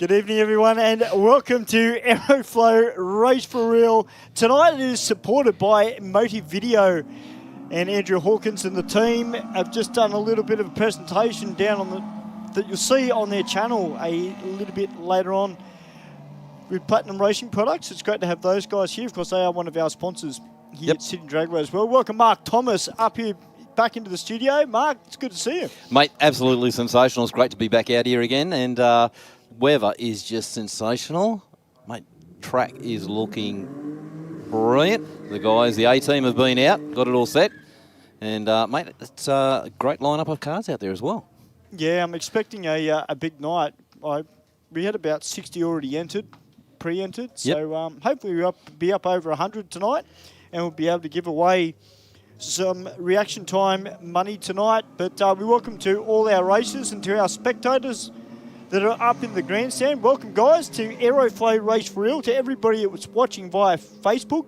Good evening, everyone, and welcome to Aeroflow Race for Real. Tonight it is supported by Motive Video, and Andrew Hawkins and the team have just done a little bit of a presentation down on that you'll see on their channel a little bit later on with Platinum Racing Products. It's great to have those guys here. Of course, they are one of our sponsors here at Sydney Dragway as well. Welcome, Mark Thomas, up here back into the studio. Mark, it's good to see you. Mate, absolutely sensational. It's great to be back out here again, and weather is just sensational. Mate, track is looking brilliant. The guys, the A-team have been out, got it all set. And, mate, it's a great lineup of cars out there as well. Yeah, I'm expecting a big night. We had about 60 already entered, pre-entered. So hopefully we'll be up over 100 tonight, and we'll be able to give away some reaction time money tonight. But we welcome to all our racers and to our spectators that are up in the grandstand. Welcome, guys, to Aeroflow Race for Real. To everybody that was watching via Facebook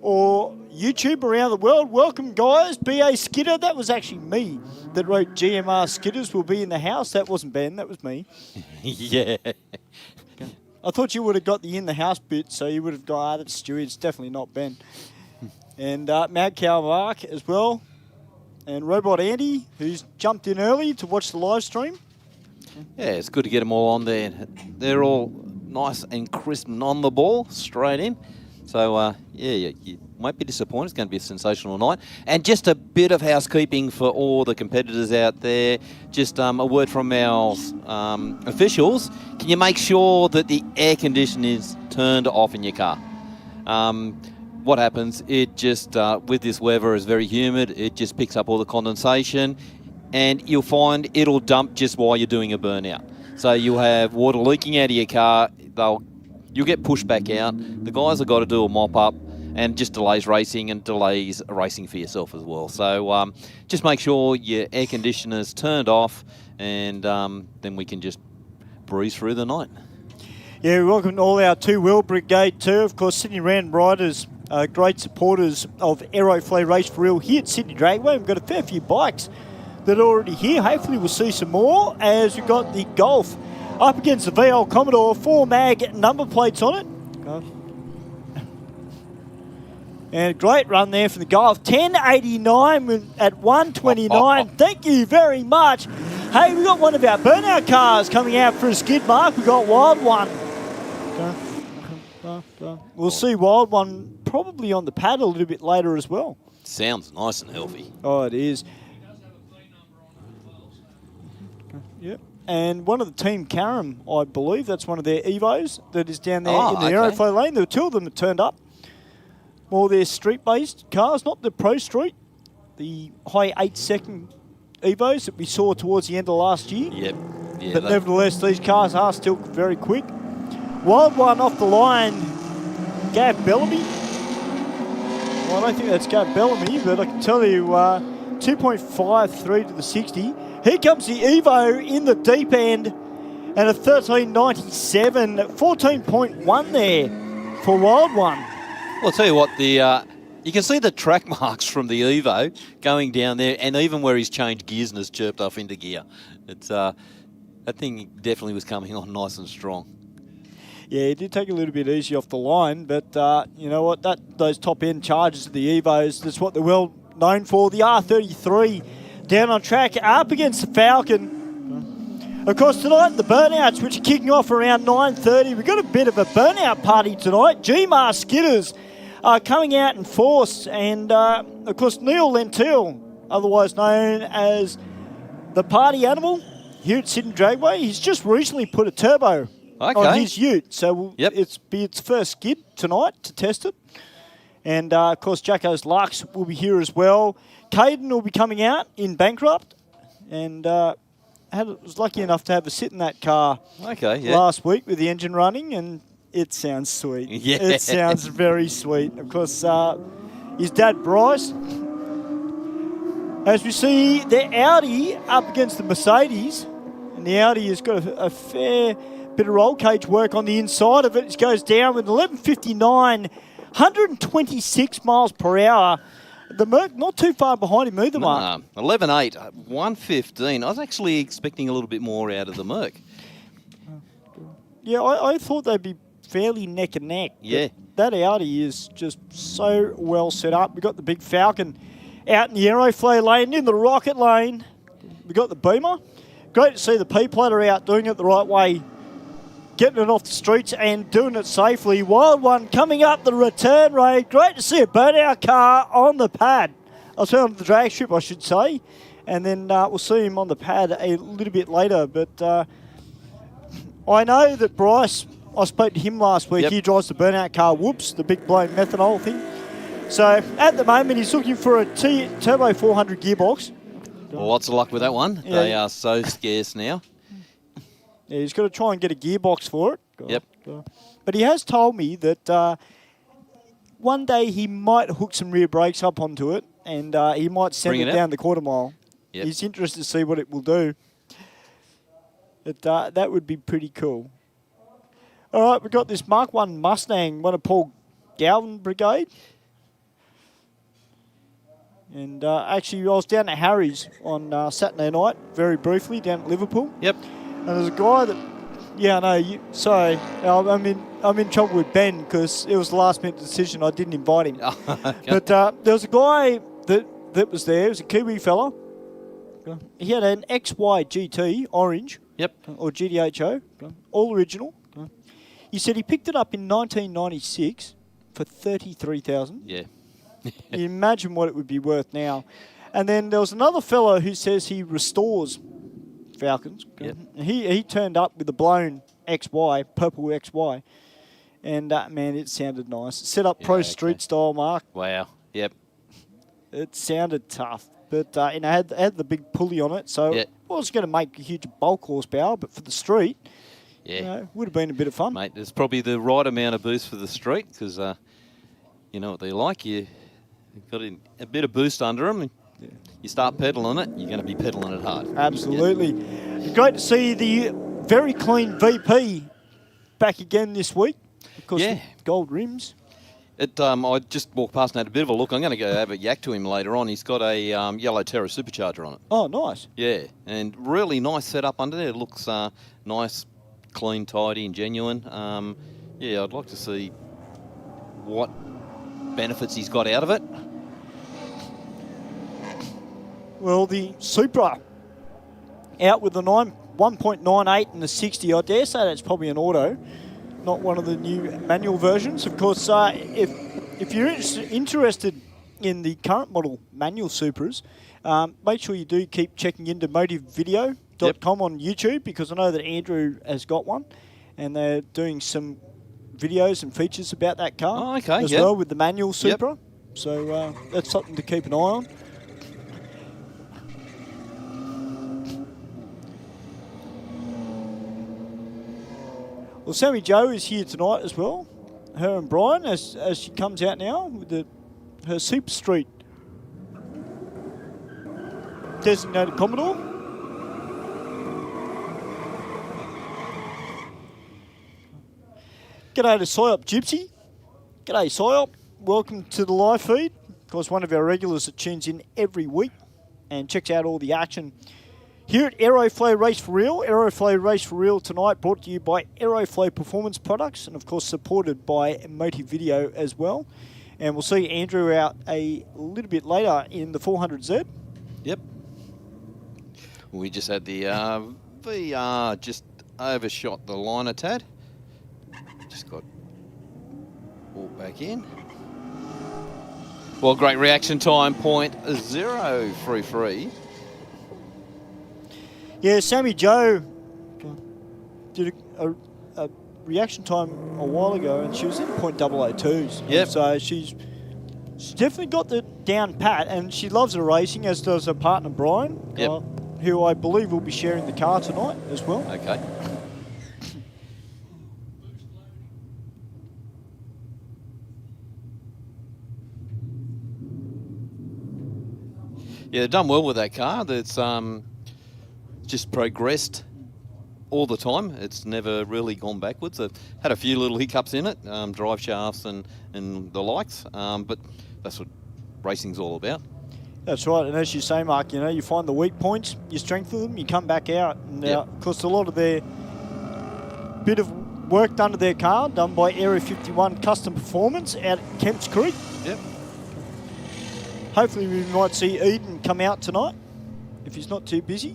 or YouTube around the world, welcome, guys. B.A. Skidder, that was actually me that wrote GMR Skidders will be in the house. That wasn't Ben, that was me. Yeah. I thought you would have got the in the house bit, so you would have got, that's Stewie, it's definitely not Ben. And Mad Cow Mark as well. And Robot Andy, who's jumped in early to watch the live stream. Yeah, it's good to get them all on there. They're all nice and crisp and on the ball, straight in. So, yeah, you won't be disappointed. It's going to be a sensational night. And just a bit of housekeeping for all the competitors out there. Just a word from our officials. Can you make sure that the air conditioner is turned off in your car? What happens, it just, with this weather, is very humid. It just picks up all the condensation. And you'll find it'll dump just while you're doing a burnout. So you'll have water leaking out of your car. You'll get pushed back out. The guys have got to do a mop up, and just delays racing and delays racing for yourself as well. So just make sure your air conditioner's turned off, and then we can just breeze through the night. Yeah, we welcome all our two-wheel brigade too. Of course, Sydney Rand riders, great supporters of Aeroflow Race for Real here at Sydney Dragway. We've got a fair few bikes that are already here. Hopefully we'll see some more as we've got the Golf up against the VL Commodore, 4 mag number plates on it. And a great run there from the Golf. 10.89 at 129. Thank you very much. Hey, we've got one of our burnout cars coming out for a skid, Mark. We've got Wild One. We'll see Wild One probably on the pad a little bit later as well. Sounds nice and healthy. Oh, it is. Yep. And one of the team, Karam, I believe, that's one of their Evos that is down there in the Aeroflow lane. There were two of them that turned up. More their street-based cars, not the Pro Street, the high 8-second Evos that we saw towards the end of last year. Yep. Yeah, but nevertheless, these cars are still very quick. Wild One off the line, Gav Bellamy. Well, I don't think that's Gav Bellamy, but I can tell you 2.53 to the 60. Here comes the Evo in the deep end, and a 13.97, 14.1 there for Wild One. Well, I'll tell you what, you can see the track marks from the Evo going down there, and even where he's changed gears and has chirped off into gear. It's that thing definitely was coming on nice and strong. Yeah, it did take a little bit easy off the line, but you know what? Those top-end charges of the Evos, that's what they're well known for. The R33 down on track, up against the Falcon. Of course, tonight, the Burnouts, which are kicking off around 9:30. We've got a bit of a burnout party tonight. GMR Skidders are coming out in force. And, of course, Neil Lentil, otherwise known as the party animal here at Sydney Dragway, he's just recently put a turbo on his ute. So it's be its first skid tonight to test it. And, of course, Jacko's Lux will be here as well. Caden will be coming out in Bankrupt. And was lucky enough to have a sit in that car last week with the engine running. And it sounds sweet. Yeah. It sounds very sweet. Of course, his dad, Bryce. As we see, the Audi up against the Mercedes. And the Audi has got a fair bit of roll cage work on the inside of it. It goes down with 11.59, 126 miles per hour. The Merc not too far behind him either, Mark. 11.8, 115. I was actually expecting a little bit more out of the Merc. Yeah, I thought they'd be fairly neck and neck. Yeah. That Audi is just so well set up. We've got the big Falcon out in the Aeroflow lane, in the Rocket lane. We've got the Beamer. Great to see the P-Platter out doing it the right way, getting it off the streets and doing it safely. Wild One coming up the return road. Great to see a Burnout car on the pad. I was on the drag strip, I should say. And then we'll see him on the pad a little bit later. But I know that Bryce, I spoke to him last week. Yep. He drives the Burnout car, whoops, the big blown methanol thing. So at the moment, he's looking for a Turbo 400 gearbox. Well, lots of luck with that one. Yeah. They are so scarce now. Yeah, he's got to try and get a gearbox for it. Yep. But he has told me that one day he might hook some rear brakes up onto it and he might send Bring it it down the quarter mile. Yep. He's interested to see what it will do. But that would be pretty cool. All right, we've got this Mark 1 Mustang, one of Paul Galvin Brigade. And actually, I was down at Harry's on Saturday night, very briefly, down at Liverpool. Yep. And there's a guy that, yeah, I know. Sorry, I'm in trouble with Ben because it was the last minute decision. I didn't invite him. Okay. But there was a guy that was there. It was a Kiwi fella. He had an XY GT orange. Yep. Or GDHO, all original. He said he picked it up in 1996 for $33,000. Yeah. You imagine what it would be worth now. And then there was another fellow who says he restores Falcons. Yep. He turned up with a blown XY, purple XY. And man, it sounded nice. Set up pro street style, Mark. Wow. Yep. It sounded tough. But had the big pulley on it, so it was going to make a huge bulk horsepower, but for the street, it would have been a bit of fun. Mate, there's probably the right amount of boost for the street because you know what they like. You've got a bit of boost under them. You start pedaling it, you're going to be pedaling it hard. Absolutely. Great to see the very clean VP back again this week. Of course, the gold rims. I just walked past and had a bit of a look. I'm going to go have a yak to him later on. He's got a yellow Terra supercharger on it. Oh, nice. Yeah, and really nice setup under there. It looks nice, clean, tidy and genuine. I'd like to see what benefits he's got out of it. Well, the Supra out with the 1.98 and the 60. I dare say that's probably an auto, not one of the new manual versions. Of course, if you're interested in the current model manual Supras, make sure you do keep checking into motivevideo.com on YouTube because I know that Andrew has got one and they're doing some videos and features about that car as well with the manual Supra. Yep. So that's something to keep an eye on. Well, Sammy Jo is here tonight as well. Her and Brian, as she comes out now with her Super Street designated Commodore. G'day to Psyop Gypsy. G'day Psyop. Welcome to the live feed. Of course, one of our regulars that tunes in every week and checks out all the action here at Aeroflow Race for Real. Aeroflow Race for Real tonight brought to you by Aeroflow Performance Products and, of course, supported by Motive Video as well. And we'll see Andrew out a little bit later in the 400Z. Yep. We just had the VR just overshot the line a tad. Just got walked back in. Well, great reaction time, 0.033. Yeah, Sammy Jo did a reaction time a while ago, and she was in .002s. Yep. So she's definitely got the down pat, and she loves her racing, as does her partner Brian, who I believe will be sharing the car tonight as well. Okay. Yeah, they've done well with that car. That's just progressed all the time. It's never really gone backwards. They've had a few little hiccups in it, drive shafts and the likes, but that's what racing's all about. That's right, and as you say, Mark, you know, you find the weak points, you strengthen them, you come back out, and of course a lot of their bit of work done to their car, done by Area 51 Custom Performance out at Kemps Creek. Yep. Hopefully we might see Eden come out tonight, if he's not too busy.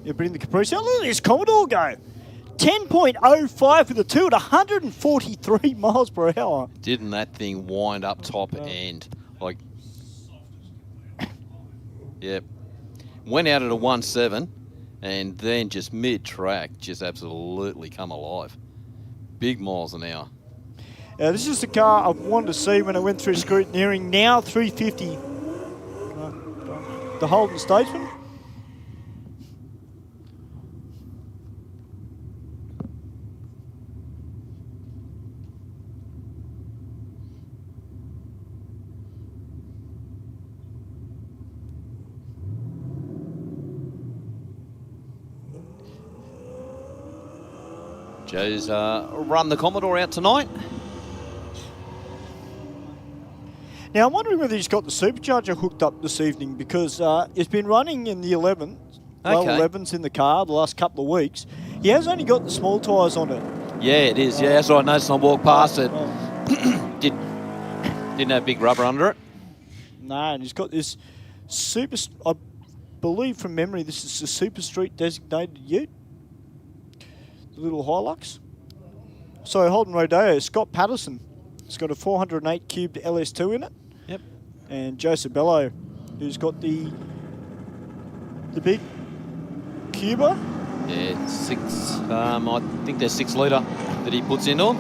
He'll bring the Caprice out. Look at this Commodore go. 10.05 for the 2 at 143 miles per hour. Didn't that thing wind up top end? Like, yep. Went out at a 1.7 and then just mid-track just absolutely come alive. Big miles an hour. This is the car I wanted to see when I went through scrutineering. Now 350. The Holden Statesman. Joe's run the Commodore out tonight. Now, I'm wondering whether he's got the supercharger hooked up this evening because it's been running in the 11s, low 11s in the car the last couple of weeks. He has only got the small tyres on it. Yeah, it is. Yeah, that's right. I noticed I walked past it. Didn't have big rubber under it. No, and he's got this super, I believe from memory, this is the Super Street designated ute. The little Hilux. So Holden Rodeo, Scott Patterson. It's got a 408 cubed LS2 in it. Yep. And Joseph Bello, who's got the big Cuba. Yeah, 6. I think they're 6 litre that he puts into them.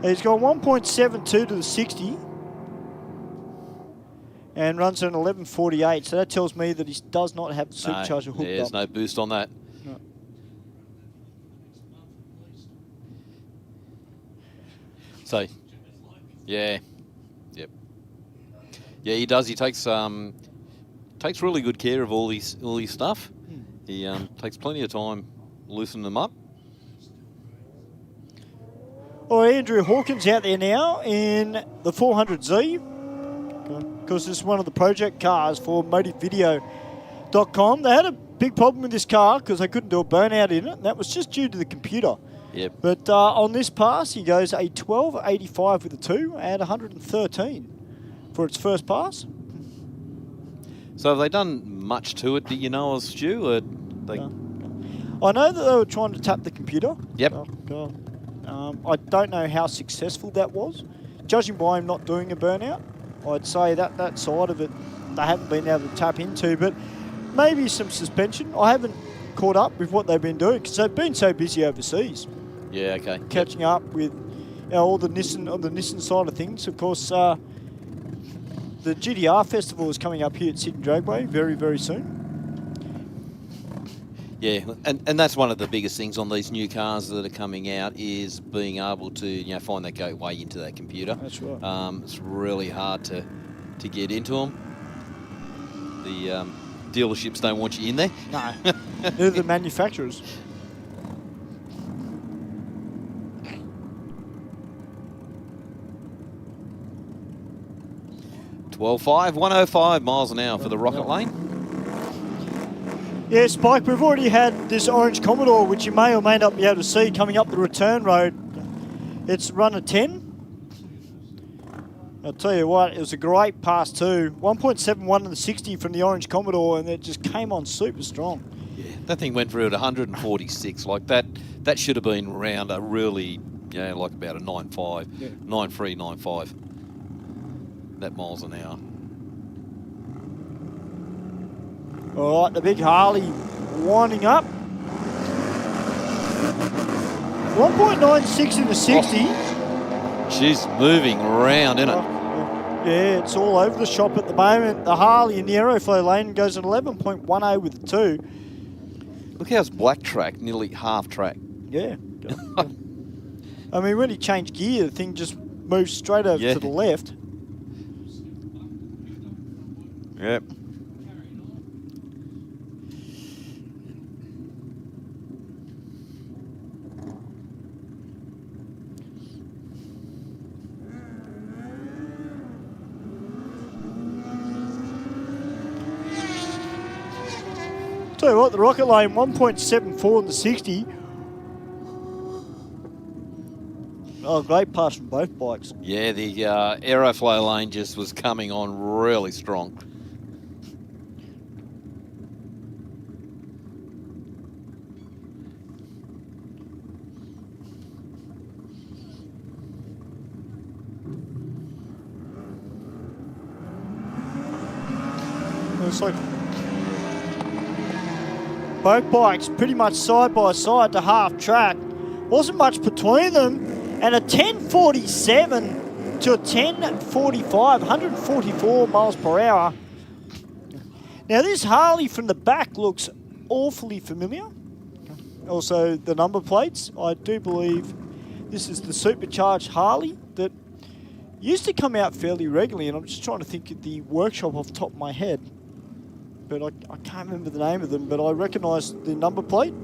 And he's got 1.72 to the 60 and runs an 11.48. So that tells me that he does not have the supercharger hooked up. There's no boost on that. No. So, yeah, yep, yeah. He does. He takes really good care of all his stuff. He takes plenty of time loosening them up. Well, Andrew Hawkins out there now in the 400Z because this is one of the project cars for motivevideo.com. They had a big problem with this car because they couldn't do a burnout in it, and that was just due to the computer. Yep. But on this pass, he goes a 12.85 with a 2 and 113 for its first pass. So have they done much to it, do you know, as Stu? Or they... No. I know that they were trying to tap the computer. Yep. I don't know how successful that was. Judging by him not doing a burnout, I'd say that side of it they haven't been able to tap into, but maybe some suspension. I haven't caught up with what they've been doing because they've been so busy overseas. Yeah, okay. Catching up with all the Nissan on the Nissan side of things. Of course, the GTR festival is coming up here at Sydney Dragway very, very soon. Yeah, and that's one of the biggest things on these new cars that are coming out is being able to find that gateway into that computer. That's right. It's really hard to get into them. The dealerships don't want you in there. No, they're the manufacturers. $12.5, 105 miles an hour for the Rocket Lane. Yeah, Spike, we've already had this orange Commodore, which you may or may not be able to see coming up the return road. It's run a 10. I'll tell you what, it was a great pass too. 1.71 in the 60 from the orange Commodore, and it just came on super strong. Yeah, that thing went through at 146. Like that should have been around a really, like about a 9.5, 9.3, 9.5. That miles an hour. All right, the big Harley winding up. 1.96 in the 60. Oh, she's moving around, isn't it? Yeah, it's all over the shop at the moment. The Harley in the Aeroflow lane goes at 11.10 with the 2. Look how it's black track, nearly half track. Yeah. I mean, when he changed gear, the thing just moved straight over to the left. Yep. Tell you what, the Rocket Lane 1.74 in the 60. Oh, great pass from both bikes. Yeah, the Aeroflow lane just was coming on really strong. It's like both bikes pretty much side by side to half track. Wasn't much between them. And a 10.47 to a 10.45, 144 miles per hour. Now this Harley from the back looks awfully familiar. Also the number plates. I do believe this is the supercharged Harley that used to come out fairly regularly, and I'm just trying to think of the workshop off the top of my head. But I can't remember the name of them, but I recognise the number plate.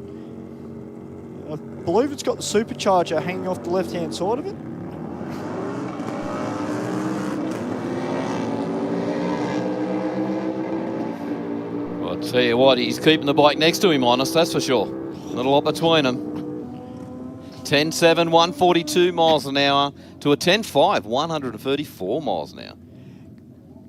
I believe it's got the supercharger hanging off the left-hand side of it. Well, I'll tell you what, he's keeping the bike next to him, honest, that's for sure. Not a lot between them. 10.7, 142 miles an hour to a 10.5, 134 miles an hour.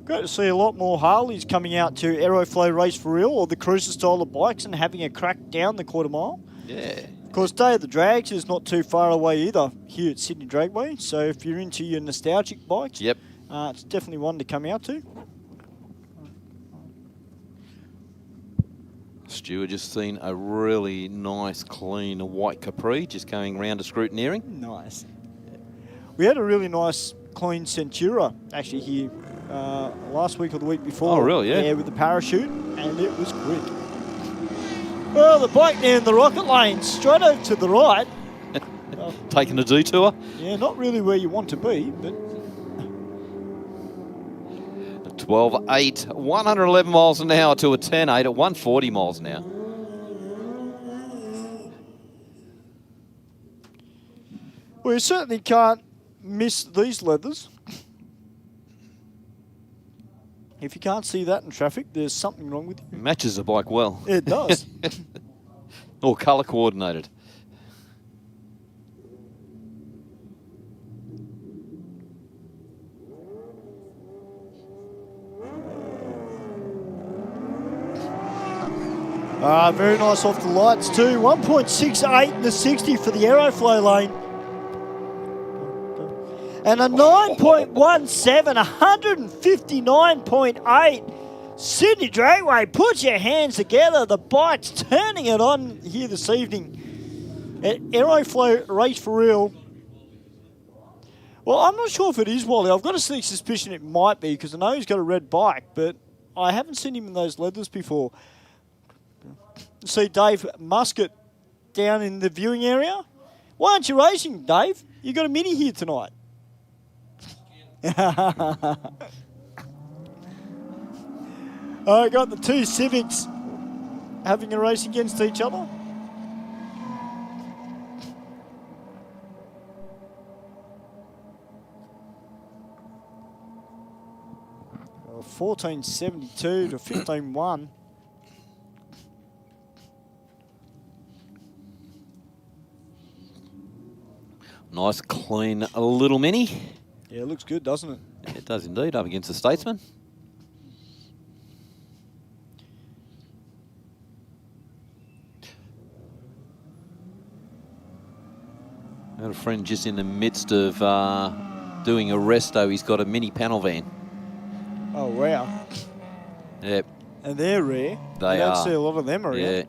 Great to see a lot more Harleys coming out to Aeroflow Race for Real, or the cruiser style of bikes, and having a crack down the quarter mile. Yeah. Of course, Day of the Drags is not too far away either here at Sydney Dragway. So if you're into your nostalgic bikes, Yep. It's definitely one to come out to. Stu, just seen a really nice, clean white Capri just going round a scrutineering. Nice. We had a really nice, clean Centura actually here last week or the week before. Oh, really? Yeah. Yeah, with the parachute, and it was quick. Well, the bike now in the rocket lane, straight over to the right. Taking a detour. Yeah, not really where you want to be, but 12.8, 111 miles an hour to a 10.8 at 140 miles an hour. well, you certainly can't miss these leathers. If you can't see that in traffic, there's something wrong with you. Matches the bike well. It does. Or colour coordinated. Very nice off the lights too. 1.68 in the 60 for the Aeroflow lane. And a 9.17, 159.8. Sydney Dragway, put your hands together. The bike's turning it on here this evening at Aeroflow Race for Real. Well, I'm not sure if it is Wally. I've got a sneak suspicion it might be, because I know he's got a red bike, but I haven't seen him in those leathers before. See Dave Muscat down in the viewing area. Why aren't you racing, Dave? You got a Mini here tonight. I got the two Civics having a race against each other. Well, 1472 to 15.1. Nice, clean little Mini. Yeah, it looks good, doesn't it? It does indeed, up against the Statesman. I got a friend just in the midst of doing a resto. He's got a mini panel van. Oh, wow. Yep. And they're rare. They you don't are. see a lot of them around. Yeah.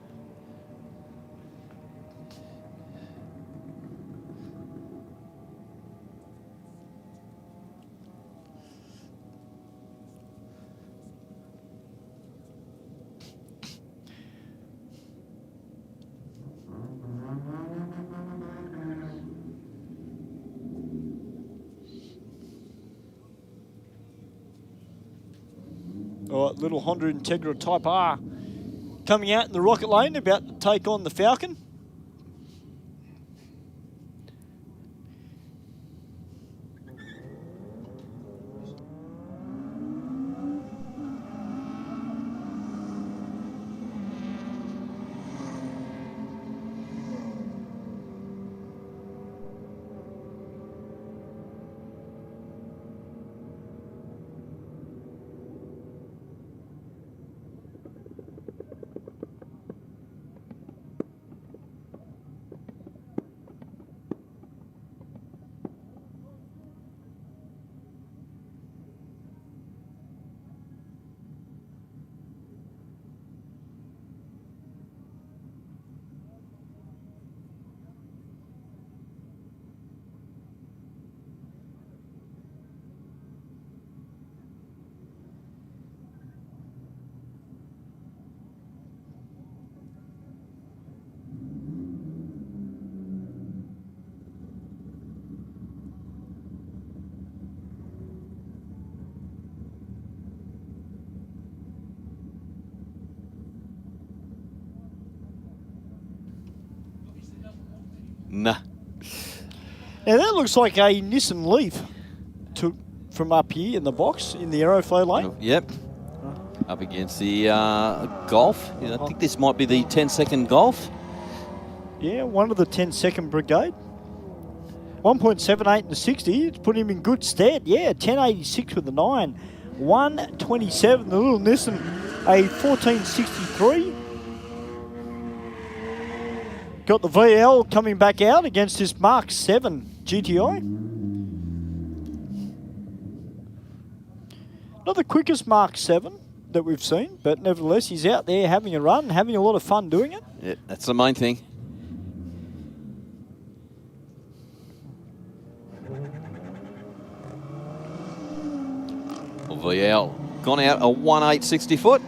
All right, little Honda Integra Type R coming out in the rocket lane, about to take on the Falcon. Nah. Now that looks like a Nissan Leaf from up here in the box in the Aeroflow lane. Yep. Up against the Golf. I think this might be the 10-second Golf. Yeah, one of the 10-second brigade. 1.78 in the 60. It's put him in good stead. Yeah, 10.86 with the 9. 1.27. The little Nissan, a 14.63. Got the VL coming back out against this Mark 7 GTI. Not the quickest Mark 7 that we've seen, but nevertheless, he's out there having a run, having a lot of fun doing it. Yeah, that's the main thing. Well, VL gone out a 1.860 foot.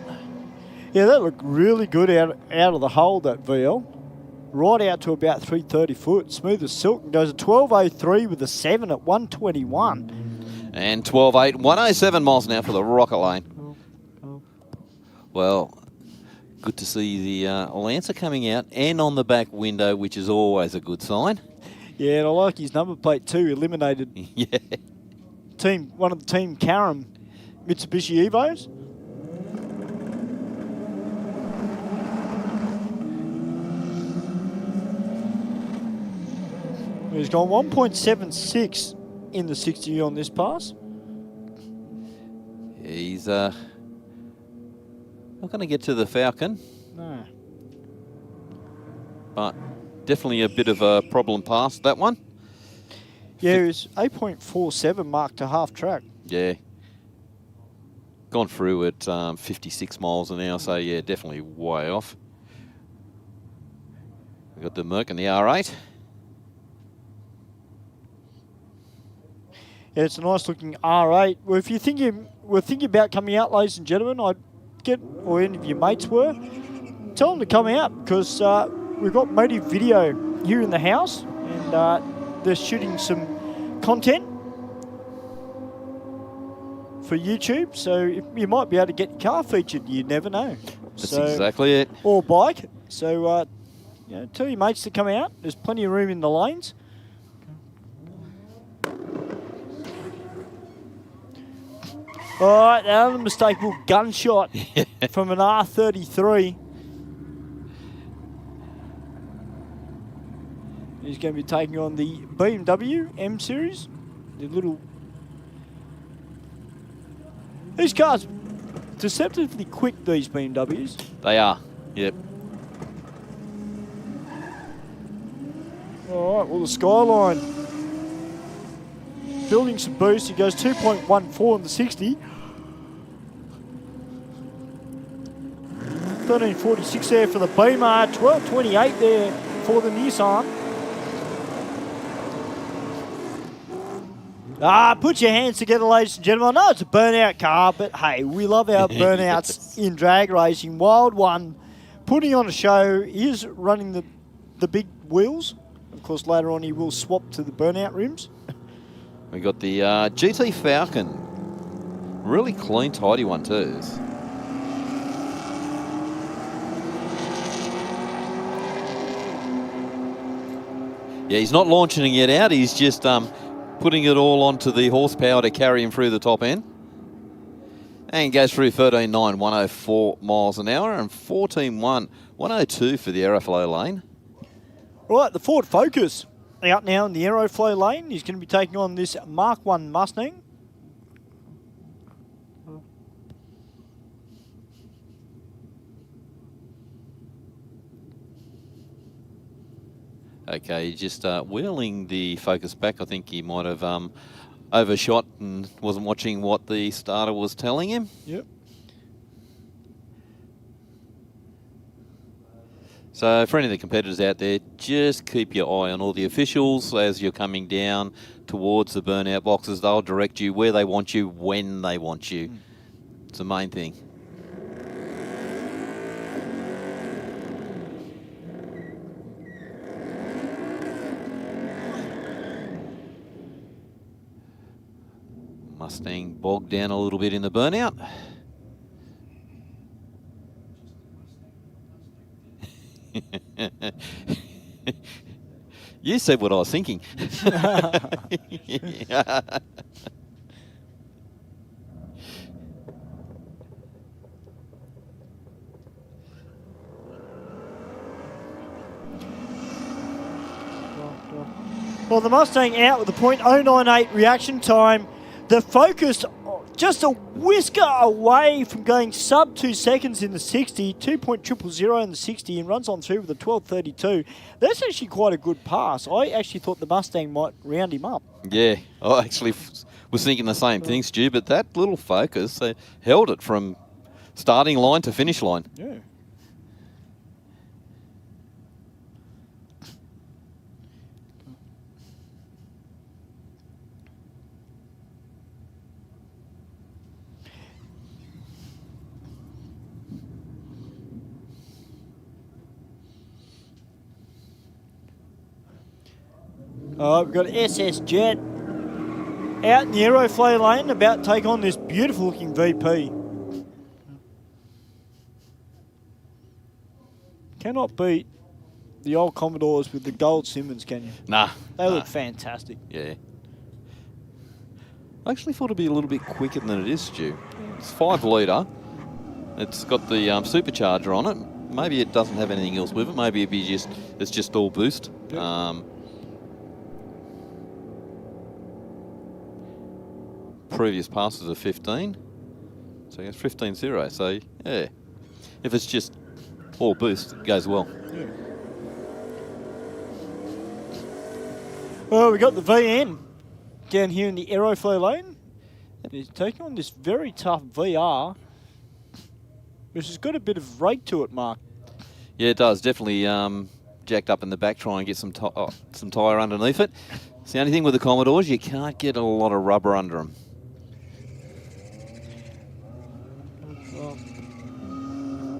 Yeah, that looked really good out of the hole, that VL. Right out to about 330 foot. Smooth as silk, and goes a 12.03 with a 7 at 121. And 12.8, 107 miles an hour for the rocket lane. Well, good to see the Lancer coming out and on the back window, which is always a good sign. Yeah, and I like his number plate too. Eliminated Yeah. one of the Team Karam Mitsubishi Evos. He's gone 1.76 in the 60 on this pass. Yeah, he's not going to get to the Falcon, No. but definitely a bit of a problem pass, that one. Yeah, it was 8.47 mark to half track. Yeah. Gone through at 56 miles an hour, so yeah, definitely way off. We've got the Merc and the R8. Yeah, it's a nice looking R8. Well, if we're thinking about coming out, ladies and gentlemen, or any of your mates were, tell them to come out because we've got motive video here in the house and they're shooting some content for YouTube. So you might be able to get your car featured. You never know. That's exactly it. Or bike. So tell your mates to come out. There's plenty of room in the lanes. All right, now the unmistakable gunshot from an R33. He's going to be taking on the BMW M Series. The little... These cars, deceptively quick, these BMWs. They are, yep. All right, well, the Skyline. Building some boost. He goes 2.14 in the 60. 13.46 there for the Beamer. 12.28 there for the Nissan. Put your hands together, ladies and gentlemen. I know it's a burnout car, but hey, we love our burnouts in drag racing. Wild One putting on a show. He is running the big wheels. Of course, later on he will swap to the burnout rims. We got the GT Falcon. Really clean, tidy one too. Yeah, he's not launching it out. He's just putting it all onto the horsepower to carry him through the top end. And goes through 13.9, 104 miles an hour, and 14.1, 102 for the Aeroflow lane. Right, the Ford Focus out now in the Aeroflow lane. He's going to be taking on this Mark 1 Mustang. Okay, just wheeling the Focus back. I think he might have overshot and wasn't watching what the starter was telling him. Yep. So for any of the competitors out there, just keep your eye on all the officials as you're coming down towards the burnout boxes. They'll direct you where they want you, when they want you. It's the main thing. Mustang bogged down a little bit in the burnout. You said what I was thinking. Well, the Mustang out with a .098 reaction time. The Focus just a whisker away from going sub 2 seconds in the 60, 2.000 in the 60, and runs on through with a 12.32. That's actually quite a good pass. I actually thought the Mustang might round him up. Yeah, I actually was thinking the same thing, Stu, but that little Focus, they held it from starting line to finish line. Yeah. We've got SS Jet out in the Aeroflow lane, about to take on this beautiful looking VP. Cannot beat the old Commodores with the gold Simmons, can you? Nah. They look fantastic. Yeah. I actually thought it'd be a little bit quicker than it is, Stu. It's 5 litre. It's got the supercharger on it. Maybe it doesn't have anything else with it. Maybe it's just all boost. Yep. Previous passes are 15, so it's 15.0. So yeah, if it's just all boost, it goes well. Yeah. Well, we got the VN down here in the Aeroflow lane. He's taking on this very tough VR, which has got a bit of rake to it, Mark. Yeah, it does. Definitely jacked up in the back, try and get some tyre underneath it. It's the only thing with the Commodores, you can't get a lot of rubber under them.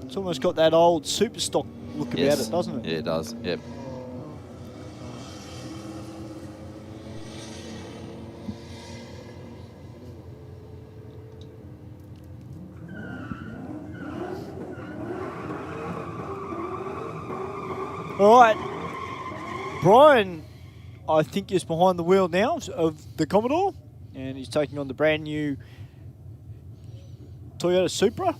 It's almost got that old super stock look about it, doesn't it? Yeah, it does. Yep. All right. Brian, I think, is behind the wheel now of the Commodore, and he's taking on the brand new Toyota Supra.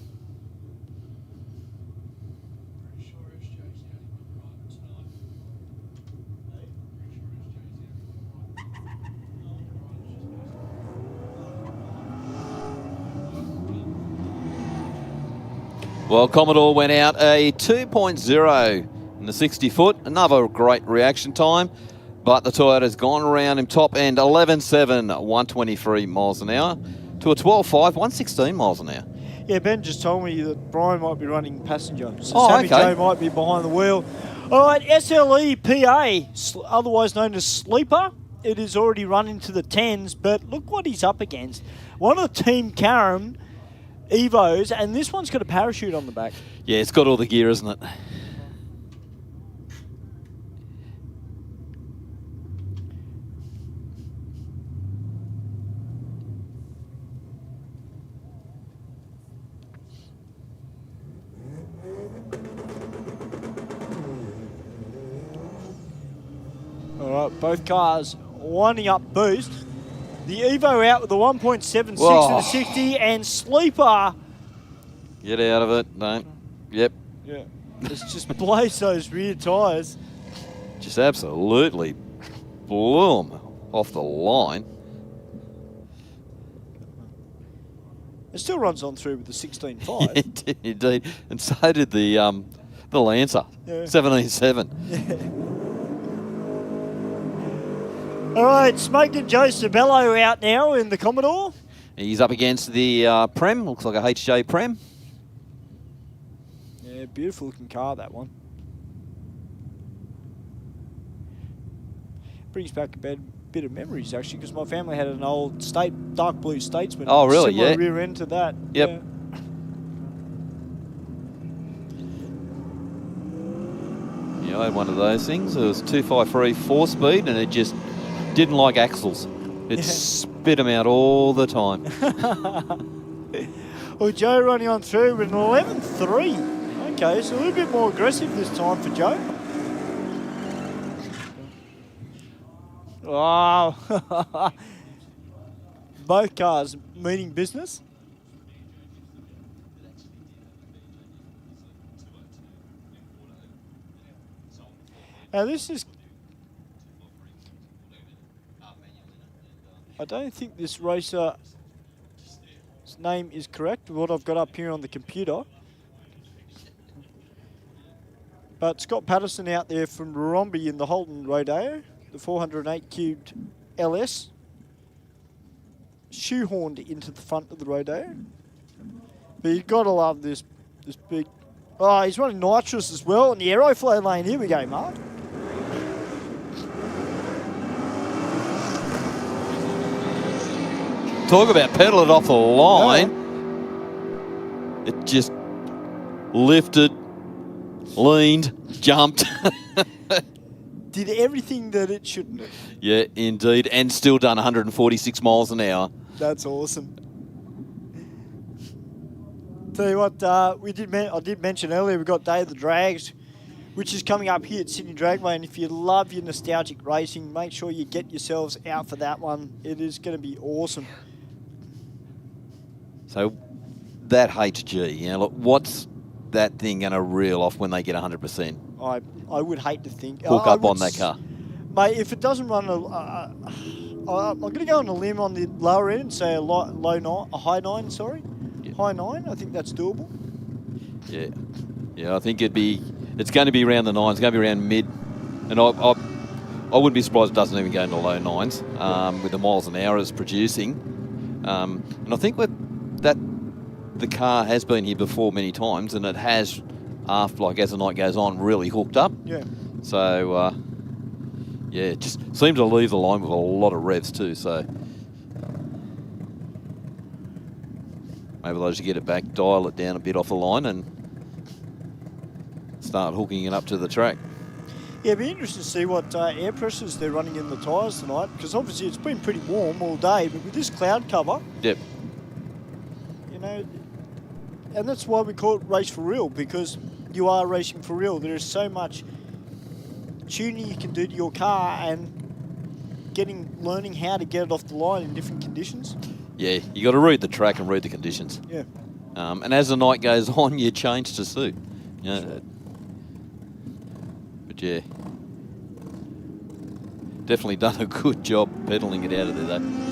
Well, Commodore went out a 2.0 in the 60 foot. Another great reaction time. But the Toyota's gone around him top end 11.7, 123 miles an hour to a 12.5, 116 miles an hour. Yeah, Ben just told me that Brian might be running passenger. So Sammy Joe might be behind the wheel. All right, SLE PA, otherwise known as Sleeper. It is already run into the 10s, but look what he's up against. One of the Team Karam Evos, and this one's got a parachute on the back. Yeah, it's got all the gear, isn't it? All right, both cars winding up boost. The Evo out with the 1.76 Whoa. to the 60, and Sleeper. Get out of it. Don't. Yep. Yeah. It's just blazed those rear tyres. Just absolutely blew him off the line. It still runs on through with the 16.5. Indeed. And so did the Lancer. Yeah. 17.7. Yeah. All right, Smoke and Joe Sabello out now in the Commodore. He's up against the Prem. Looks like a HJ Prem. Yeah, beautiful looking car, that one. Brings back a bit of memories, actually, because my family had an old dark blue Statesman. Oh, really? Similar Yeah. rear end to that. Yep. Yeah. Yeah, I had one of those things. It was 253 4-speed, and it just didn't like axles. It spit them out all the time. Well, Joe running on through with an 11.3. Okay, so a little bit more aggressive this time for Joe. Wow. Both cars meeting business. Now this is... I don't think this racer's name is correct, what I've got up here on the computer. But Scott Patterson out there from Warrombi in the Holden Rodeo, the 408 cubed LS, shoehorned into the front of the rodeo. But you've got to love this big... Oh, he's running nitrous as well in the Aeroflow lane. Here we go, Mark. Talk about pedal it off the line. Yeah. It just lifted, leaned, jumped. Did everything that it shouldn't have. Yeah, indeed. And still done 146 miles an hour. That's awesome. Tell you what, I did mention earlier, we've got Day of the Drags, which is coming up here at Sydney Dragway. And if you love your nostalgic racing, make sure you get yourselves out for that one. It is going to be awesome. So that HG, you know, look, what's that thing going to reel off when they get 100%? I would hate to think. Hook up on that car. Mate, if it doesn't run, I'm going to go on a limb on the lower end and say a high 9, sorry. Yeah. High 9, I think that's doable. Yeah. Yeah, I think it's going to be around the 9s, it's going to be around mid. And I wouldn't be surprised if it doesn't even go into low 9s with the miles an hour it's producing. And I think that the car has been here before many times, and it has, as the night goes on, really hooked up. Yeah. So, it just seemed to leave the line with a lot of revs too. So maybe they'll just get it back, dial it down a bit off the line, and start hooking it up to the track. Yeah, it'd be interesting to see what air pressures they're running in the tyres tonight, because obviously it's been pretty warm all day, but with this cloud cover, yep. You know, and that's why we call it race for real, because you are racing for real. There is so much tuning you can do to your car and learning how to get it off the line in different conditions. Yeah, you got to read the track and read the conditions. Yeah. And as the night goes on, you change to suit. Yeah. But yeah, definitely done a good job pedaling it out of there though.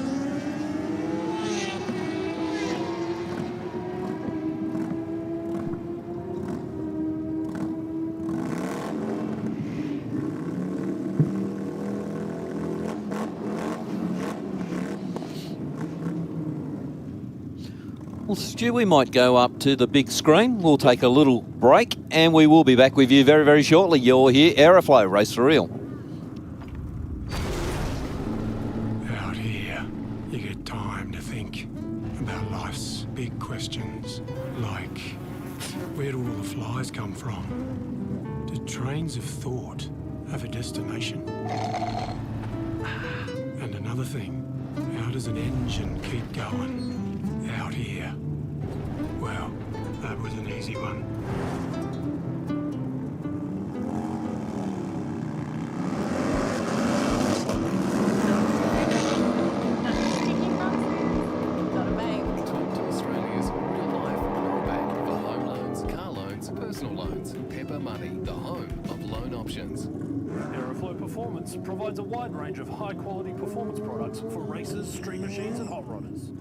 Well, Stu, we might go up to the big screen. We'll take a little break and we will be back with you very, very shortly. You're here, Aeroflow, Race for Real. Out here, you get time to think about life's big questions, like where do all the flies come from? Do trains of thought have a destination? And another thing, how does an engine keep going? Out here. Well, that was an easy one. Talk to Australia's real-life borrow bank for home loans, car loans, personal loans. Pepper Money, the home of loan options. Aeroflow Performance provides a wide range of high-quality performance products for racers, street machines and hot rodders.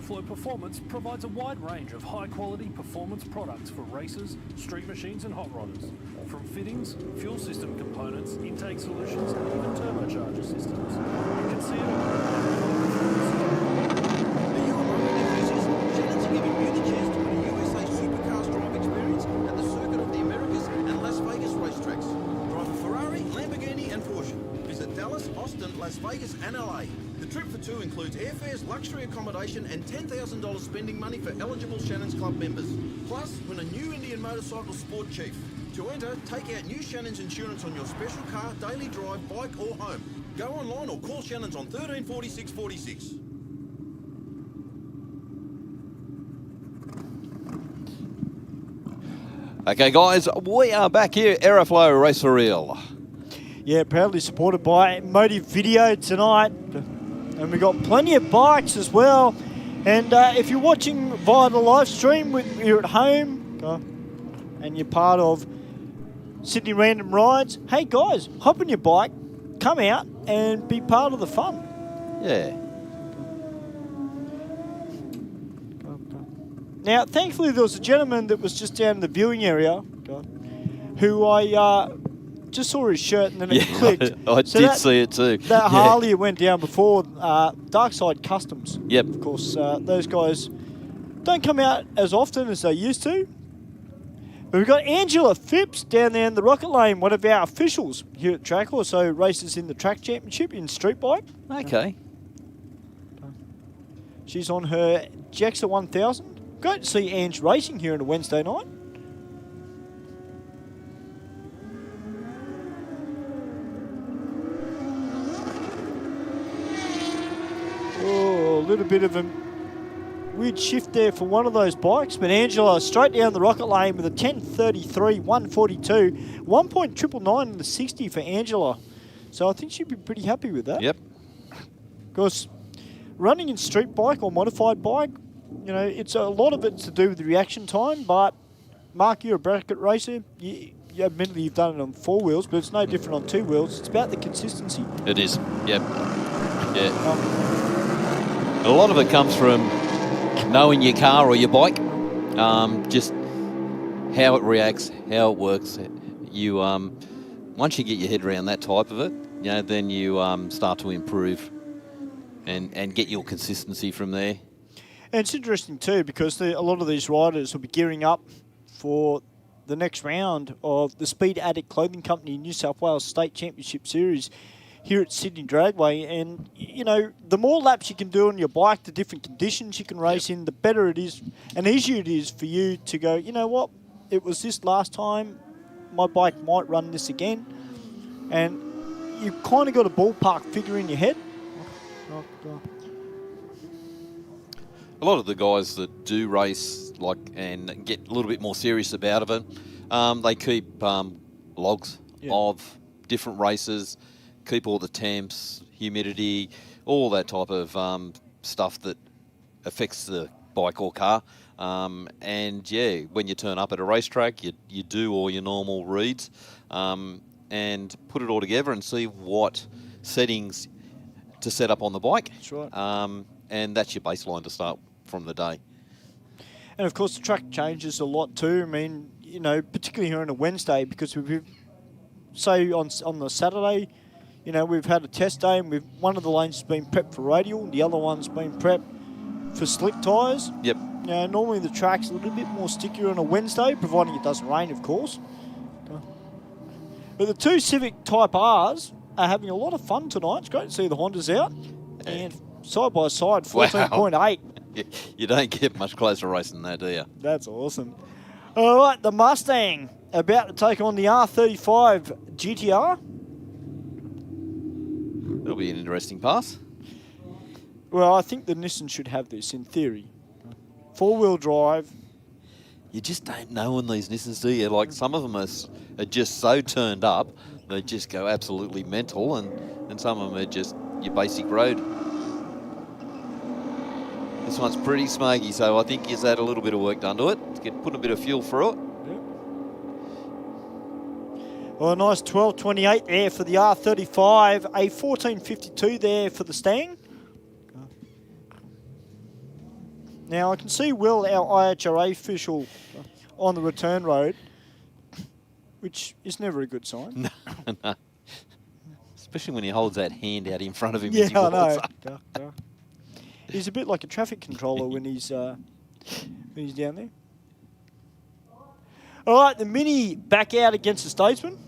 Aeroflow Performance provides a wide range of high-quality performance products for racers, street machines and hot rodders. From fittings, fuel system components, intake solutions and even turbocharger systems. You can see it all. Are you a motor enthusiast? Shannon's are giving you the chance to win a USA Supercars drive experience at the Circuit of the Americas and Las Vegas racetracks. Drive a Ferrari, Lamborghini and Porsche. Visit Dallas, Austin, Las Vegas and LA. The trip for two includes airfares, luxury accommodation and $10,000 spending money for eligible Shannon's Club members. Plus, win a new Indian Motorcycle Sport Chief. To enter, take out new Shannon's insurance on your special car, daily drive, bike or home. Go online or call Shannon's on 134646. Okay, guys, we are back here, Aeroflow Race for Real. Yeah, proudly supported by Motive Video tonight. And we've got plenty of bikes as well. And if you're watching via the live stream, you're at home and you're part of Sydney Random Rides, hey guys, hop on your bike, come out and be part of the fun. Yeah. Now, thankfully, there was a gentleman that was just down in the viewing area who I just saw his shirt and then it clicked. I did see it too. That Harley went down before, Dark Side Customs. Yep. Of course, those guys don't come out as often as they used to. But we've got Angela Phipps down there in the Rocket Lane, one of our officials here at track, also races in the track championship in street bike. Okay. She's on her Jexa 1000. Great to see Ange racing here on a Wednesday night. Oh, a little bit of a weird shift there for one of those bikes, but Angela straight down the Rocket Lane with a 10.33, 142, 1.999 in the 60 for Angela. So I think she'd be pretty happy with that. Yep. Of course, running in street bike or modified bike, you know, it's a lot of it's to do with the reaction time, but Mark, you're a bracket racer. Admittedly, you've done it on 4 wheels, but it's no different on 2 wheels. It's about the consistency. It is. Yep. Yeah. A lot of it comes from knowing your car or your bike, just how it reacts, how it works. You once you get your head around that type of it, you know, then you start to improve and get your consistency from there. And it's interesting too because a lot of these riders will be gearing up for the next round of the Speed Addict Clothing Company New South Wales State Championship Series here at Sydney Dragway. And, you know, the more laps you can do on your bike, the different conditions you can race in, the better it is and easier it is for you to go, you know what, it was this last time, my bike might run this again. And you've kind of got a ballpark figure in your head. A lot of the guys that do race and get a little bit more serious about it, they keep logs of different races, keep all the temps, humidity, all that type of stuff that affects the bike or car. And yeah, when you turn up at a racetrack, you do all your normal reads and put it all together and see what settings to set up on the bike. That's right. And that's your baseline to start from the day. And of course, the track changes a lot too. I mean, you know, particularly here on a Wednesday, because we've say on the Saturday, you know, we've had a test day and one of the lanes has been prepped for radial, the other one's been prepped for slick tyres. Yep. You know, normally the track's a little bit more stickier on a Wednesday, providing it doesn't rain, of course. But the 2 Civic Type R's are having a lot of fun tonight. It's great to see the Hondas out. And side by side, 14.8. You don't get much closer racing than that, do you? That's awesome. All right, the Mustang about to take on the R35 GTR. It'll be an interesting pass. Well, I think the Nissan should have this in theory. 4-wheel drive. You just don't know on these Nissans, do you? Like, some of them are just so turned up, they just go absolutely mental, and some of them are just your basic road. This one's pretty smoky, so I think he's had a little bit of work done to it. Put a bit of fuel through it. Well, a nice 12.28 there for the R35, a 14.52 there for the Stang. Now, I can see Will, our IHRA official, on the return road, which is never a good sign. No. Especially when he holds that hand out in front of him. Yeah, as he I walks know. up. He's a bit like a traffic controller when he's down there. All right, the Mini back out against the Statesman.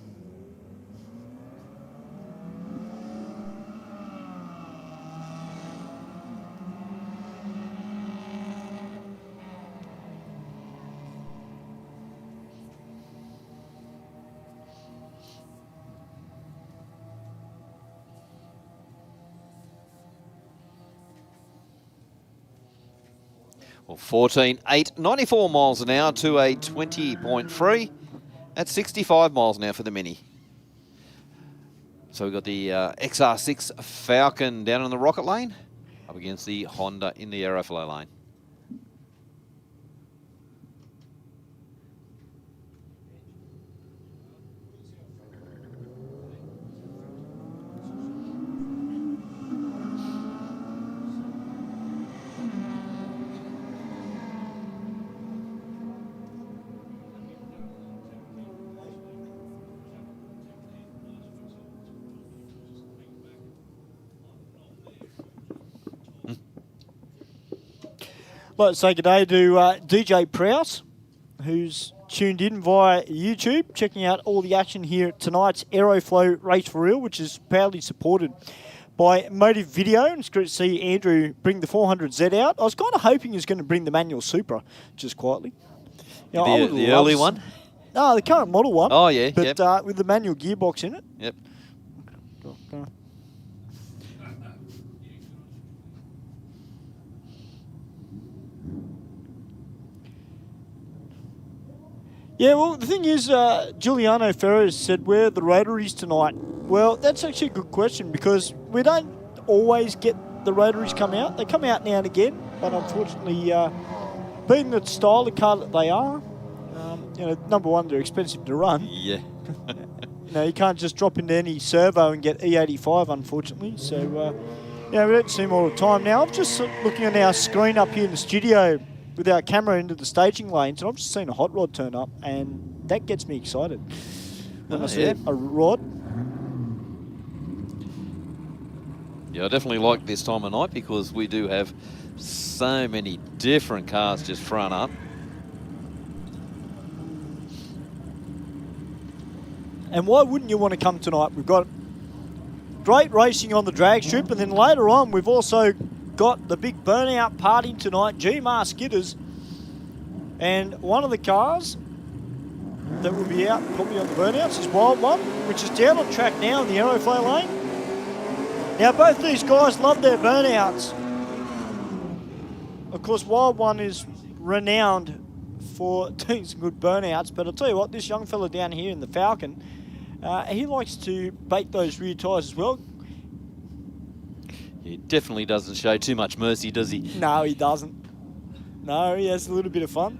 Well, 14.8, 94 miles an hour to a 20.3. That's 65 miles an hour for the Mini. So we've got the XR6 Falcon down in the rocket lane, up against the Honda in the Aeroflow lane. I'd like to say good day to DJ Prowse, who's tuned in via YouTube, checking out all the action here at tonight's Aeroflow Race for Real, which is proudly supported by Motive Video. And it's great to see Andrew bring the 400Z out. I was kind of hoping he was going to bring the manual Supra, just quietly. You know, I would The love early to one? No, the current model one. Oh, yeah, But yep. with the manual gearbox in it. Yep. Yeah, well, the thing is, Giuliano Ferris said, where are the rotaries tonight? Well, that's actually a good question because we don't always get the rotaries come out. They come out now and again, but unfortunately, being the style of car that they are, you know, number one, they're expensive to run. Yeah. You know, you can't just drop into any servo and get E85, unfortunately. So, yeah, we don't see them all the time. Now, I'm just looking at our screen up here in the studio with our camera into the staging lanes, and I've just seen a hot rod turn up, and that gets me excited. When I see yeah. a rod. Yeah, I definitely like this time of night because we do have so many different cars just front up. And why wouldn't you want to come tonight? We've got great racing on the drag strip, and then later on we've also got the big burnout party tonight, GMAR Skidders. And one of the cars that will be out probably on the burnouts is Wild One, which is down on track now in the Aeroflow lane. Now both these guys love their burnouts. Of course, Wild One is renowned for doing some good burnouts, but I'll tell you what, this young fella down here in the Falcon, he likes to bait those rear tyres as well. He definitely doesn't show too much mercy, does he? No, he doesn't. No, he has a little bit of fun.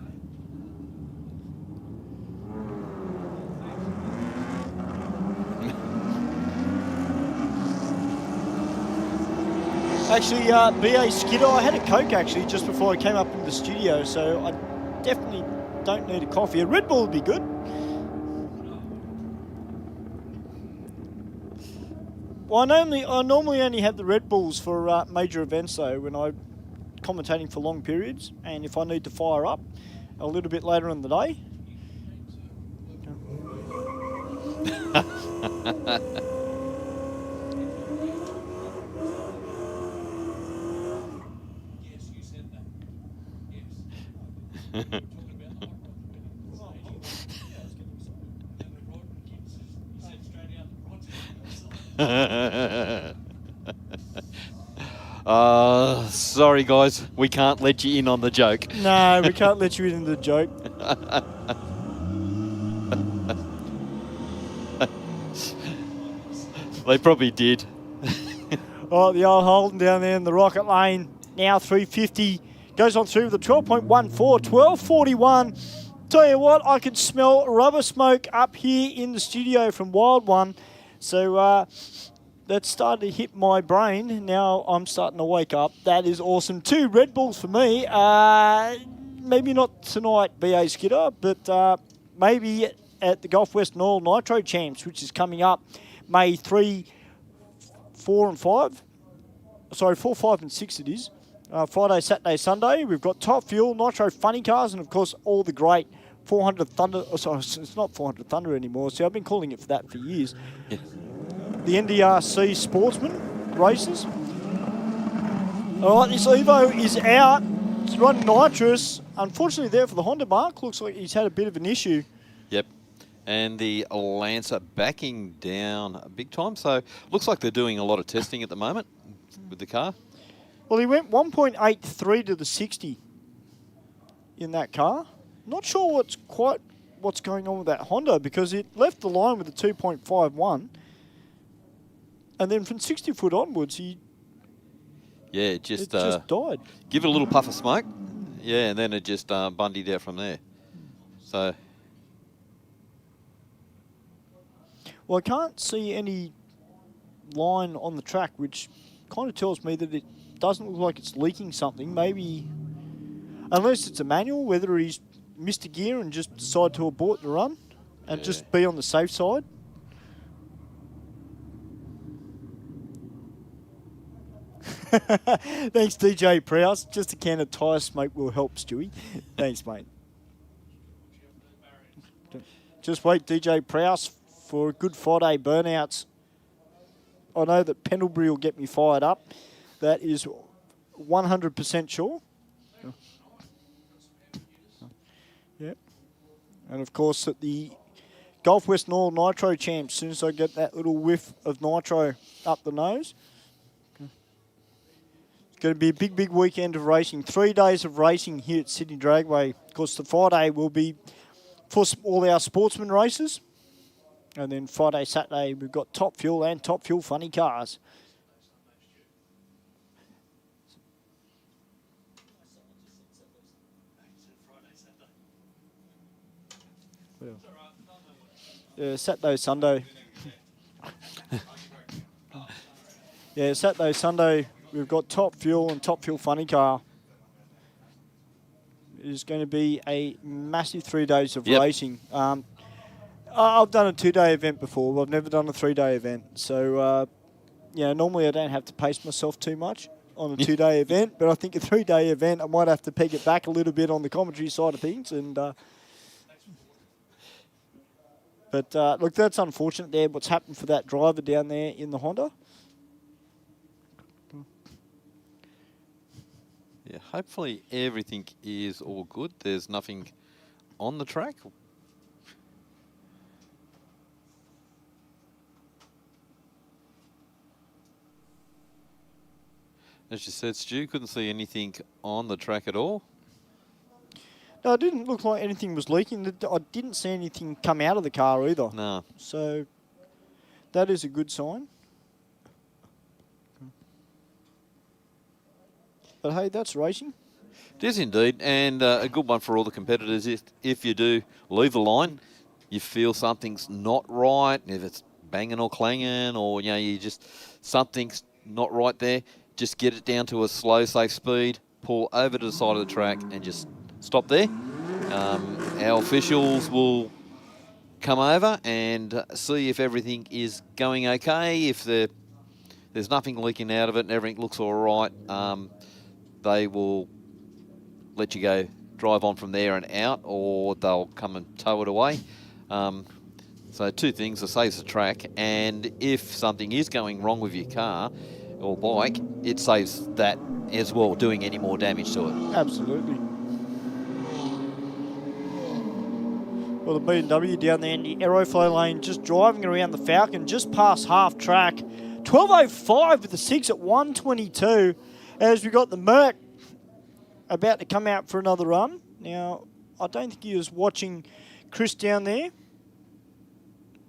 Actually, BA Skidder, I had a Coke actually just before I came up in the studio, so I definitely don't need a coffee. A Red Bull would be good. Well, I normally only have the Red Bulls for major events though, when I'm commentating for long periods, and if I need to fire up a little bit later in the day. Sorry guys, we can't let you in on the joke. No, we can't let you in the joke. They probably did. Oh, the old Holden down there in the rocket lane. Now 350. Goes on through with a 12.14, 1241. Tell you what, I can smell rubber smoke up here in the studio from Wild One. So that started to hit my brain. Now I'm starting to wake up. That is awesome. 2 Red Bulls for me. Maybe not tonight, BA Skidder, but maybe at the Gulf West Oil Nitro Champs, which is coming up May 3, 4 and 5. Sorry, 4, 5 and 6 it is. Friday, Saturday, Sunday. We've got Top Fuel, Nitro Funny Cars, and of course all the great 400 Thunder. Oh, sorry, it's not 400 Thunder anymore. See, I've been calling it for that for years. Yeah. The NDRC Sportsman races. All right, this Evo is out. It's running nitrous. Unfortunately there for the Honda mark. Looks like he's had a bit of an issue. Yep. And the Lancer backing down big time. So looks like they're doing a lot of testing at the moment with the car. Well, he went 1.83 to the 60 in that car. Not sure what's going on with that Honda, because it left the line with a 2.51. And then from 60 foot onwards, it just died. Give it a little puff of smoke. Yeah, and then it just bundied out from there. So, well, I can't see any line on the track, which kind of tells me that it doesn't look like it's leaking something. Maybe, unless it's a manual, whether he's missed a gear and just decided to abort the run and just be on the safe side. Thanks, DJ Prowse. Just a can of tyre smoke will help, Stewie. Thanks, mate. Just wait, DJ Prowse, for a good Friday burnouts. I know that Pendlebury will get me fired up. That is 100% sure. Yep. And of course, at the Gulf West Oil Nitro Champs, as soon as I get that little whiff of nitro up the nose. It's going to be a big, big weekend of racing. 3 days of racing here at Sydney Dragway. Of course, the Friday will be for all our sportsman races. And then Friday, Saturday, we've got Top Fuel and Top Fuel Funny Cars. Yeah, Saturday, Sunday. Yeah, Saturday, Sunday, we've got Top Fuel and Top Fuel Funny Car. It is going to be a massive 3 days of racing. I've done a 2-day event before, but I've never done a 3-day event. So, normally I don't have to pace myself too much on a 2-day event, but I think a 3-day event, I might have to peg it back a little bit on the commentary side of things. And But, look, that's unfortunate there, what's happened for that driver down there in the Honda. yeah, hopefully everything is all good. There's nothing on the track. As you said, Stu, couldn't see anything on the track at all. No, it didn't look like anything was leaking. I didn't see anything come out of the car either. No. So that is a good sign. But hey, that's racing. It is indeed, and a good one for all the competitors. If you do leave the line, you feel something's not right, if it's banging or clanging, or you just something's not right there, just get it down to a slow, safe speed, pull over to the side of the track, and just stop there. Our officials will come over and see if everything is going okay. If there's nothing leaking out of it and everything looks all right, they will let you go drive on from there and out, or they'll come and tow it away. So 2 things: it saves the track, and if something is going wrong with your car or bike, it saves that as well, doing any more damage to it. Absolutely. Well, the BMW down there in the Aeroflow lane, just driving around the Falcon, just past half track. 12.05 with the 6 at 122, as we got the Merc about to come out for another run. Now, I don't think he was watching Chris down there,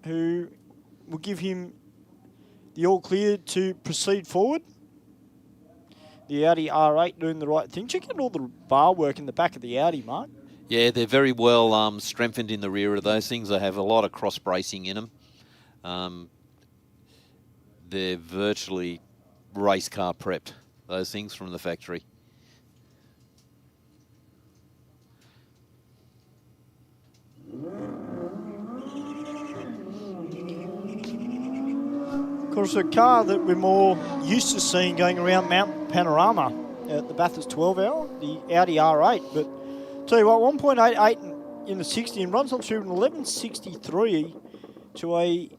who will give him the all clear to proceed forward. The Audi R8 doing the right thing. Check out all the bar work in the back of the Audi, Mark. Yeah, they're very well strengthened in the rear of those things. They have a lot of cross bracing in them. they're virtually race car prepped, those things from the factory. Of course, a car that we're more used to seeing going around Mount Panorama at the Bathurst 12 hour, the Audi R8. But tell you what, 1.88 in the 60 and runs on through an 11.63 to a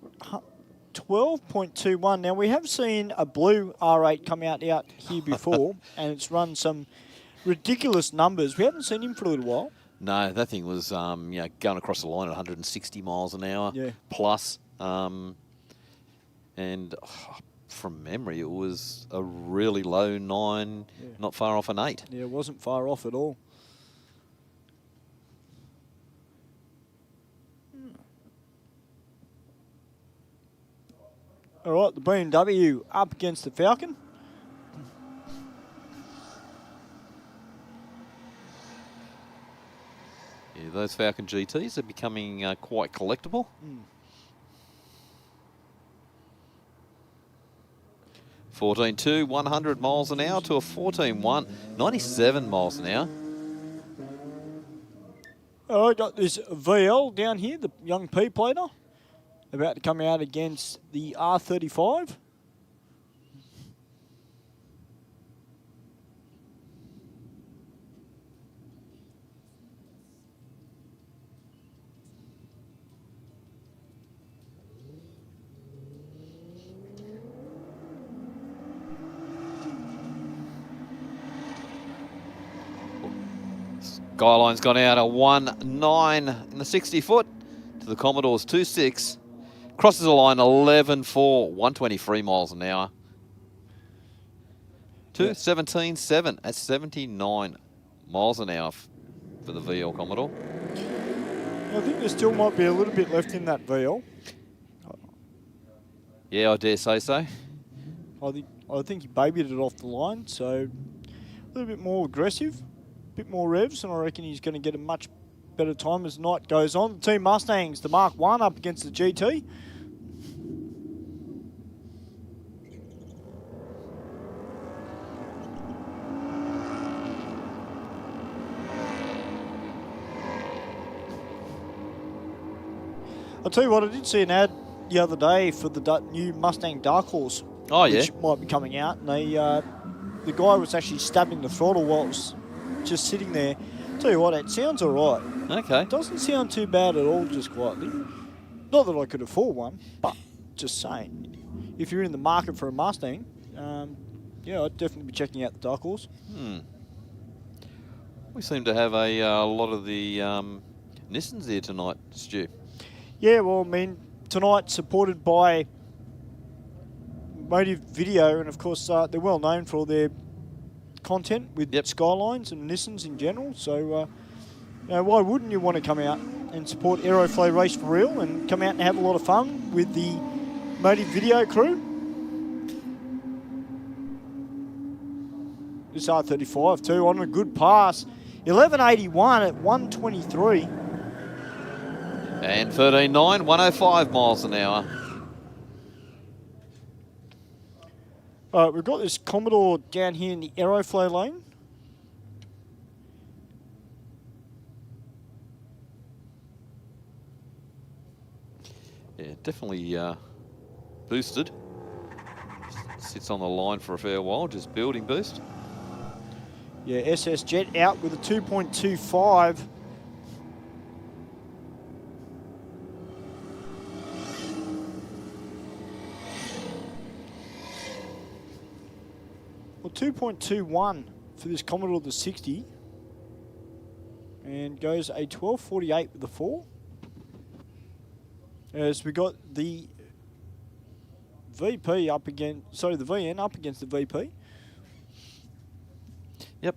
12.21. Now, we have seen a blue R8 come out here before, and it's run some ridiculous numbers. We haven't seen him for a little while. No, that thing was going across the line at 160 miles an hour plus. And from memory, it was a really low 9, not far off an 8. Yeah, it wasn't far off at all. All right, the BMW up against the Falcon. Yeah, those Falcon GTs are becoming quite collectible. 14.2, 100 miles an hour to a 14.1, 97 miles an hour. All right, got this VL down here, the young P-plater, about to come out against the R35. Skyline's gone out a 1.9 in the 60 foot to the Commodore's 2.6. Crosses the line 11.4, 123 miles an hour. To 17.7 at 79 miles an hour for the VL Commodore. I think there still might be a little bit left in that VL. Yeah, I dare say so. I think he babied it off the line, so a little bit more aggressive, a bit more revs, and I reckon he's going to get a much better time as the night goes on. The Team Mustangs, the Mark 1 up against the GT. I'll tell you what, I did see an ad the other day for the new Mustang Dark Horse. Oh, yeah. Which might be coming out. And the guy was actually stabbing the throttle while it was just sitting there. I'll tell you what, it sounds all right. Okay. It doesn't sound too bad at all, just quietly. Not that I could afford one, but just saying. If you're in the market for a Mustang, yeah, I'd definitely be checking out the Dark Horse. We seem to have a lot of the Nissans here tonight, Stu. Yeah, well, I mean, tonight supported by Motive Video, and of course they're well known for all their content with Skylines and Nissans in general. So, you know, why wouldn't you want to come out and support Aeroflow Race for Real and come out and have a lot of fun with the Motive Video crew? This R35 too on a good pass, 1181 at 123. And 13.9, 105 miles an hour. All right, we've got this Commodore down here in the Aeroflow lane. Yeah, definitely boosted. Sits on the line for a fair while, just building boost. Yeah, SS Jet out with a 2.25. Well, 2.21 for this Commodore the 60. And goes a 12.48 with the 4. As we got the VP up against, sorry, the VN up against the VP. Yep.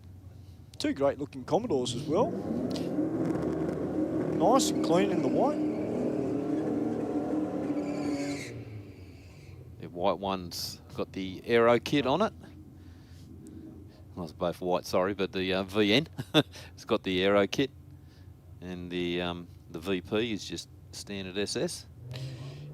Two great looking Commodores as well. Nice and clean in the white. The white one's got the Aero kit on it. Well, it's both white, sorry, but the VN it's got the Aero kit, and the VP is just standard SS.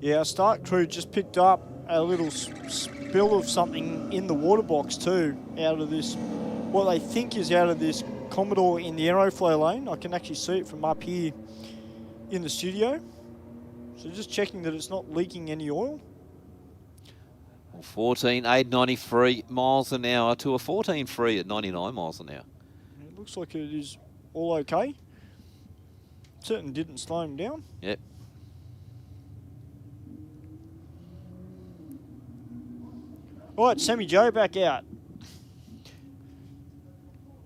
Yeah, our start crew just picked up a little spill of something in the water box too, out of this, what they think is out of this Commodore in the Aeroflow lane. I can actually see it from up here in the studio. So just checking that it's not leaking any oil. 14,893 miles an hour to a 14.3 at 99 miles an hour. It looks like it is all okay. Certainly didn't slow him down. Yep. All right, Sammy Jo back out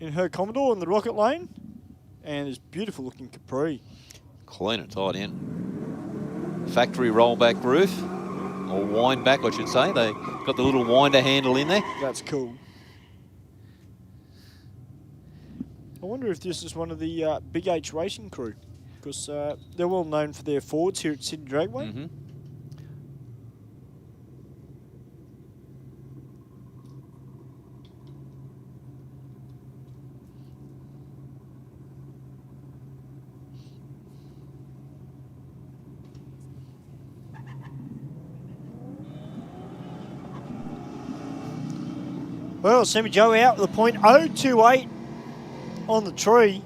in her Commodore in the rocket lane, and this beautiful looking Capri. Clean and tight in. Factory rollback roof, or wind back, I should say. They got the little winder handle in there. That's cool. I wonder if this is one of the Big H racing crew, because they're well known for their Fords here at Sydney Dragway. Mm-hmm. Well, Sammy Jo out with a .028 on the tree.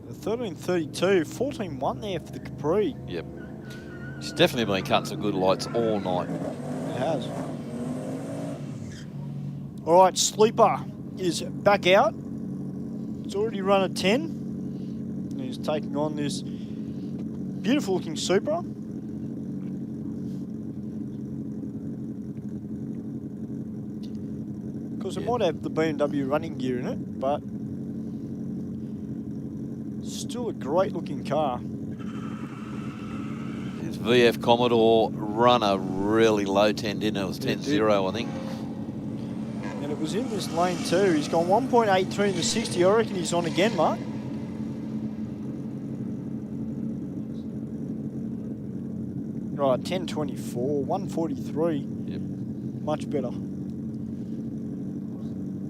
The 13.32, 14.1 there for the Capri. Yep. She's definitely been cutting some good lights all night. It has. All right, Sleeper is back out. It's already run a 10. And he's taking on this beautiful looking Supra. Because it might have the BMW running gear in it, but still a great looking car. His VF Commodore run a really low 10, didn't it? It was 10.0, I think. And it was in this lane too. He's gone 1.83 in the 60. I reckon he's on again, Mark. Right, 10.24, 143. Yep. Much better.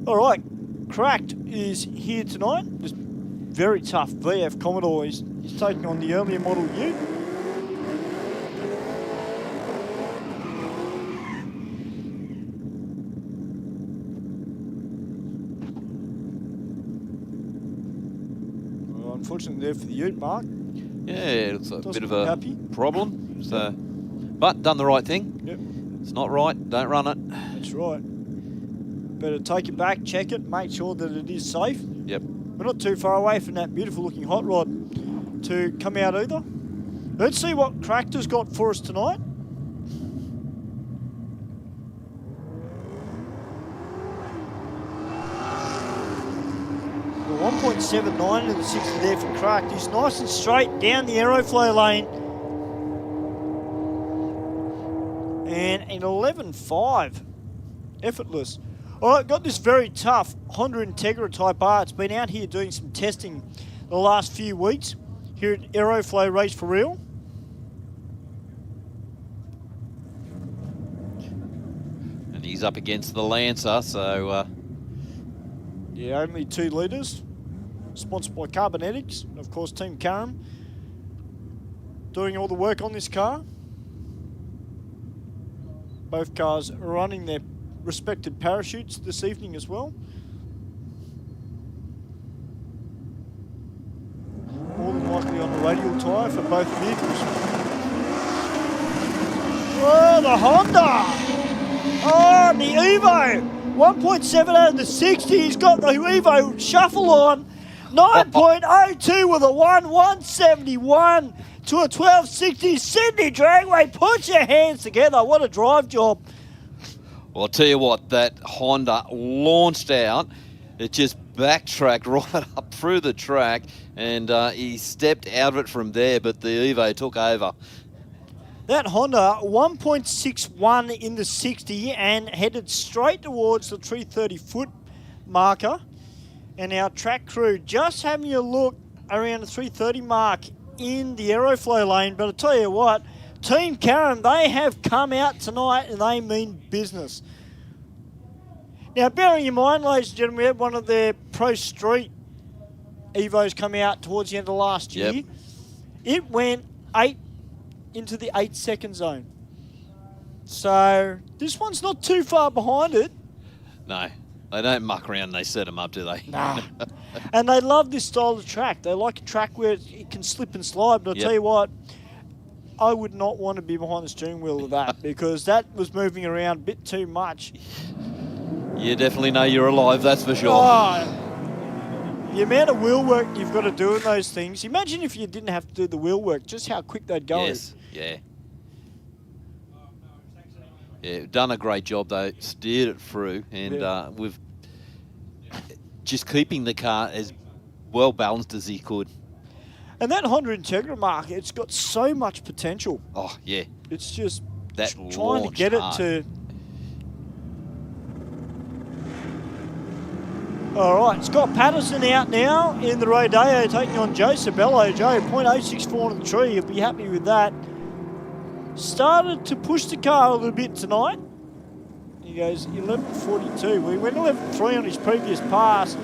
All right, Cracked is here tonight. Just very tough VF Commodore. He's taking on the earlier model Ute. Well, unfortunately there for the Ute, Mark. Yeah, it's a Doesn't bit of look a happy. problem. So, but done the right thing. Yep, It's not right, don't run it. that's right. Better take it back, check it, make sure that it is safe. Yep. We're not too far away from that beautiful looking hot rod to come out either. Let's see what Cracked has got for us tonight. Well, 1.79 in the 60 there for Cracked. He's nice and straight down the Aeroflow lane. And an 11.5. Effortless. All right, got this very tough Honda Integra Type R. It's been out here doing some testing the last few weeks here at Aeroflow Race for Real. And he's up against the Lancer, so... Yeah, only 2 litres. Sponsored by Carbonetics. And of course, Team Karam doing all the work on this car. Both cars running their respected parachutes this evening as well. More than likely on the radial tyre for both vehicles. Oh, the Honda! Oh, and the Evo! 1.78 in the 60. He's got the Evo shuffle on. 9.02 with a 171 to a 1260. Sydney Dragway, put your hands together. What a drive job. Well, I'll tell you what, that Honda launched out. It just backtracked right up through the track, and he stepped out of it from there, but the Evo took over. That Honda, 1.61 in the 60 and headed straight towards the 330-foot marker. And our track crew just having a look around the 330 mark in the Aeroflow lane. But I'll tell you what, Team Karam, they have come out tonight and they mean business. Now, bearing in mind, ladies and gentlemen, we had one of their Pro Street Evo's come out towards the end of last year. Yep. It went 8 into the 8-second zone. So this one's not too far behind it. No, they don't muck around and they set them up, do they? Nah. And they love this style of track. They like a track where it can slip and slide. But I'll Yep. tell you what, I would not want to be behind the steering wheel of that because that was moving around a bit too much. You definitely know you're alive, that's for sure. Oh, the amount of wheel work you've got to do in those things. Imagine if you didn't have to do the wheel work, just how quick they'd go. Yes, yeah. Yeah, done a great job though, steered it through, and with just keeping the car as well balanced as he could. And that Honda Integra mark, it's got so much potential. Oh, yeah. It's just That trying to launch get it hard. to... All right, Scott Patterson out now in the Rodeo, taking on Joe Sabello. Joe, 0.064 on the tree. He'll be happy with that. Started to push the car a little bit tonight. He goes 11.42. We went 11.3 on his previous pass.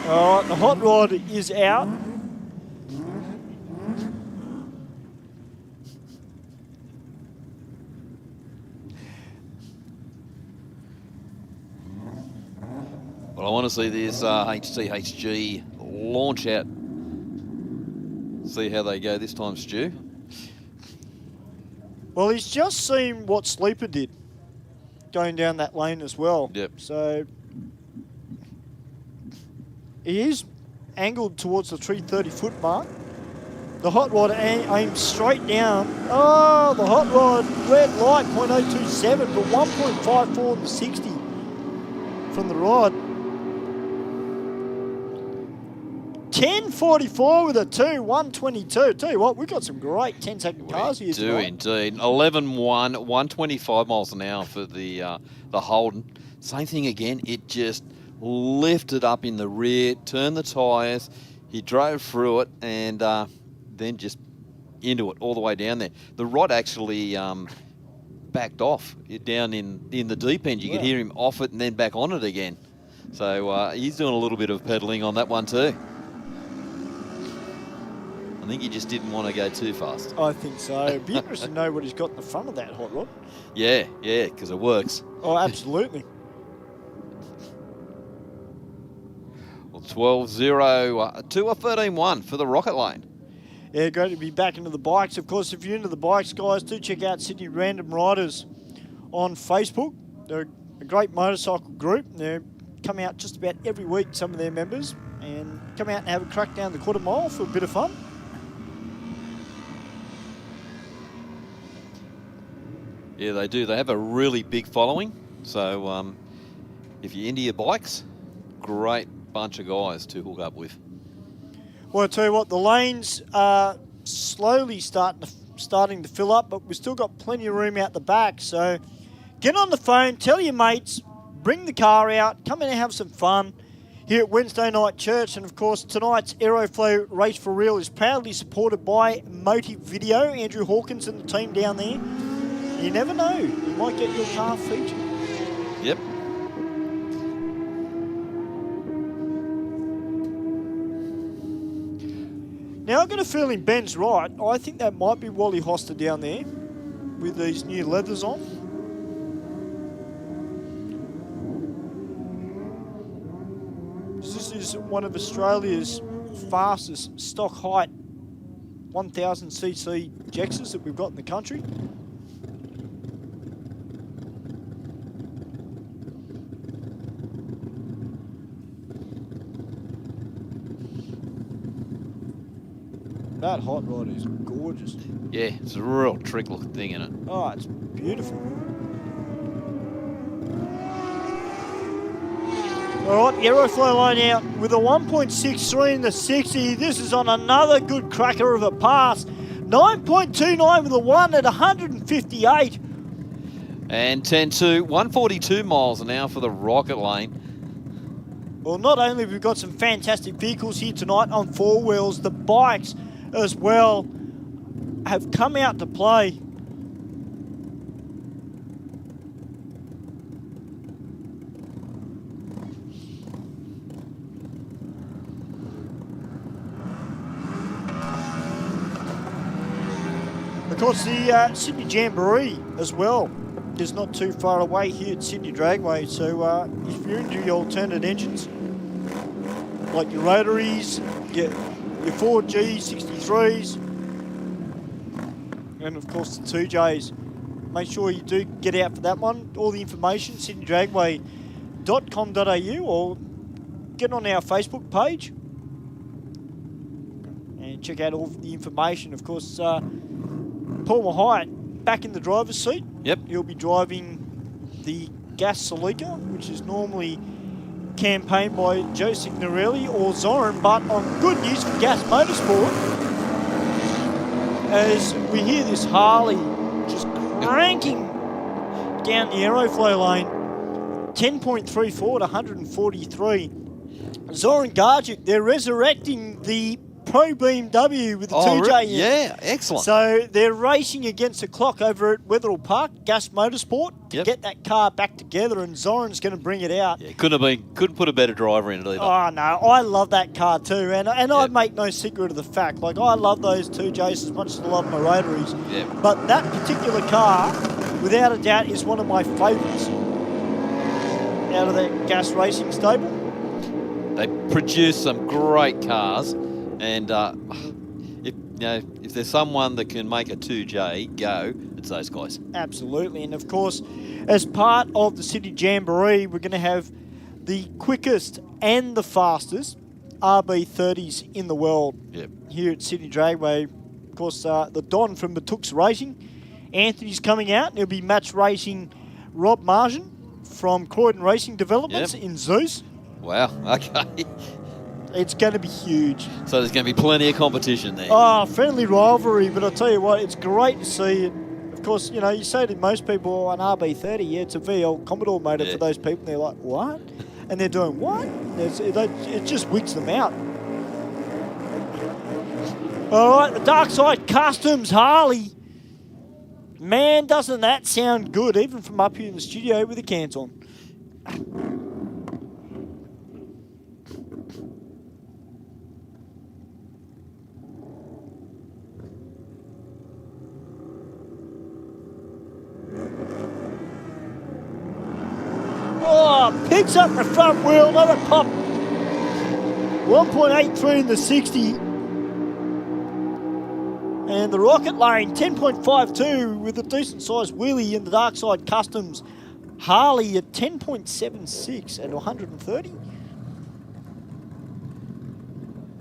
All right, the hot rod is out. Well, I want to see this HCHG launch out. See how they go this time, Stu. Well, he's just seen what Sleeper did going down that lane as well. Yep. So he is angled towards the 330-foot mark. The hot rod aims straight down. Oh, the hot rod, red light, 0.027, but 1.54 on the 60 from the rod. 10.44 with a 2, 122. Tell you what, we've got some great 10-second cars here We do tonight. indeed. 11.1, 125 miles an hour for the Holden. Same thing again. It just lifted up in the rear, turned the tyres. He drove through it and then just into it all the way down there. The rod actually backed off down in the deep end. You could hear him off it and then back on it again. So he's doing a little bit of pedaling on that one too. I think he just didn't want to go too fast. I think so. It'd be interesting to know what he's got in the front of that hot rod. Yeah, because it works. Oh, absolutely. Well, 12.0 to a 13.1 for the Rocket Lane. Yeah, great to be back into the bikes. Of course, if you're into the bikes, guys, do check out Sydney Random Riders on Facebook. They're a great motorcycle group. They come out just about every week, some of their members, and come out and have a crack down the quarter mile for a bit of fun. Yeah, they do. They have a really big following. So if you're into your bikes, great bunch of guys to hook up with. Well, I'll tell you what, the lanes are slowly starting to fill up, but we've still got plenty of room out the back. So get on the phone, tell your mates, bring the car out, come in and have some fun here at Wednesday Night Church. And, of course, tonight's Aeroflow Race for Real is proudly supported by Motive Video, Andrew Hawkins and the team down there. You never know, you might get your car featured. Yep. Now, I've got a feeling Ben's right. I think that might be Wally Hoster down there with these new leathers on. This is one of Australia's fastest stock height 1000cc Jexas that we've got in the country. That hot rod is gorgeous. Yeah, it's a real trick looking thing, isn't it? Oh, it's beautiful. All right, Aeroflow line out with a 1.63 in the 60. This is on another good cracker of a pass. 9.29 with a 1 at 158. And 10.2, 142 miles an hour for the Rocket Lane. Well, not only have we got some fantastic vehicles here tonight on four wheels, the bikes as well have come out to play. Of course, the Sydney Jamboree as well is not too far away here at Sydney Dragway. So if you're into your alternate engines, like your rotaries, your 4G 63s, and of course the 2Js, make sure you do get out for that one. All the information, sydneydragway.com.au, or get on our Facebook page and check out all the information. Of course, Paul Mahite back in the driver's seat. Yep. He'll be driving the Gas Celica, which is normally campaigned by Joe Signorelli or Zoran, but on good news for Gas Motorsport, as we hear this Harley just cranking down the Aeroflow lane, 10.3 forward, 143. Zoran Gargic, they're resurrecting the Pro BMW with the 2J. Yeah, excellent. So they're racing against the clock over at Wetherill Park, Gas Motorsport, to get that car back together, and Zoran's going to bring it out. Yeah, couldn't put a better driver in it either. Oh, no, I love that car too, and I make no secret of the fact. Like, I love those 2Js as much as I love my rotaries. Yeah. But that particular car, without a doubt, is one of my favourites out of that Gas racing stable. They produce some great cars, and if there's someone that can make a 2J go, it's those guys. Absolutely, and of course, as part of the Sydney Jamboree, we're going to have the quickest and the fastest RB30s in the world here at Sydney Dragway. Of course, the Don from Matooks Racing, Anthony's coming out, and he'll be match racing Rob Margin from Croydon Racing Developments in Zeus. Wow, okay. It's going to be huge. So there's going to be plenty of competition there. Oh, friendly rivalry, but I'll tell you what, it's great to see. Of course, you know, you say to most people, an RB30, yeah, it's a VL Commodore motor for those people, and they're like, what? And they're doing what? It just wigs them out. All right, the Dark Side Customs Harley. Man, doesn't that sound good, even from up here in the studio with the cans on. Oh, picks up the front wheel, another pop. 1.83 in the 60. And the Rocket Lane, 10.52 with a decent sized wheelie in the Dark Side Customs. Harley at 10.76 at 130.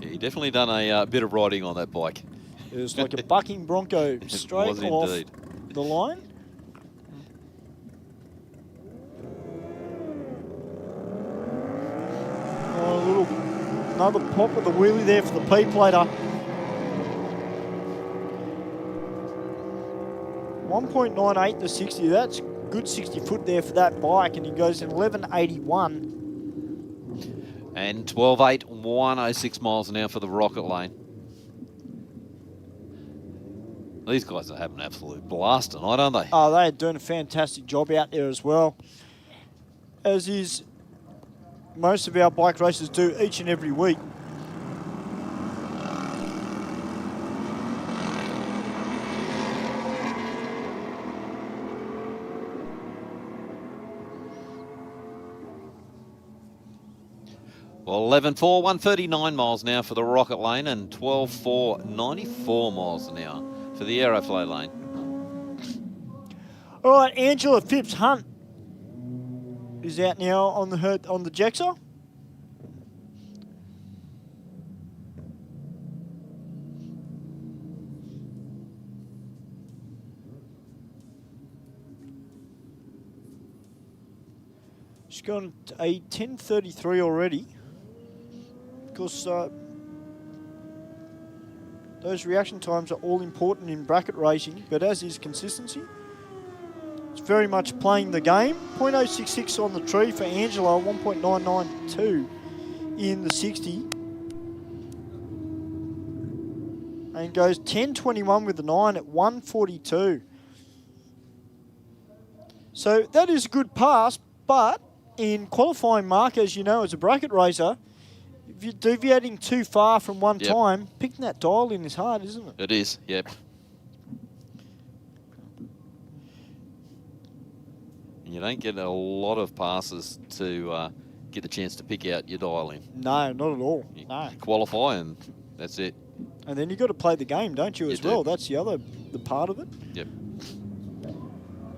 Yeah, he definitely done a bit of riding on that bike. It was like a bucking bronco straight off the line. Another pop with the wheelie there for the P-plater. 1.98 to 60. That's good 60 foot there for that bike, and he goes in 1181. And 12.8, 106 miles an hour for the Rocket Lane. These guys are having an absolute blast tonight, aren't they? Oh, they're doing a fantastic job out there as well. As is most of our bike races do each and every week. Well, 11.4, 139 miles an hour for the Rocket Lane, and 12.4, 94 miles an hour for the Aeroflow lane. All right, Angela Phipps Hunt is out now on the Jexer. She's gone a 10:33 already. Of course, those reaction times are all important in bracket racing, but as is consistency. It's very much playing the game. 0.066 on the tree for Angela, 1.992 in the 60. And goes 10.21 with the 9 at 1.42. So that is a good pass, but in qualifying mark, as you know, as a bracket racer, if you're deviating too far from one time, picking that dial in is hard, isn't it? It is, yep. And you don't get a lot of passes to get the chance to pick out your dial in. No, not at all. You No. qualify and that's it. And then you've got to play the game, don't you, as do. well? That's the part of it. Yep.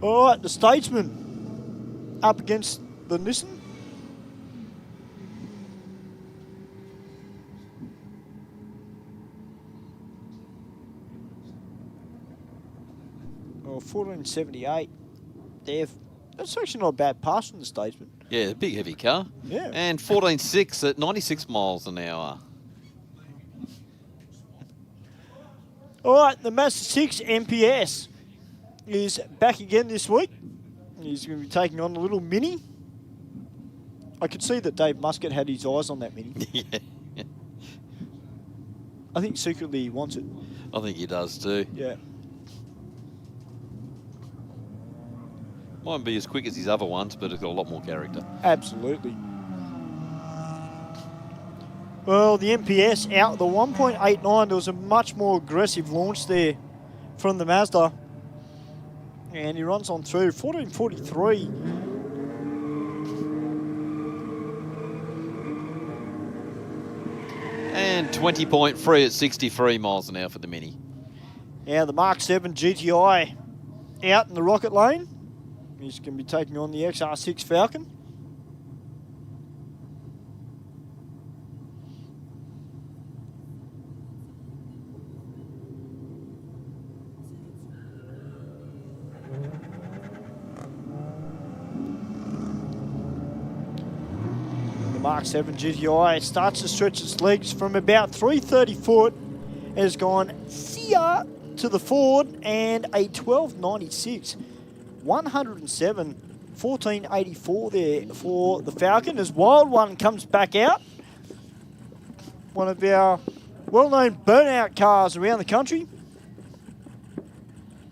All right, the Statesman up against the Nissan. Well, 1478. That's actually not a bad pass from the Statesman. Yeah, a big heavy car. Yeah. And 14.6 at 96 miles an hour. All right, the Mazda 6 MPS is back again this week. He's going to be taking on the little Mini. I could see that Dave Muscat had his eyes on that Mini. Yeah. I think secretly he wants it. I think he does too. Yeah. Mightn't be as quick as his other ones, but it's got a lot more character. Absolutely. Well, the MPS out the 1.89. There was a much more aggressive launch there from the Mazda. And he runs on through 1443. And 20.3 at 63 miles an hour for the Mini. Now the Mark 7 GTI out in the rocket lane. He's going to be taking on the XR6 Falcon. The Mark 7 GTI starts to stretch its legs from about 330 foot. It has gone see ya to the Ford and a 1296. 107, 1484 there for the Falcon as Wild One comes back out. One of our well-known burnout cars around the country.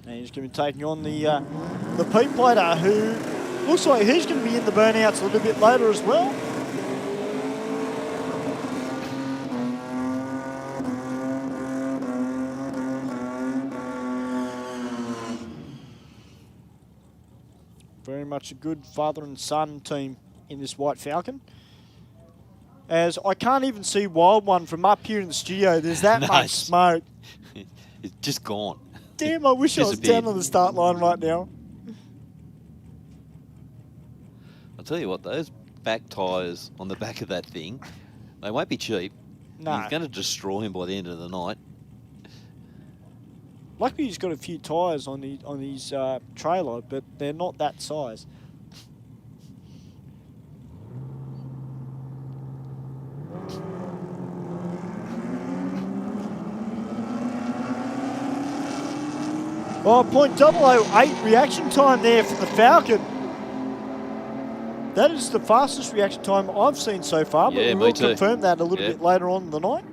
And he's going to be taking on the Pete Plater, who looks like he's going to be in the burnouts a little bit later as well. Very much a good father and son team in this White Falcon. As I can't even see Wild One from up here in the studio. There's that much smoke. It's just gone. Damn, I wish I was down on the start line right now. I'll tell you what, those back tyres on the back of that thing, they won't be cheap. No. He's going to destroy him by the end of the night. Luckily he's got a few tyres on his trailer, but they're not that size. Oh, .008 reaction time there for the Falcon. That is the fastest reaction time I've seen so far, but Yeah, we me will too. confirm that a little bit later on in the night.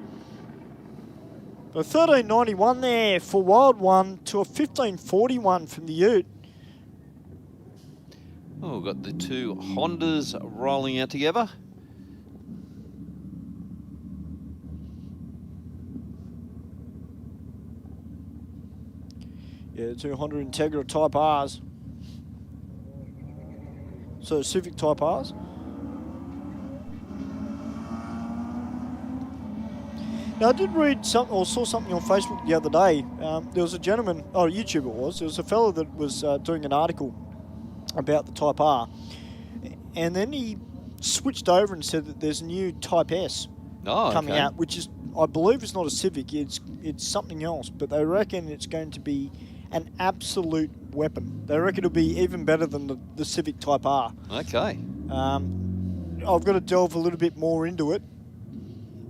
A 1391 there for Wild One to a 1541 from the Ute. Oh, we've got the two Hondas rolling out together. Yeah, the two Honda Integra Type Rs. So Civic Type Rs. Now, I did read something or saw something on Facebook the other day. There was a gentleman, or a YouTuber it was, there was a fellow that was doing an article about the Type R. And then he switched over and said that there's a new Type S coming out, which is, I believe it's not a Civic, it's something else. But they reckon it's going to be an absolute weapon. They reckon it'll be even better than the Civic Type R. Okay. I've got to delve a little bit more into it,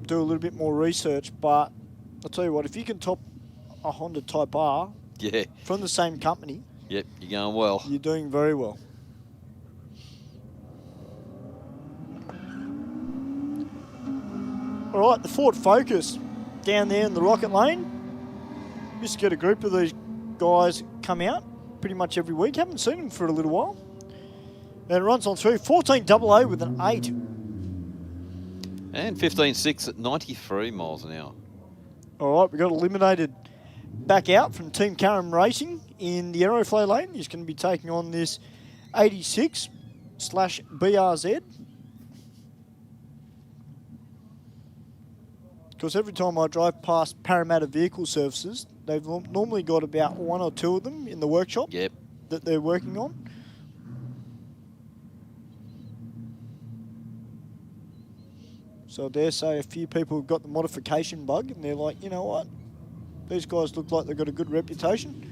do a little bit more research, but I'll tell you what, if you can top a Honda Type R Yeah. from the same company, Yep, you're going well. you're doing very well. All right, the Ford Focus down there in the rocket lane. Used to get a group of these guys come out pretty much every week. Haven't seen them for a little while. And it runs on through 14AA with an 8. And 15.6 at 93 miles an hour. All right, we got eliminated back out from Team Karam Racing in the Aeroflow lane. He's going to be taking on this 86/BRZ. Because every time I drive past Parramatta Vehicle Services, they've normally got about 1 or 2 of them in the workshop Yep. that they're working on. So I dare say a few people have got the modification bug and they're like, you know what? These guys look like they've got a good reputation.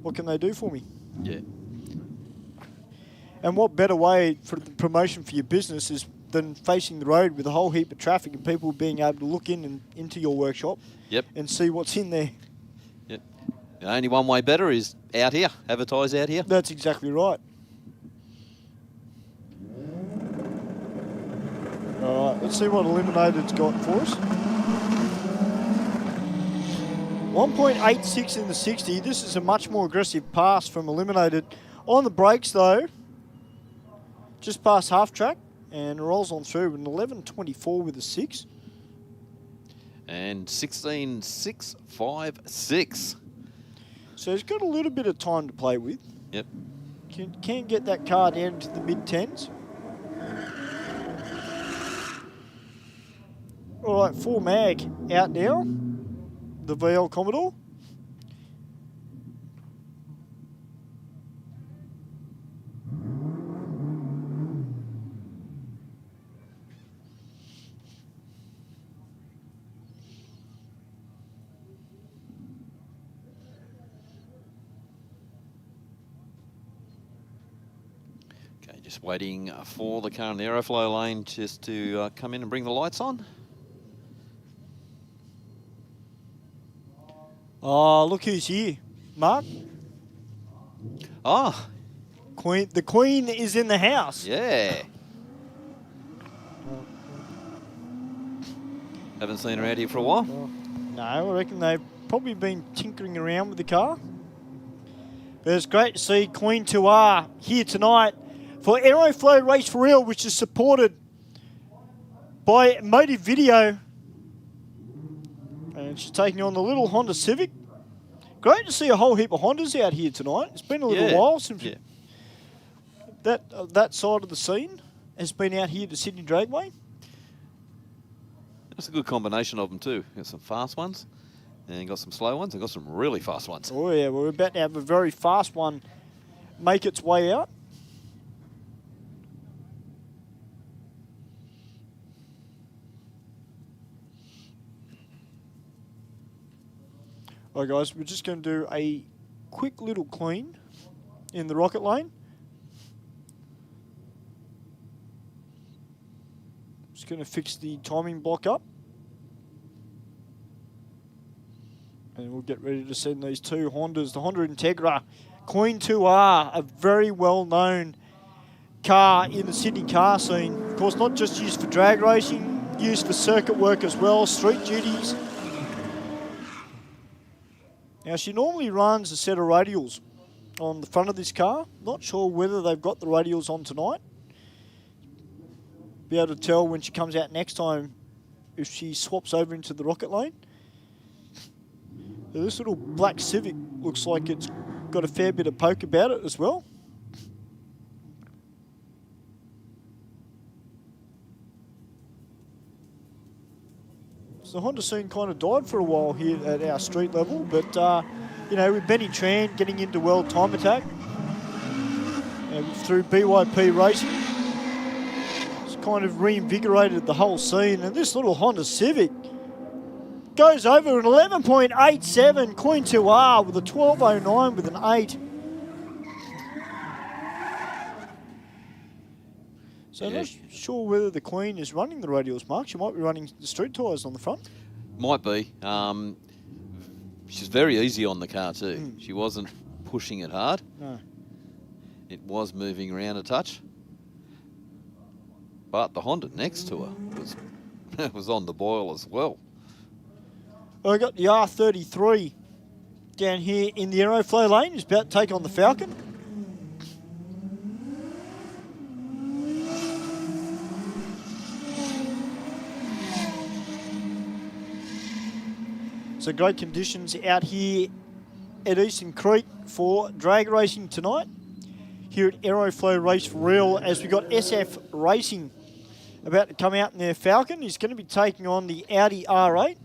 What can they do for me? Yeah. And what better way for the promotion for your business is than facing the road with a whole heap of traffic and people being able to look in and into your workshop Yep. and see what's in there. Yep. The only one way better is out here. Advertise out here. That's exactly right. All right, let's see what Eliminated's got for us. 1.86 in the 60. This is a much more aggressive pass from Eliminated. On the brakes, though, just past half track and rolls on through an 11.24 with a 6. And 16.656. So he's got a little bit of time to play with. Yep. Can get that car down to the mid-10s. All right, 4 mag out now. The VL Commodore. Okay, just waiting for the car in the Aeroflow lane just to come in and bring the lights on. Oh, look who's here. Mark, Ah, Queen. The Queen is in the house. yeah. Haven't seen her out here for a while. No, I reckon they've probably been tinkering around with the car. But it's great to see Queen 2R here tonight for Aeroflow Race for Real, which is supported by Motive Video. And she's taking on the little Honda Civic. Great to see a whole heap of Hondas out here tonight. It's been a little while since that side of the scene has been out here to Sydney Dragway. That's a good combination of them too. Got some fast ones, and got some slow ones, and got some really fast ones. Oh yeah, we're about to have a very fast one make its way out. All right, guys, we're just going to do a quick little clean in the rocket lane. Just going to fix the timing block up. And we'll get ready to send these 2 Hondas. The Honda Integra Queen 2R, a very well-known car in the Sydney car scene. Of course, not just used for drag racing, used for circuit work as well, street duties. Now, she normally runs a set of radials on the front of this car. Not sure whether they've got the radials on tonight. Be able to tell when she comes out next time if she swaps over into the rocket lane. This little black Civic looks like it's got a fair bit of poke about it as well. So the Honda scene kind of died for a while here at our street level, but you know, with Benny Tran getting into World Time Attack through BYP Racing, it's kind of reinvigorated the whole scene. And this little Honda Civic goes over an 11.87 Queen 2R with a 12.09 with an 8. So I'm not sure whether the Queen is running the radials, Mark. She might be running the street tyres on the front. Might be. She's very easy on the car too. She wasn't pushing it hard. No. It was moving around a touch. But the Honda next to her was on the boil as well. I got the R33 down here in the Aeroflow lane. It's about to take on the Falcon. So great conditions out here at Eastern Creek for drag racing tonight. here at Aeroflow Race for Real, as we got SF Racing about to come out in their Falcon. He's going to be taking on the Audi R8.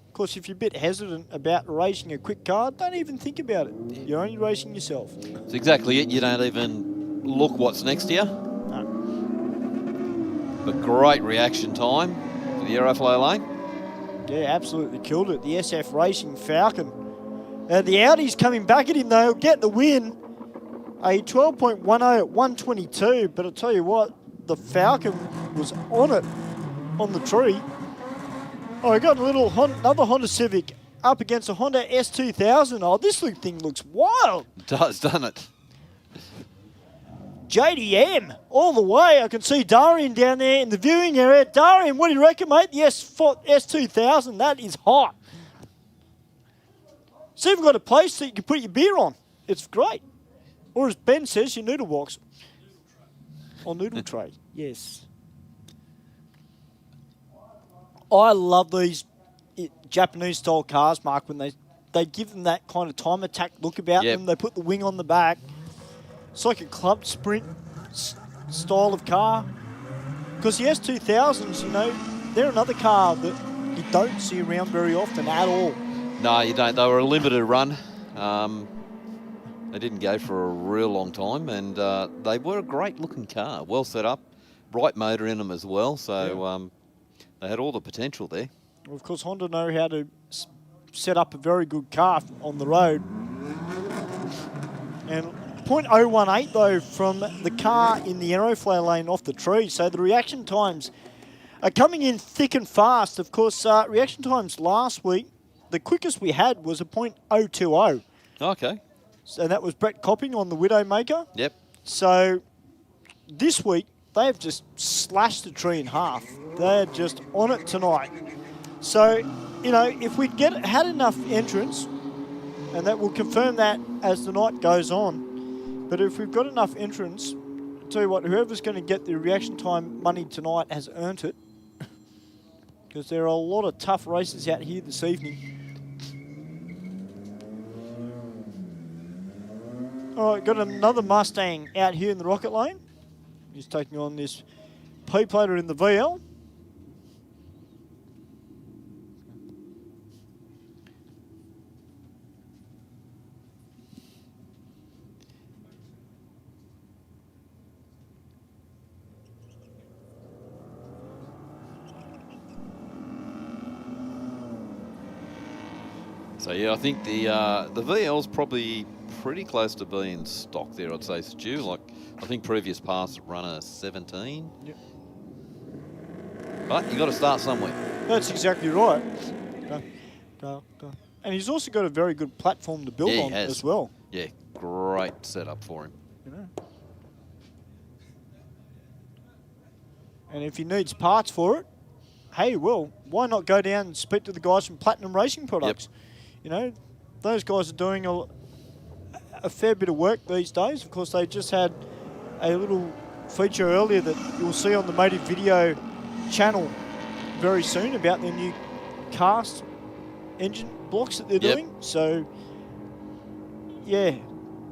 Of course, if you're a bit hesitant about racing a quick car, don't even think about it. You're only racing yourself. That's exactly it. You don't even look what's next to you. No. But great reaction time for the Aeroflow lane. Yeah, absolutely killed it. The SF Racing Falcon. The Audi's coming back at him, though. He'll get the win. A 12.10 at 122. But I'll tell you what, the Falcon was on it, on the tree. Oh, I got another Honda Civic up against a Honda S2000. Oh, this thing looks wild. It does, doesn't it? JDM all the way. I can see Darian down there in the viewing area. Darian, what do you reckon, mate? The S2000, that is hot. It's even got a place that you can put your beer on. It's great. Or as Ben says, your noodle box. Or noodle tray, yes. I love these Japanese-style cars, Mark, when they give them that kind of time attack look about them. They put the wing on the back. It's like a club sprint style of car. Because the S2000s, you know, they're another car that you don't see around very often at all. No, you don't. They were a limited run. They didn't go for a real long time, and they were a great-looking car. Well set up, bright motor in them as well. So they had all the potential there. Well, of course, Honda know how to set up a very good car on the road. And 0.018 though from the car in the Aeroflow lane off the tree. So the reaction times are coming in thick and fast. Of course, reaction times last week, the quickest we had was a 0.020. Okay. So that was Brett Copping on the Widowmaker. Yep. So this week, they have just slashed the tree in half. They're just on it tonight. So, you know, if we had enough entrants, and that will confirm that as the night goes on, but if we've got enough entrants, I'll tell you what, whoever's going to get the reaction time money tonight has earned it. Because there are a lot of tough races out here this evening. All right, got another Mustang out here in the Rocket Lane. He's taking on this P-plater in the VL. So yeah, I think the VL's probably pretty close to being stock there, I'd say, Stu. Like, I think previous pass run a 17. Yep. But you got to start somewhere. That's exactly right. Go. And he's also got a very good platform to build on as well. Yeah, great setup for him. You know. And if he needs parts for it, hey, well, why not go down and speak to the guys from Platinum Racing Products? Yep. You know, those guys are doing a fair bit of work these days. Of course, they just had a little feature earlier that you'll see on the Motive Video channel very soon about their new cast engine blocks that they're doing. So, yeah,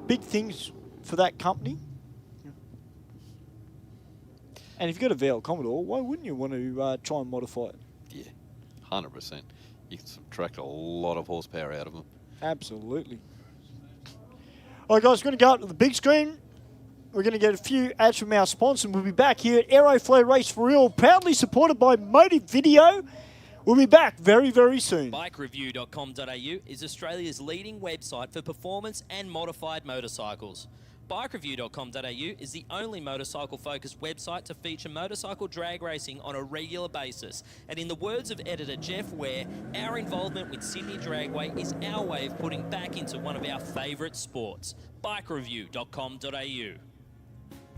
big things for that company. And if you've got a VL Commodore, why wouldn't you want to try and modify it? Yeah, 100%. You can subtract a lot of horsepower out of them. Absolutely. All right, guys, we're going to go up to the big screen. We're going to get a few ads from our sponsor, and we'll be back here at Aeroflow Race for Real, proudly supported by Motive Video. We'll be back very, very soon. Bikereview.com.au is Australia's leading website for performance and modified motorcycles. Bikereview.com.au is the only motorcycle-focused website to feature motorcycle drag racing on a regular basis. And in the words of editor Jeff Ware, our involvement with Sydney Dragway is our way of putting back into one of our favourite sports. Bikereview.com.au.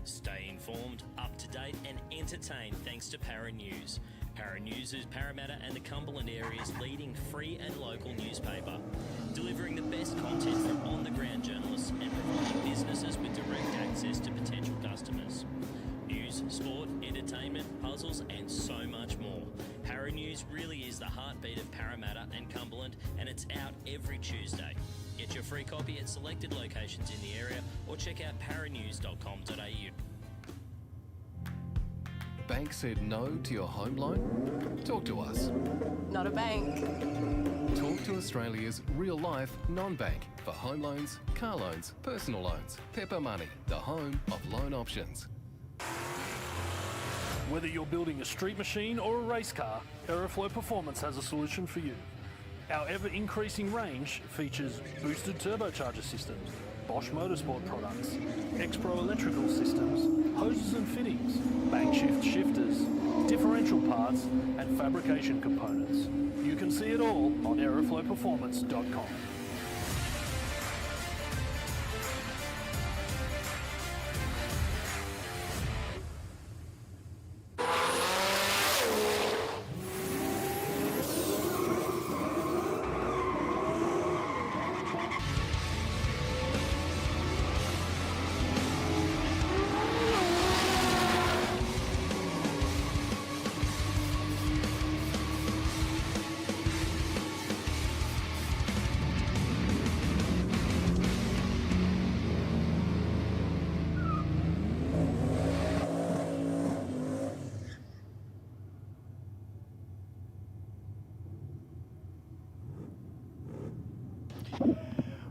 Stay informed, up-to-date and entertained thanks to Para News. Para News is Parramatta and the Cumberland area's leading free and local newspaper, delivering the best content from on-the-ground journalists and providing businesses with direct access to potential customers. News, sport, entertainment, puzzles and so much more. Para News really is the heartbeat of Parramatta and Cumberland, and it's out every Tuesday. Get your free copy at selected locations in the area or check out paranews.com.au. Bank said no to your home loan? Talk to us. Not a bank. Talk to Australia's real-life non-bank for home loans, car loans, personal loans. Pepper Money, the home of loan options. Whether you're building a street machine or a race car, Aeroflow Performance has a solution for you. Our ever-increasing range features boosted turbocharger systems, Bosch Motorsport products, X-Pro electrical systems, hoses and fittings, bankshift shifters, differential parts and fabrication components. You can see it all on aeroflowperformance.com.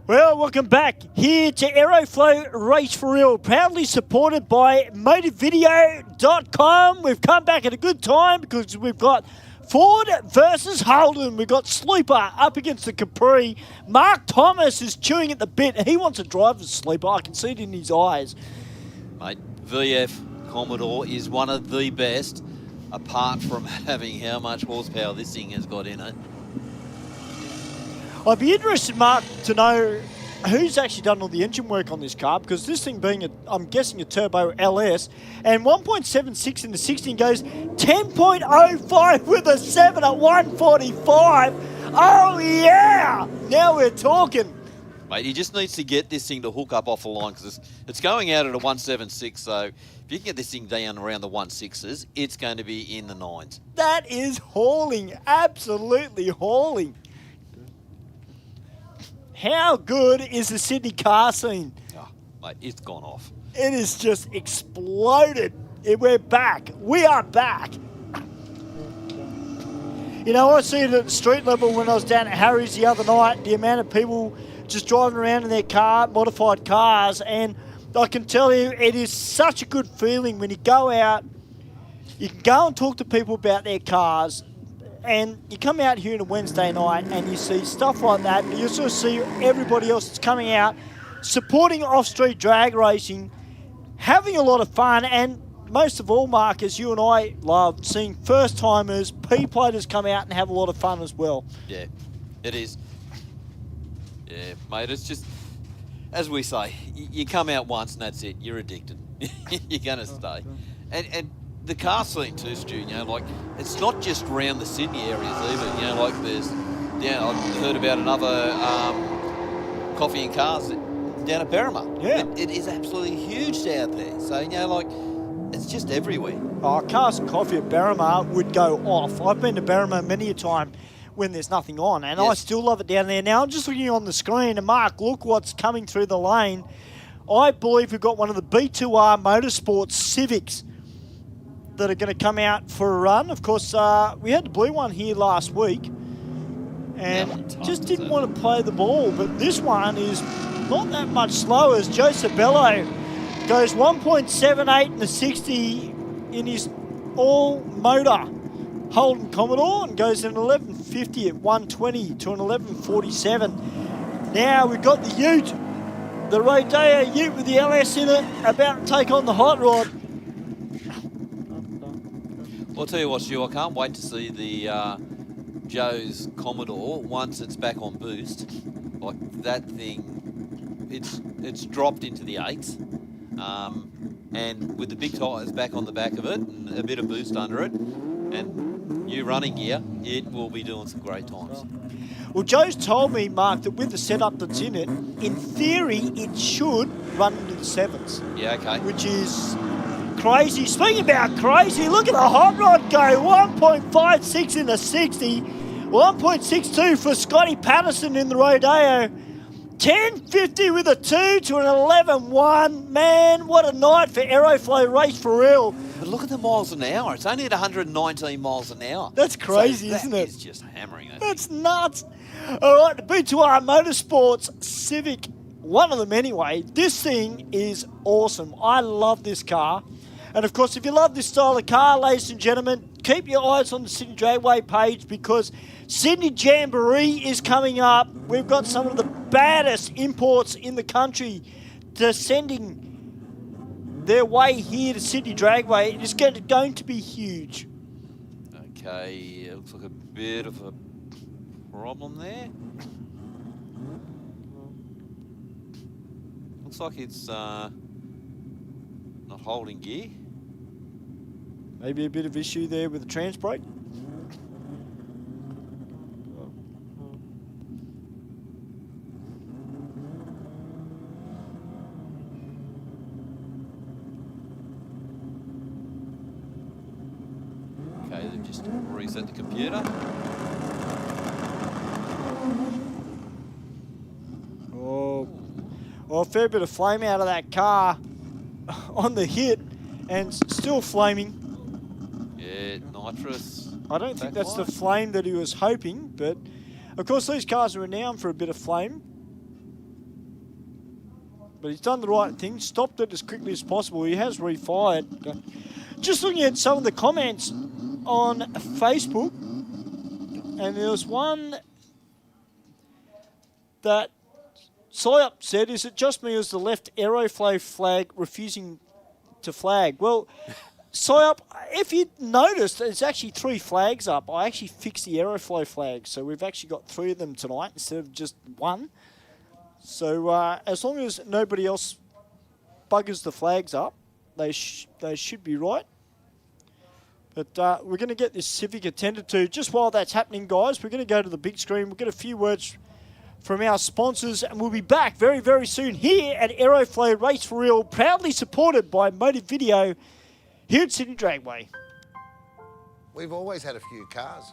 Well, welcome back here to Aeroflow Race for Real, proudly supported by motorvideo.com. We've come back at a good time because we've got Ford versus Holden. We've got Sleeper up against the Capri. Mark Thomas is chewing at the bit. He wants to drive the Sleeper. I can see it in his eyes. Mate, VF Commodore is one of the best, apart from having how much horsepower this thing has got in it. I'd be interested, Mark, to know who's actually done all the engine work on this car, because this thing being, I'm guessing, a turbo LS, and 1.76 in the 16 goes 10.05 with a 7 at 145. Oh, yeah! Now we're talking. Mate, he just needs to get this thing to hook up off the line, because it's going out at a 176, so if you can get this thing down around the 16s, it's going to be in the 9s. That is hauling, absolutely hauling. How good is the Sydney car scene? Oh, mate, it's gone off. It is just exploded. We're back. We are back. You know, I see it at the street level when I was down at Harry's the other night, the amount of people just driving around in their car, modified cars, and I can tell you it is such a good feeling when you go out, you can go and talk to people about their cars, and you come out here on a Wednesday night and you see stuff like that, but you also see everybody else that's coming out, supporting off-street drag racing, having a lot of fun, and most of all, Marcus, you and I love seeing first-timers, P-platers come out and have a lot of fun as well. Yeah, it is. Yeah, mate, it's just, as we say, you come out once and that's it, you're addicted. You're going to stay. And the car scene too, Stu, you know, like, it's not just around the Sydney areas either, you know, like there's, yeah, I've heard about another coffee and cars down at Berrima. Yeah. It is absolutely huge down there. So, you know, like, it's just everywhere. Oh, Cars and Coffee at Berrima would go off. I've been to Berrima many a time when there's nothing on, and I still love it down there. Now, I'm just looking on the screen, and Mark, look what's coming through the lane. I believe we've got one of the B2R Motorsports Civics that are going to come out for a run. Of course, we had the blue one here last week and just didn't want to play the ball, but this one is not that much slower as Joe Sabello goes 1.78 in the 60 in his all-motor Holden Commodore and goes in 11.50 at 120 to an 11.47. Now we've got the Ute, the Rodeo Ute with the LS in it, about to take on the Hot Rod. I'll tell you what, Stu, I can't wait to see the Joe's Commodore once it's back on boost. Like, that thing, it's dropped into the 8s. And with the big tyres back on the back of it and a bit of boost under it and new running gear, it will be doing some great times. Well, Joe's told me, Mark, that with the setup that's in it, in theory, it should run into the 7s. Yeah, okay. Which is crazy. Speaking about crazy, look at the hot rod go. 1.56 in the 60. 1.62 for Scotty Patterson in the Rodeo. 10.50 with a 2 to an 11.1. Man, what a night for Aeroflow Race for real. But look at the miles an hour. It's only at 119 miles an hour. That's crazy, so isn't it? That is just hammering that That's thing. nuts. All right, the B2R Motorsports Civic, one of them anyway. This thing is awesome. I love this car. And of course, if you love this style of car, ladies and gentlemen, keep your eyes on the Sydney Dragway page because Sydney Jamboree is coming up. We've got some of the baddest imports in the country descending their way here to Sydney Dragway. It is going to be huge. Okay, it looks like a bit of a problem there. Looks like it's not holding gear. Maybe a bit of issue there with the trans brake. Okay, they've just reset the computer. Oh, a fair bit of flame out of that car on the hit and still flaming. Yeah, nitrous. I don't think that's the flame that he was hoping, but of course these cars are renowned for a bit of flame. But he's done the right thing, stopped it as quickly as possible. He has refired. Just looking at some of the comments on Facebook, and there was one that Soyup said, "Is it just me or is the left Aeroflow flag refusing to flag?" Well, Soyup, if you noticed, there's actually 3 flags up. I actually fixed the Aeroflow flag, so we've actually got 3 of them tonight instead of just 1. So as long as nobody else buggers the flags up, they should be right. But we're going to get this Civic attended to. Just while that's happening, guys, we're going to go to the big screen. We'll get a few words from our sponsors, and we'll be back very, very soon here at Aeroflow Race for Real, proudly supported by Motive Video here at Sydney Dragway. We've always had a few cars.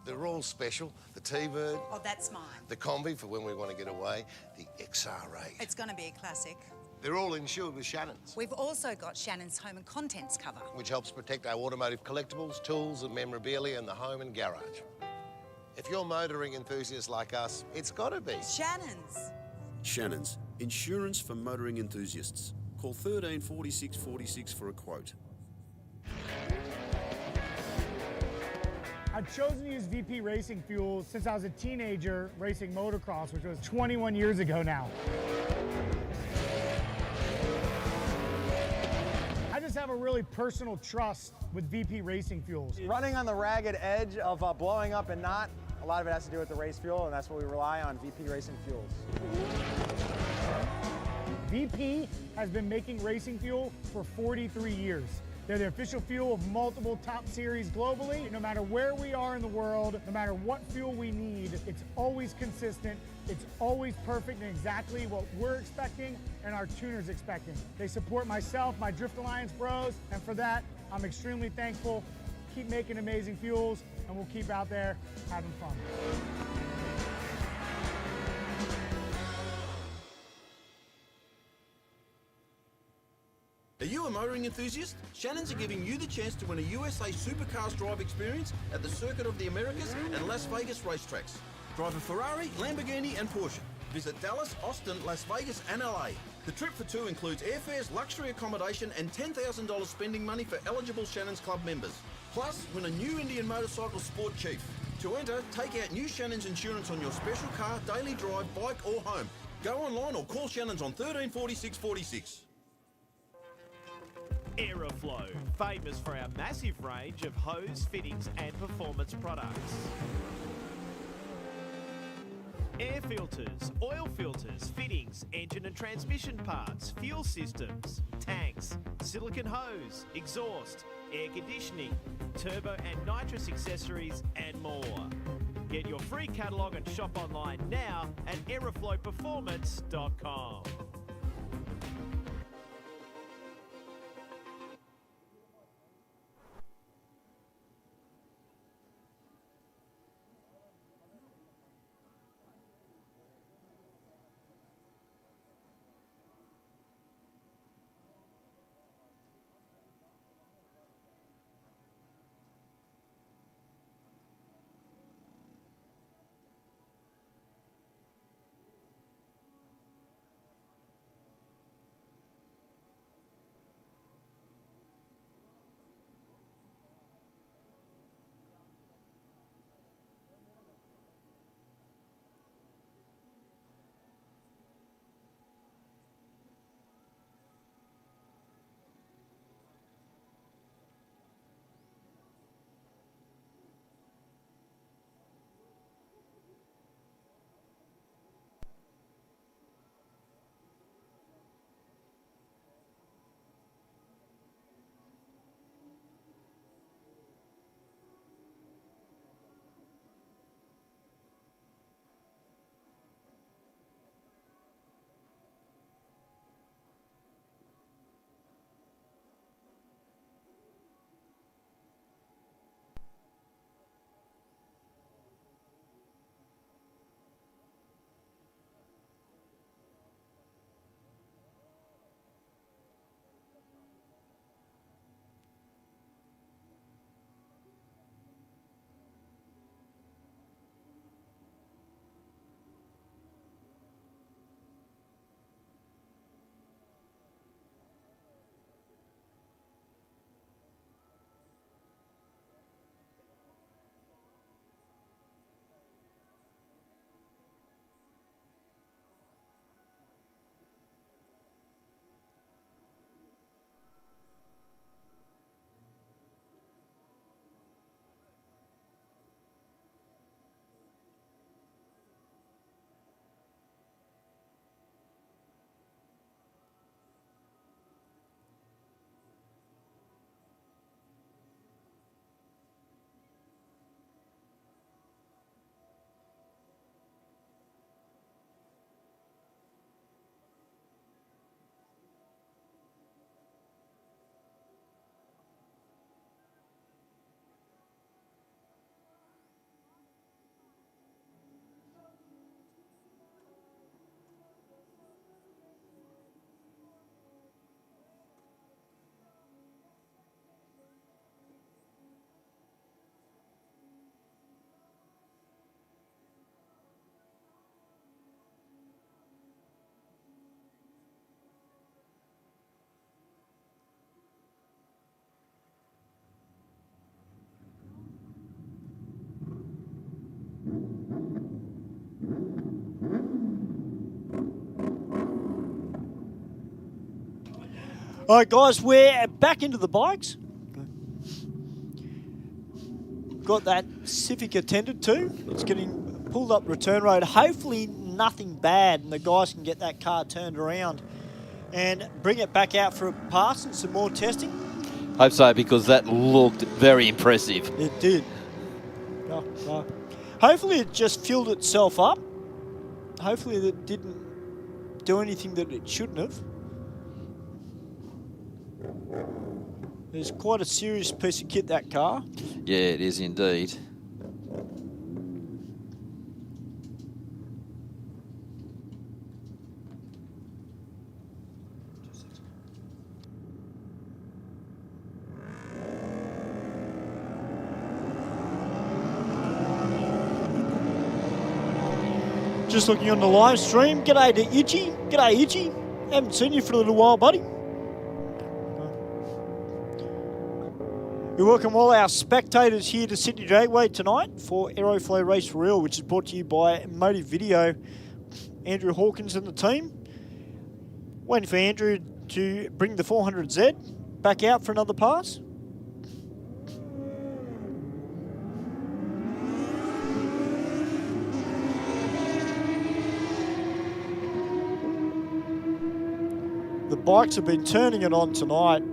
They're all special. The T-Bird. Oh, that's mine. The Combi for when we want to get away. The XR8. It's going to be a classic. They're all insured with Shannon's, We've also got Shannon's Home and Contents cover. which helps protect our automotive collectibles, tools and memorabilia in the home and garage. If you're motoring enthusiasts like us, it's got to be. Shannon's. Shannon's, insurance for motoring enthusiasts. Call 13 46 46 for a quote. I've chosen to use VP Racing fuels since I was a teenager racing motocross, which was 21 years ago now. I just have a really personal trust with VP Racing fuels. Running on the ragged edge of blowing up and not, a lot of it has to do with the race fuel, and that's what we rely on, VP Racing fuels. VP has been making racing fuel for 43 years. They're the official fuel of multiple top series globally. No matter where we are in the world, no matter what fuel we need, it's always consistent. It's always perfect and exactly what we're expecting and our tuners expecting. They support myself, my Drift Alliance bros, and for that, I'm extremely thankful. Keep making amazing fuels, and we'll keep out there having fun. Are you a motoring enthusiast? Shannon's are giving you the chance to win a USA Supercars drive experience at the Circuit of the Americas and Las Vegas racetracks. Drive a Ferrari, Lamborghini and Porsche. Visit Dallas, Austin, Las Vegas and LA. The trip for 2 includes airfares, luxury accommodation and $10,000 spending money for eligible Shannon's Club members. Plus, win a new Indian Motorcycle Sport Chief. To enter, take out new Shannon's insurance on your special car, daily drive, bike or home. Go online or call Shannon's on 13 46 46. Aeroflow, famous for our massive range of hose, fittings and performance products. Air filters, oil filters, fittings, engine and transmission parts, fuel systems, tanks, silicone hose, exhaust, air conditioning, turbo and nitrous accessories and more. Get your free catalogue and shop online now at aeroflowperformance.com. All right, guys, we're back into the bikes. Got that Civic attended to. It's getting pulled up return road. Hopefully nothing bad, and the guys can get that car turned around and bring it back out for a pass and some more testing. Hope so, because that looked very impressive. It did. Hopefully it just filled itself up. Hopefully it didn't do anything that it shouldn't have. It's quite a serious piece of kit, that car. Yeah, it is indeed. Just looking on the live stream. G'day to Itchy. G'day, Itchy. Haven't seen you for a little while, buddy. We welcome all our spectators here to Sydney Dragway tonight for Aeroflow Race for Real, which is brought to you by Motive Video. Andrew Hawkins and the team. Waiting for Andrew to bring the 400Z back out for another pass. The bikes have been turning it on tonight.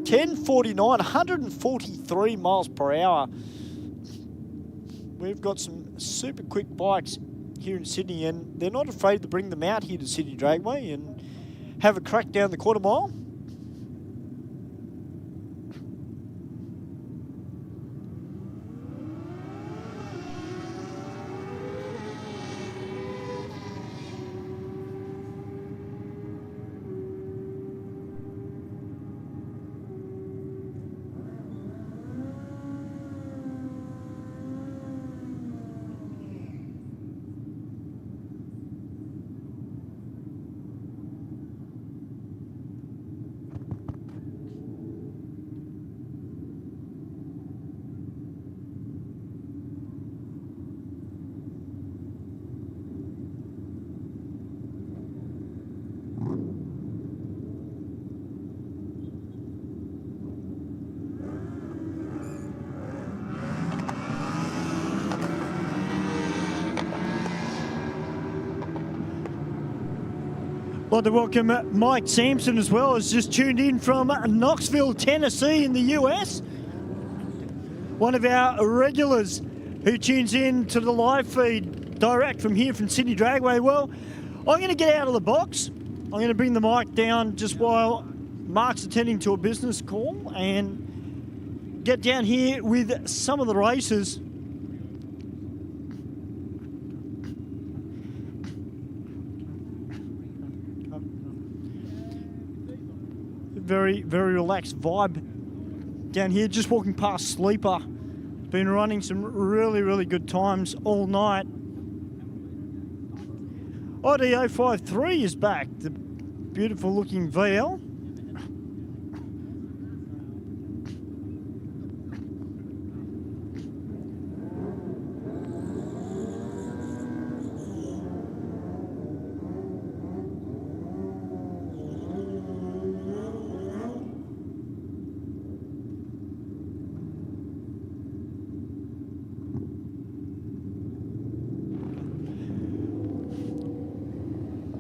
10:49, 143 miles per hour. We've got some super quick bikes here in Sydney, and they're not afraid to bring them out here to Sydney Dragway and have a crack down the quarter mile. I'd like to welcome Mike Sampson as well, as just tuned in from Knoxville, Tennessee in the US. One of our regulars who tunes in to the live feed direct from here from Sydney Dragway. Well, I'm going to get out of the box. I'm going to bring the mic down just while Mark's attending to a business call and get down here with some of the racers. Very, very relaxed vibe down here. Just walking past Sleeper. Been running some really, really good times all night. ID053 is back. The beautiful looking VL.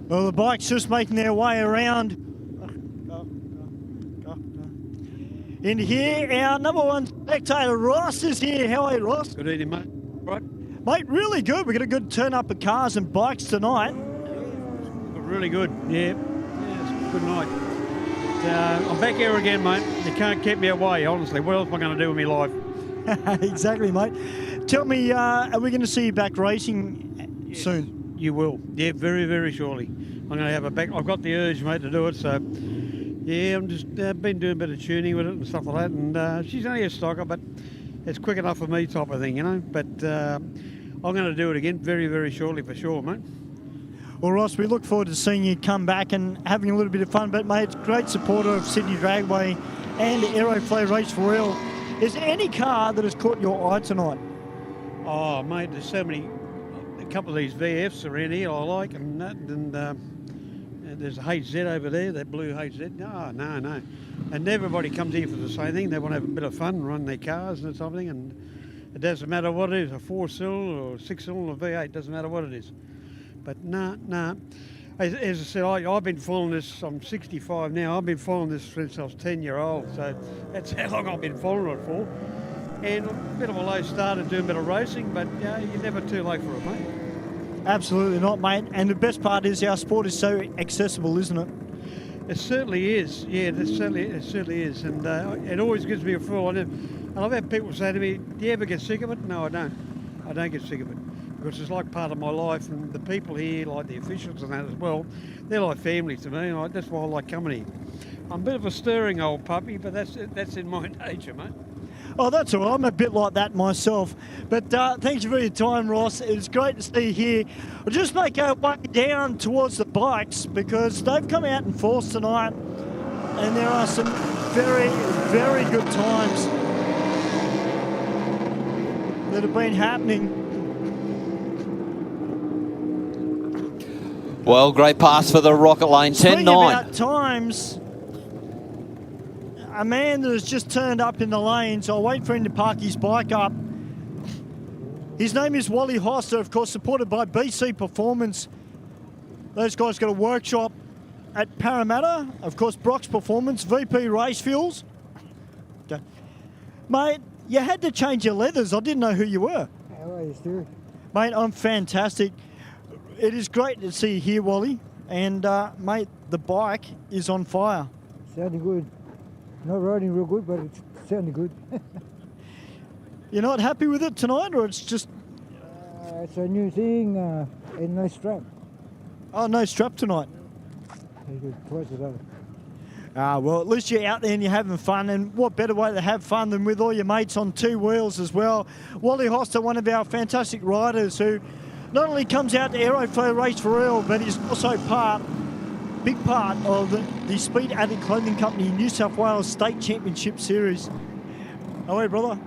Well, the bike's just making their way around into here. Our number one spectator, Ross, is here. How are you, Ross? Good evening, mate. Right. Mate, really good. We've got a good turn up of cars and bikes tonight. Really good. Yeah. It's a good night. I'm back here again, mate. You can't keep me away, honestly. What else am I going to do with my life? Exactly, mate. Tell me, are we going to see you back racing soon? You will. Yeah, very, very shortly. I'm going to have a back. I've got the urge, mate, to do it. So, yeah, I'm just been doing a bit of tuning with it and stuff like that. And she's only a stocker, but it's quick enough for me type of thing, you know. But I'm going to do it again very, very shortly for sure, mate. Well, Ross, we look forward to seeing you come back and having a little bit of fun. But, mate, great supporter of Sydney Dragway and Aeroflow Race for Real. Is there any car that has caught your eye tonight? Oh, mate, there's so many. A couple of these VFs around here I like, and that, and And there's a HZ over there, that blue HZ. No. And everybody comes here for the same thing. They want to have a bit of fun, run their cars and something. And it doesn't matter what it is, a 4-cylinder or 6-cylinder or V8, doesn't matter what it is. But no. As I said, I've been following this, I'm 65 now, I've been following this since I was 10-year-old, so that's how long I've been following it for. And a bit of a low start at doing a bit of racing, but you're never too late for it, mate. Absolutely not, mate. And the best part is our sport is so accessible, isn't it? It certainly is. Yeah, it certainly is. And it always gives me a thrill. And I've had people say to me, do you ever get sick of it? No, I don't. I don't get sick of it. Because it's like part of my life, and the people here, like the officials and that as well, they're like family to me. And that's why I like coming here. I'm a bit of a stirring old puppy, but that's in my nature, mate. Oh, that's all right. I'm a bit like that myself. But thank you for your time, Ross. It's great to see you here. We'll just make our way down towards the bikes because they've come out in force tonight, and there are some very, very good times that have been happening. Well, great pass for the Rocket Lane, 10-9. Speaking about times, a man that has just turned up in the lane, so I'll wait for him to park his bike up. His name is Wally Hoster, of course, supported by BC Performance. Those guys got a workshop at Parramatta. Of course, Brock's Performance, VP Race Fuels. Okay. Mate, you had to change your leathers. I didn't know who you were. How are you, Stu? Mate, I'm fantastic. It is great to see you here, Wally. And, mate, the bike is on fire. Sounding good. Not riding real good, but it's sounding good. You're not happy with it tonight, or it's just... It's a new thing, and no strap. Oh, no strap tonight. Twice a day. Well, at least you're out there and you're having fun, and what better way to have fun than with all your mates on two wheels as well. Wally Hoster, one of our fantastic riders who not only comes out to Aeroflow Race for Real, but he's also big part of the Speed Addict Clothing Company New South Wales State Championship Series. How are you, brother?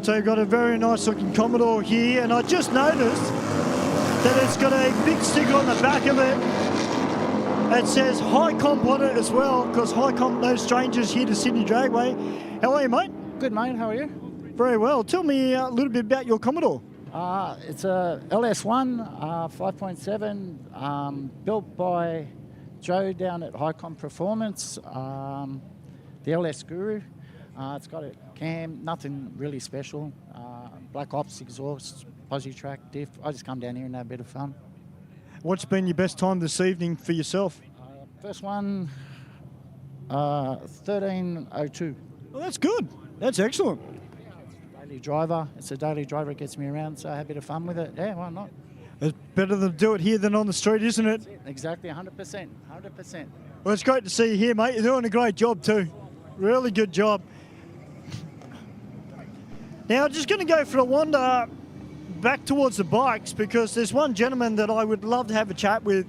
So you've got a very nice looking Commodore here, and I just noticed that it's got a big sticker on the back of it that says High Comp on it as well, because High Comp, no strangers here to Sydney Dragway. How are you, mate? Good, mate. How are you? Very well. Tell me a little bit about your Commodore. It's a LS1 5.7 built by Joe down at High Comp Performance, the LS Guru. It's got a cam, nothing really special. Black Ops exhaust, posi track, diff. I just come down here and have a bit of fun. What's been your best time this evening for yourself? First one, 13:02. Well, that's good. That's excellent. Daily driver. It's a daily driver. It gets me around, so I have a bit of fun with it. Yeah, why not? It's better to do it here than on the street, isn't it? Exactly, 100%. 100%. Well, it's great to see you here, mate. You're doing a great job too. Really good job. Now, I'm just going to go for a wander back towards the bikes because there's one gentleman that I would love to have a chat with.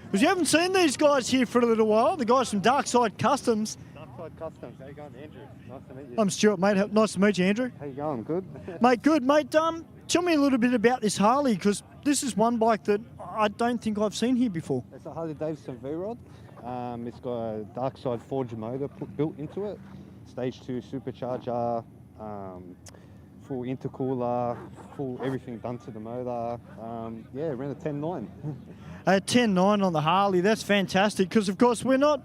Because you haven't seen these guys here for a little while, the guys from Darkside Customs. Darkside Customs, how you going, Andrew? Nice to meet you. I'm Stuart, mate. Nice to meet you, Andrew. How you going? Good? Mate, good. Mate, tell me a little bit about this Harley, because this is one bike that I don't think I've seen here before. It's a Harley Davidson V-Rod. It's got a Darkside forged motor built into it. Stage 2 supercharger, full intercooler, full everything done to the motor. Yeah, around a 10.9. A 10.9 on the Harley, that's fantastic, because of course we're no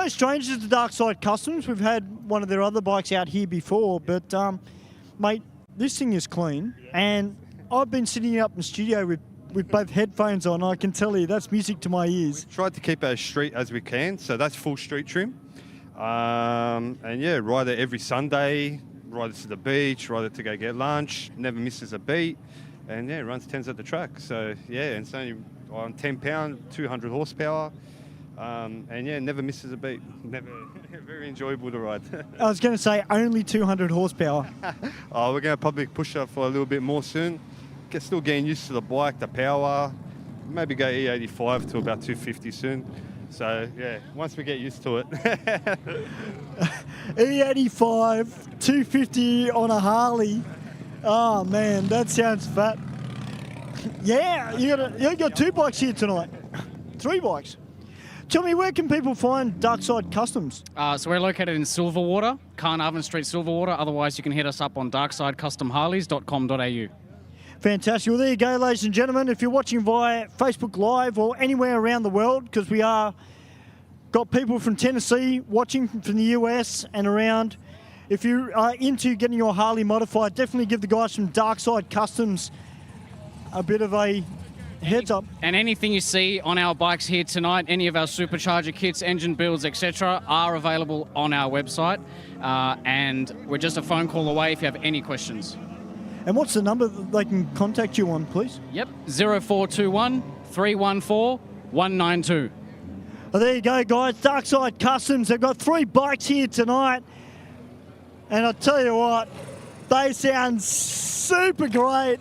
strangers to Darkside Customs. We've had one of their other bikes out here before, but mate, this thing is clean, and I've been sitting up in the studio with both headphones on. I can tell you that's music to my ears. We tried to keep it as street as we can, so that's full street trim. And yeah, ride it every Sunday, ride it to the beach, ride it to go get lunch, never misses a beat, and yeah, runs 10s at the track. So yeah, and it's only on 10 pound, 200 horsepower, and yeah, never misses a beat. Never, very enjoyable to ride. I was going to say only 200 horsepower. We're going to probably push up for a little bit more soon. Still getting used to the bike, the power. Maybe go E85 to about 250 soon. So yeah, once we get used to it. E85, 250 on a Harley. Oh man, that sounds fat. Yeah, you got 2 bikes here tonight. 3 bikes. Tell me, where can people find Darkside Customs? So we're located in Silverwater, Carnarvon Street, Silverwater. Otherwise, you can hit us up on darksidecustomharleys.com.au. Fantastic. Well, there you go, ladies and gentlemen. If you're watching via Facebook Live or anywhere around the world, because we got people from Tennessee watching from the US and around. If you are into getting your Harley modified, definitely give the guys from Darkside Customs a bit of a heads up. And anything you see on our bikes here tonight, any of our supercharger kits, engine builds, etc., are available on our website. And we're just a phone call away if you have any questions. And what's the number that they can contact you on, please? Yep, 0421 314 192. Well, there you go, guys. Darkside Customs. They've got 3 bikes here tonight. And I tell you what, they sound super great.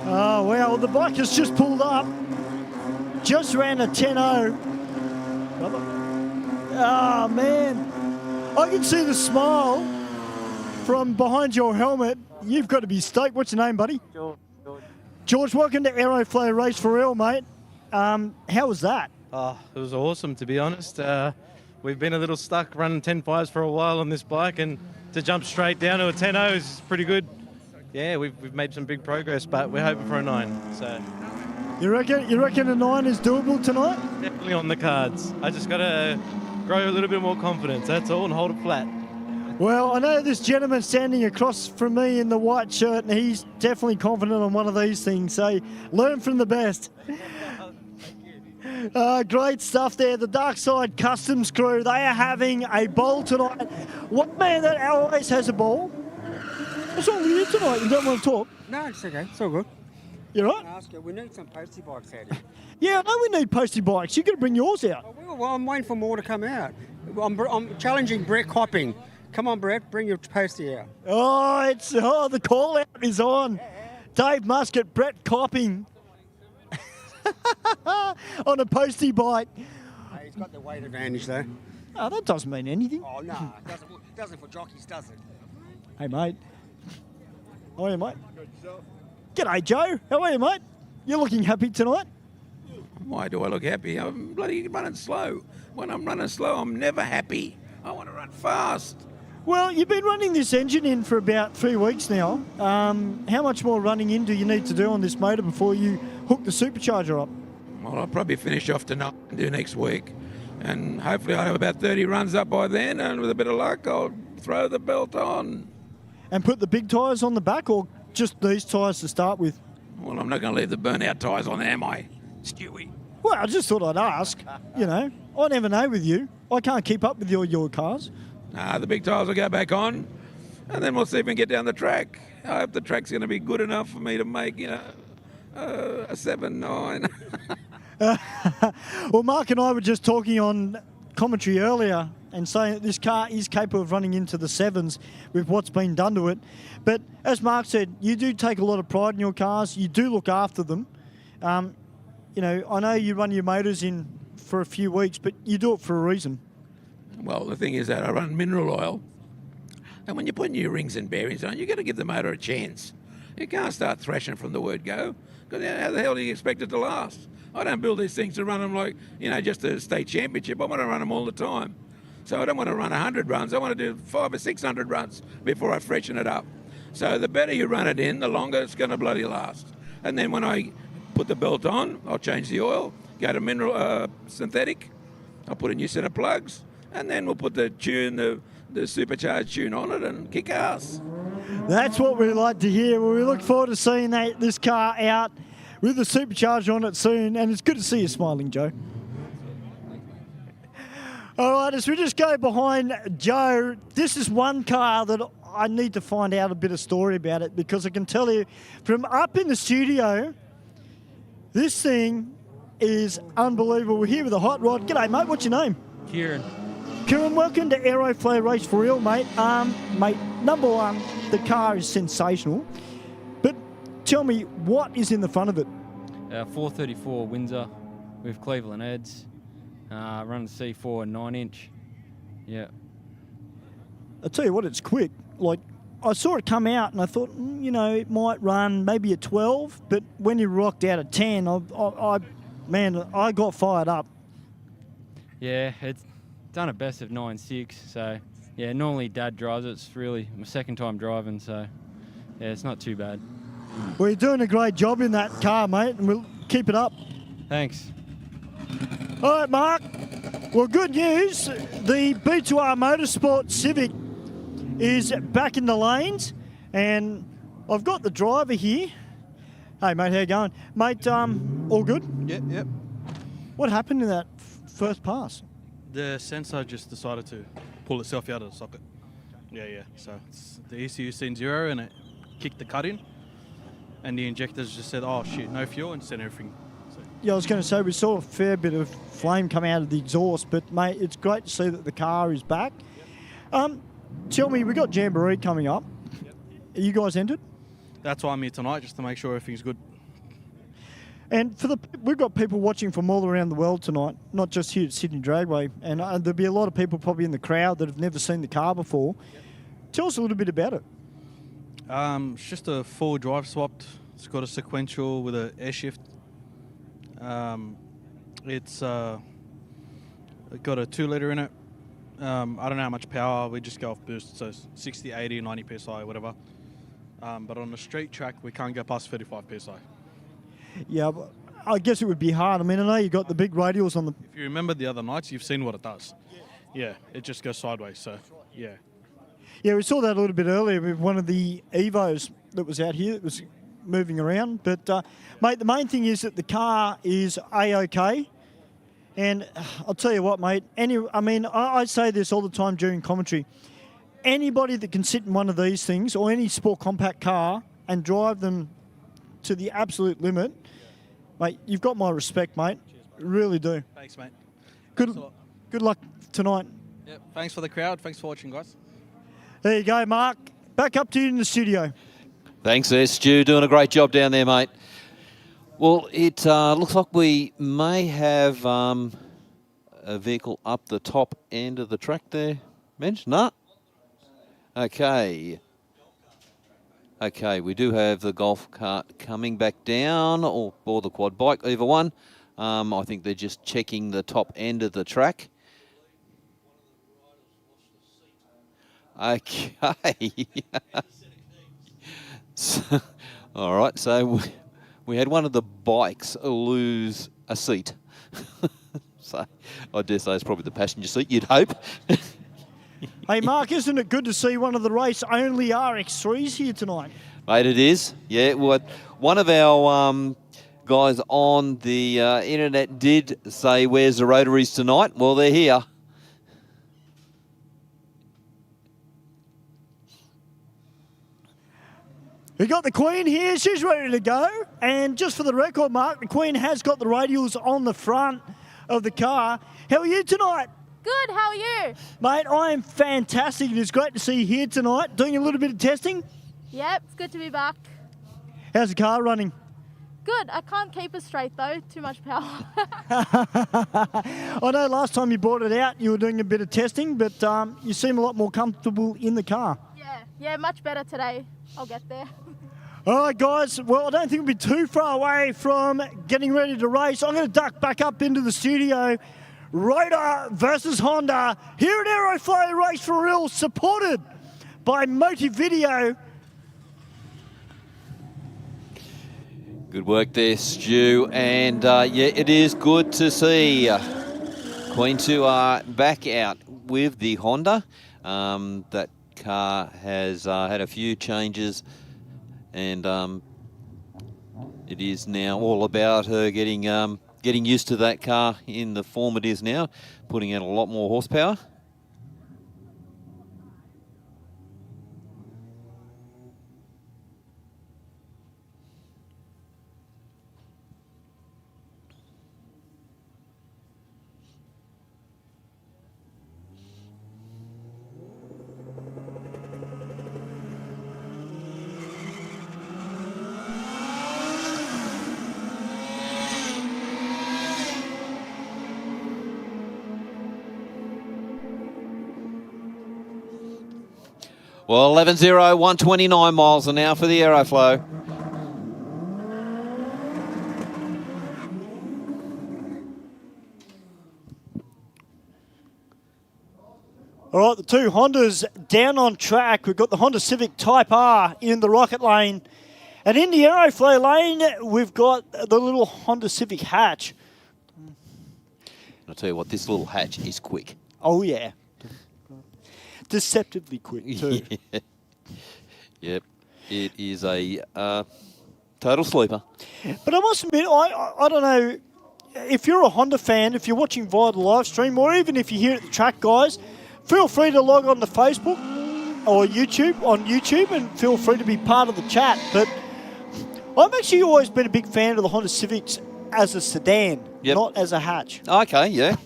Oh, wow. The bike has just pulled up. Just ran a 10.0. Oh, man. I can see the smile from behind your helmet. You've got to be stoked. What's your name, buddy? George, welcome to Aeroflow Race for Real, mate. How was that? Oh, it was awesome, to be honest. We've been a little stuck running 10.5s for a while on this bike, and to jump straight down to a 10.0 is pretty good. Yeah, we've made some big progress, but we're hoping for a 9. So You reckon a 9 is doable tonight? definitely on the cards. I just got to grow a little bit more confidence, that's all, and hold it flat. Well, I know this gentleman standing across from me in the white shirt, and he's definitely confident on one of these things. So learn from the best. Great stuff there. The Darkside Customs crew, they are having a bowl tonight. What man that always has a bowl? What's wrong with you tonight? You don't want to talk? No, it's okay. It's all good. You right? Ask you, we need some postie bikes out here. Yeah, I know we need postie bikes. You've got to bring yours out. Well, I'm waiting for more to come out. I'm challenging Brett Copping. Come on, Brett, bring your postie out. The call out is on. Dave Muscat, Brett Copping on a postie bike. Hey, he's got the weight advantage, though. Oh, that doesn't mean anything. Oh, no, it doesn't for jockeys, does it? Hey, mate. How are you, mate? G'day, Joe. How are you, mate? You're looking happy tonight? Why do I look happy? I'm bloody running slow. When I'm running slow, I'm never happy. I want to run fast. Well, you've been running this engine in for about 3 weeks now. How much more running in do you need to do on this motor before you hook the supercharger up? Well, I'll probably finish off tonight and do next week. And hopefully I'll have about 30 runs up by then, and with a bit of luck, I'll throw the belt on. And put the big tyres on the back, or just these tyres to start with? Well, I'm not going to leave the burnout tyres on, am I, Stewie? Well, I just thought I'd ask. You know, I never know with you. I can't keep up with your cars. Nah, the big tyres will go back on, and then we'll see if we can get down the track. I hope the track's going to be good enough for me to make, a 7-9. Well, Mark and I were just talking on commentary earlier and saying that this car is capable of running into the 7s with what's been done to it. But as Mark said, you do take a lot of pride in your cars. You do look after them. I know you run your motors in for a few weeks, but you do it for a reason. Well, the thing is that I run mineral oil, and when you put new rings and bearings on, you've got to give the motor a chance. You can't start thrashing from the word go, because how the hell do you expect it to last? I don't build these things to run them like, just a state championship. I want to run them all the time. So I don't want to run 100 runs. I want to do 500 or 600 runs before I freshen it up. So the better you run it in, the longer it's going to bloody last. And then when I put the belt on, I'll change the oil, go to mineral synthetic. I'll put a new set of plugs, and then we'll put the supercharged tune on it and kick ass. That's what we like to hear. Well, we look forward to seeing this car out with the supercharger on it soon, and it's good to see you smiling, Joe. All right, as we just go behind Joe, this is one car that I need to find out a bit of story about it, because I can tell you from up in the studio, this thing is unbelievable. We're here with a hot rod. G'day, mate. What's your name? Kieran. Kieran, welcome to Aeroflow Race for Real, mate. Mate, number one, the car is sensational. But tell me, what is in the front of it? 434 Windsor with Cleveland heads. Run the C4 9-inch. Yeah. I'll tell you what, it's quick. Like, I saw it come out and I thought, you know, it might run maybe a 12, but when you rocked out at 10, I got fired up. Yeah, it's done a best of 9.6, so yeah, normally Dad drives it. It's really my second time driving, so yeah, it's not too bad. Well, you're doing a great job in that car, mate, and we'll keep it up. Thanks. All right, Mark. Well, good news. The B2R Motorsport Civic is back in the lanes, and I've got the driver here. Hey, mate, how you going? Mate, all good? Yep. What happened in that first pass? The sensor just decided to pull itself out of the socket. Yeah. So the ECU seen 0 and it kicked the cut in, and the injectors just said, oh shit, no fuel, and sent everything. So. Yeah, I was going to say, we saw a fair bit of flame come out of the exhaust, but mate, it's great to see that the car is back. Tell me, we got Jamboree coming up. Are you guys entered? That's why I'm here tonight, just to make sure everything's good. And we've got people watching from all around the world tonight, not just here at Sydney Dragway, and there'll be a lot of people probably in the crowd that have never seen the car before. Tell us a little bit about it. It's just a full drive swapped. It's got a sequential with an air shift. It's got a 2-litre in it. I don't know how much power. We just go off boost, so 60, 80, 90 PSI, whatever. But on the street track, we can't go past 35 PSI. Yeah, but I guess it would be hard. I mean, I know you got the big radials on the... If you remember the other nights, you've seen what it does. Yeah, it just goes sideways, so, yeah. Yeah, we saw that a little bit earlier with one of the Evos that was out here that was moving around. But, mate, the main thing is that the car is A-OK. And I'll tell you what, mate, I say this all the time during commentary. Anybody that can sit in one of these things or any sport compact car and drive them to the absolute limit, mate, you've got my respect, mate. Really do. Thanks, mate. Good luck tonight. Yep. Thanks for the crowd. Thanks for watching, guys. There you go, Mark. Back up to you in the studio. Thanks there, Stu. Doing a great job down there, mate. Well, it looks like we may have a vehicle up the top end of the track there, Mensch? No? Okay. Okay, we do have the golf cart coming back down, or the quad bike, either one. I think they're just checking the top end of the track. Okay. So, all right, so we had one of the bikes lose a seat. So I dare say it's probably the passenger seat, you'd hope. Hey, Mark, isn't it good to see one of the race-only RX3s here tonight? Mate, it is. Yeah, well, one of our guys on the internet did say, where's the rotaries tonight? Well, they're here. We got the Queen here. She's ready to go. And just for the record, Mark, the Queen has got the radials on the front of the car. How are you tonight? Good, how are you? Mate, I am fantastic. It is great to see you here tonight, doing a little bit of testing. Yep, it's good to be back. How's the car running? Good, I can't keep it straight though, too much power. I know last time you brought it out, you were doing a bit of testing, but you seem a lot more comfortable in the car. Yeah, much better today. I'll get there. All right, guys. Well, I don't think we'll be too far away from getting ready to race. I'm going to duck back up into the studio. Rotor versus Honda here at Aeroflow Race for Real, supported by Motivideo. Good work there, Stu. And yeah, it is good to see Queen 2 are back out with the Honda. That car has had a few changes, and it is now all about her getting used to that car in the form it is now, putting out a lot more horsepower. Well, 11.0, 129 miles an hour for the Aeroflow. All right, the two Hondas down on track. We've got the Honda Civic Type R in the rocket lane. And in the Aeroflow lane, we've got the little Honda Civic hatch. I'll tell you what, this little hatch is quick. Oh, yeah. Deceptively quick, too. Yeah. Yep, it is a total sleeper. But I must admit, I don't know, if you're a Honda fan, if you're watching via the live stream, or even if you're here at the track, guys, feel free to log on to Facebook or YouTube, and feel free to be part of the chat. But I've actually always been a big fan of the Honda Civics as a sedan, not as a hatch. Okay, yeah.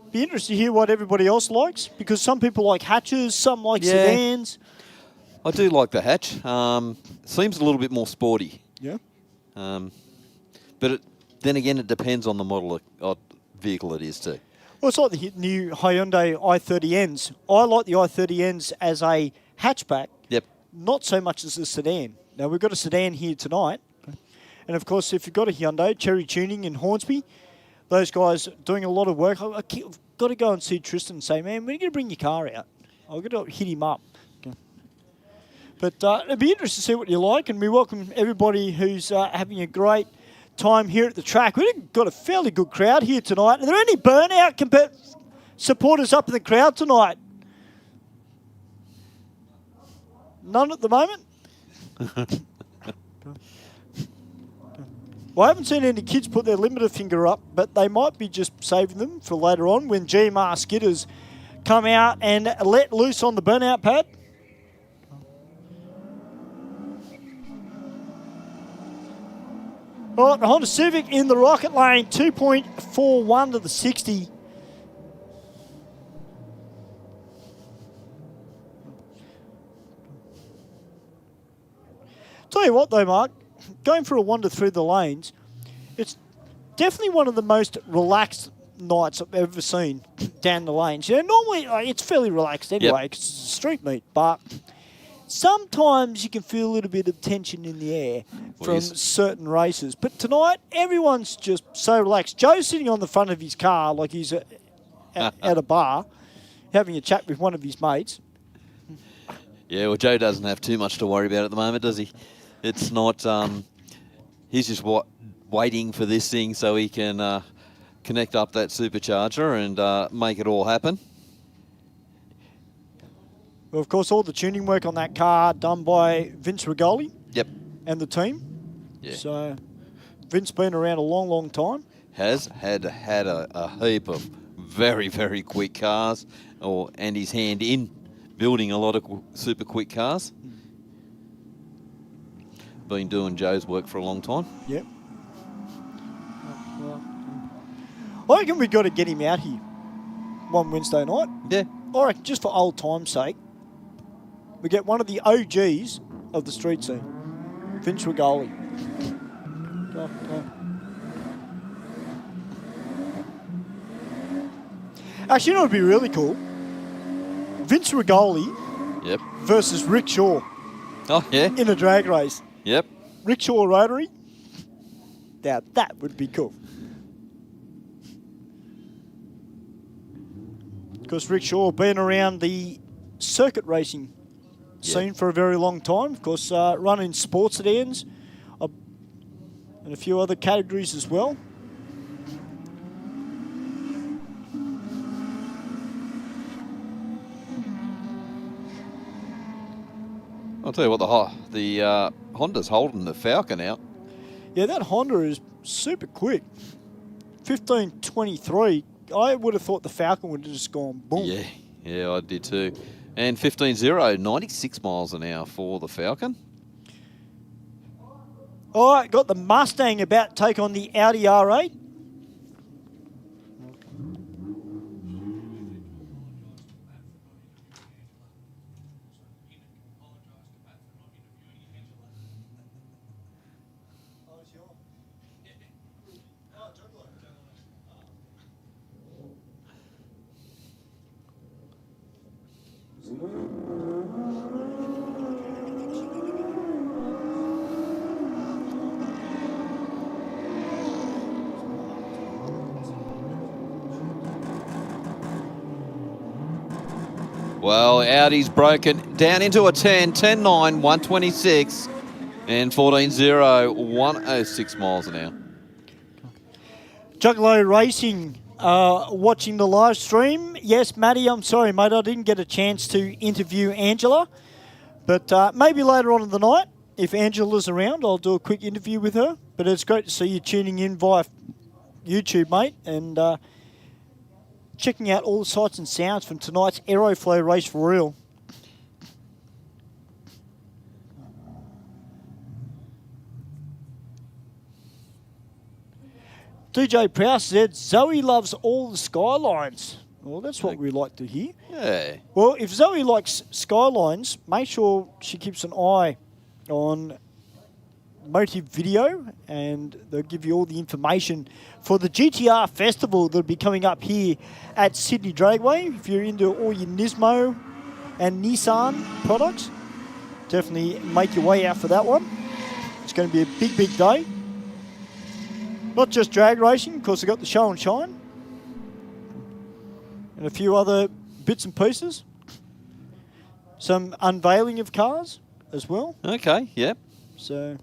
Be interested to hear what everybody else likes, because some people like hatches, some like sedans. I do like the hatch. Seems a little bit more sporty. Yeah. But then again, it depends on the model of vehicle it is too. Well, it's like the new Hyundai i30Ns. I like the i30Ns as a hatchback, not so much as a sedan. Now, we've got a sedan here tonight. And, of course, if you've got a Hyundai, Cherry Tuning in Hornsby, those guys doing a lot of work. I've got to go and see Tristan and say, man, when are you going to bring your car out? I've got to hit him up. Okay. But it'd be interesting to see what you like, and we welcome everybody who's having a great time here at the track. We've got a fairly good crowd here tonight. Are there any Burnout supporters up in the crowd tonight? None at the moment? Well, I haven't seen any kids put their limiter finger up, but they might be just saving them for later on when GMR skidders come out and let loose on the Burnout pad. All right, the Honda Civic in the rocket lane, 2.41 to the 60. Tell you what though, Mark, going for a wander through the lanes, it's definitely one of the most relaxed nights I've ever seen down the lanes. You know, normally it's fairly relaxed anyway, 'cause it's street meet, but sometimes you can feel a little bit of tension in the air from certain races. But tonight, everyone's just so relaxed. Joe's sitting on the front of his car like he's at a bar, having a chat with one of his mates. Yeah, well, Joe doesn't have too much to worry about at the moment, does he? It's not... he's just waiting for this thing so he can connect up that supercharger and make it all happen. Well, of course, all the tuning work on that car done by Vince Rigoli. Yep. And the team. Yeah. So, Vince been around a long, long time. Has had a heap of very, very quick cars, and his hand in building a lot of super quick cars. Been doing Joe's work for a long time. Yep. I reckon we've got to get him out here one Wednesday night. Yeah. I reckon just for old time's sake, we get one of the OGs of the street scene, Vince Rigoli. Actually, you know what would be really cool? Vince Rigoli versus Rick Shaw. Oh, yeah? In a drag race. Yep. Rick Shaw Rotary. Now, that would be cool. Because Rick Shaw been around the circuit racing scene for a very long time. Of course, running sports sedans and a few other categories as well. I'll tell you what, the Honda's holding the Falcon out. Yeah, that Honda is super quick. 15.23. I would have thought the Falcon would have just gone boom. Yeah, I did too. And 15.0, 96 miles an hour for the Falcon. All right, got the Mustang about to take on the Audi R8. Well, Audi's broken down into a 10, 10.9, 126, and 14.0, 106 miles an hour. Juggalo Racing watching the live stream. Yes, Matty, I'm sorry, mate, I didn't get a chance to interview Angela. But maybe later on in the night, if Angela's around, I'll do a quick interview with her. But it's great to see you tuning in via YouTube, mate, and checking out all the sights and sounds from tonight's Aeroflow race for real. DJ Prowse said, Zoe loves all the Skylines. Well, that's what we like to hear. Yeah. Well, if Zoe likes Skylines, make sure she keeps an eye on Motive Video, and they'll give you all the information for the GTR Festival that'll be coming up here at Sydney Dragway. If you're into all your Nismo and Nissan products, definitely make your way out for that one. It's going to be a big, big day. Not just drag racing, of course, they've got the show and shine and a few other bits and pieces. Some unveiling of cars as well. Okay, yep. So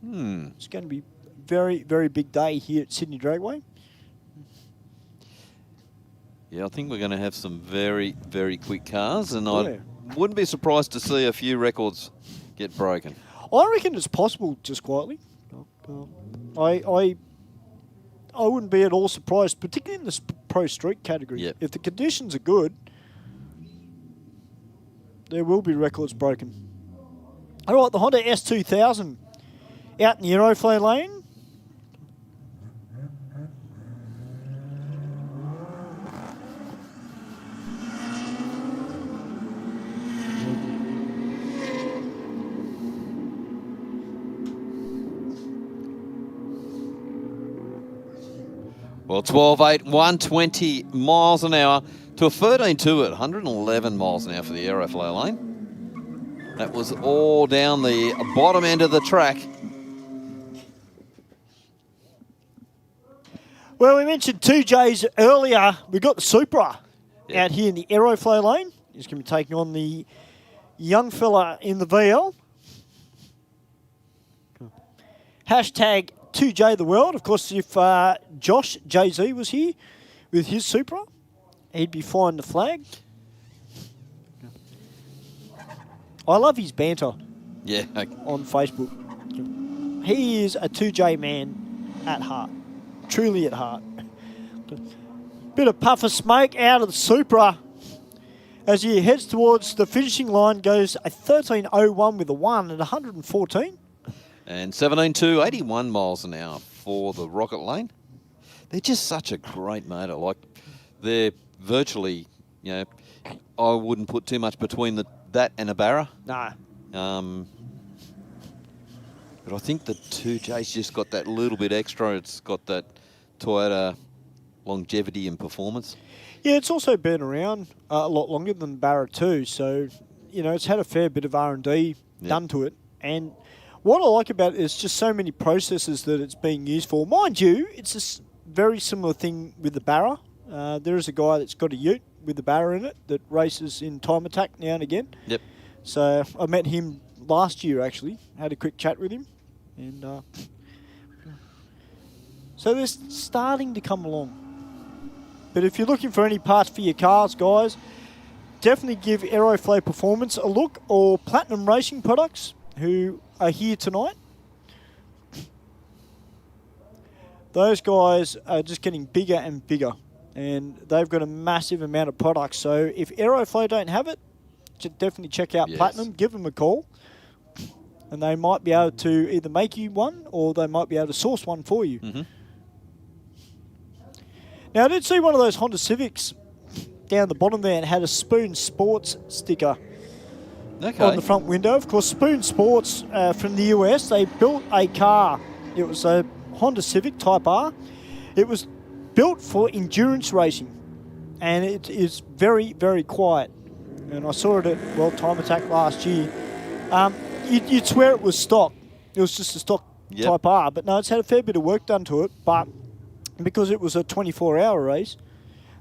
it's going to be a very, very big day here at Sydney Dragway. Yeah, I think we're going to have some very, very quick cars, and I wouldn't be surprised to see a few get broken. I reckon it's possible, just quietly. I wouldn't be at all surprised, particularly in the Pro Street category. Yep. If the conditions are good, there will be records broken. All right, the Honda S2000 out in the Aeroflow lane. Well, 12.8, 120 miles an hour to a 13.2 at 111 miles an hour for the Aeroflow lane. That was all down the bottom end of the track. Well, we mentioned 2Js earlier. We got the Supra out here in the Aeroflow lane. He's going to be taking on the young fella in the VL. Hashtag 2J the world. Of course, if Josh Jay-Z was here with his Supra, he'd be flying the flag. I love his banter. Yeah. On Facebook. He is a 2J man at heart. Truly at heart. Bit of puff of smoke out of the Supra as he heads towards the finishing line, goes a 13.01 with a 1 at 114. And 17.2, 81 miles an hour for the Rocket Lane. They're just such a great motor. Like, they're virtually, I wouldn't put too much between that and a Barra. No. But I think the 2J's just got that little bit extra. It's got that Toyota longevity and performance. Yeah, it's also been around a lot longer than Barra too. So, it's had a fair bit of R&D done to it. And what I like about it is just so many processes that it's being used for. Mind you, it's a very similar thing with the Barra. There is a guy that's got a ute with the Barra in it that races in Time Attack now and again. Yep. So I met him last year, actually. Had a quick chat with him. And so they're starting to come along. But if you're looking for any parts for your cars, guys, definitely give Aeroflow Performance a look, or Platinum Racing Products, who are here tonight. Those guys are just getting bigger and bigger, and they've got a massive amount of products. So if Aeroflow don't have it, definitely check out Platinum, give them a call, and they might be able to either make you one, or they might be able to source one for you. Now, I did see one of those Honda Civics down the bottom there and had a Spoon Sports sticker on the front window. Of course, Spoon Sports from the US, they built a car. It was a Honda Civic Type R. It was built for endurance racing, and it is very, very quiet. And I saw it at World Time Attack last year. You'd swear it was stock. It was just a stock Type R, but no, it's had a fair bit of work done to it. But because it was a 24-hour race,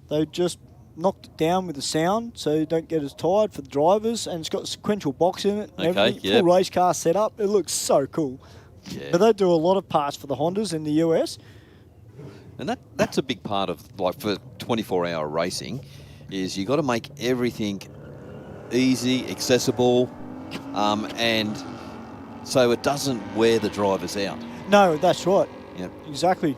they just knocked it down with the sound so you don't get as tired for the drivers, and it's got a sequential box in it and everything, full race car setup. It looks so cool. But they do a lot of parts for the Hondas in the US. And that's a big part of, like, for 24-hour racing, is you got to make everything easy, accessible, and so it doesn't wear the drivers out. No, that's right. Yep. Exactly.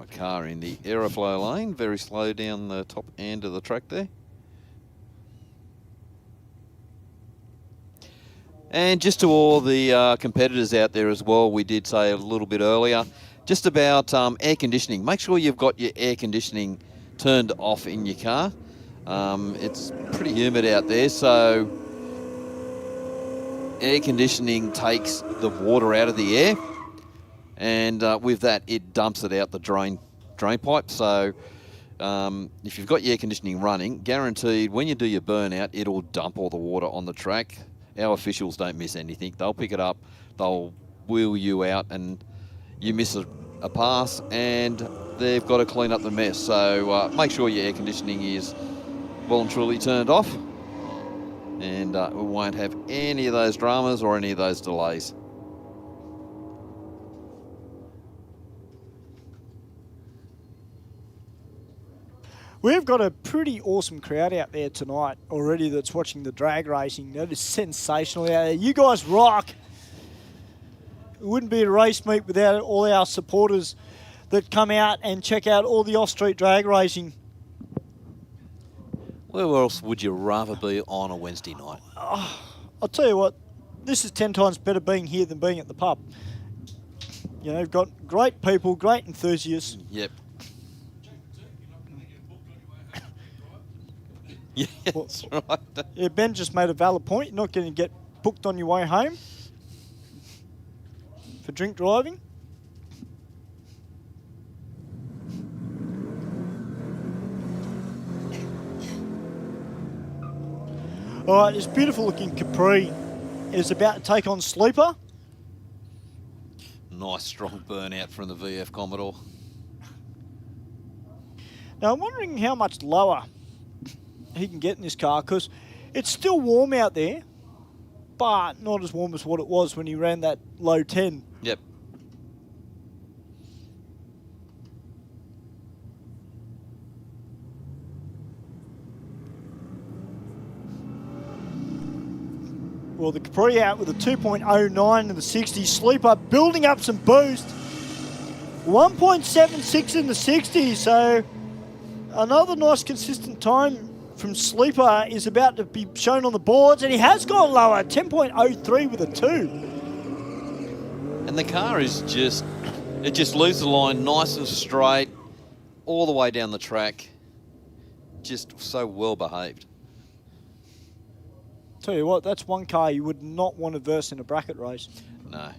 Car in the Aeroflow lane, very slow down the top end of the track there. And just to all the competitors out there as well, we did say a little bit earlier, just about air conditioning. Make sure you've got your air conditioning turned off in your car. It's pretty humid out there, so air conditioning takes the water out of the air, and with that, it dumps it out the drain pipe. So if you've got your air conditioning running, guaranteed when you do your burnout, it'll dump all the water on the track. Our officials don't miss anything. They'll pick it up, they'll wheel you out, and you miss a pass, and they've got to clean up the mess. So make sure your air conditioning is well and truly turned off, and we won't have any of those dramas or any of those delays. We've got a pretty awesome crowd out there tonight already that's watching the drag racing. That is sensational out there. You guys rock. It wouldn't be a race meet without all our supporters that come out and check out all the off-street drag racing. Where else would you rather be on a Wednesday night? I'll tell you what, this is 10 times better being here than being at the pub. You know, you've got great people, great enthusiasts. Yep. Yeah, that's right. Yeah, Ben just made a valid point. You're not going to get booked on your way home for drink driving. All right, this beautiful looking Capri is about to take on Sleeper. Nice strong burnout from the VF Commodore. Now I'm wondering how much lower he can get in this car, because it's still warm out there, but not as warm as what it was when he ran that low 10. Yep. Well, the Capri out with a 2.09 in the 60. Sleeper building up some boost. 1.76 in the 60, so another nice consistent time from Sleeper is about to be shown on the boards, and he has gone lower, 10.03 with a 2. And the car is just leaves the line nice and straight all the way down the track. Just so well behaved. Tell you what, that's one car you would not want to verse in a bracket race. No.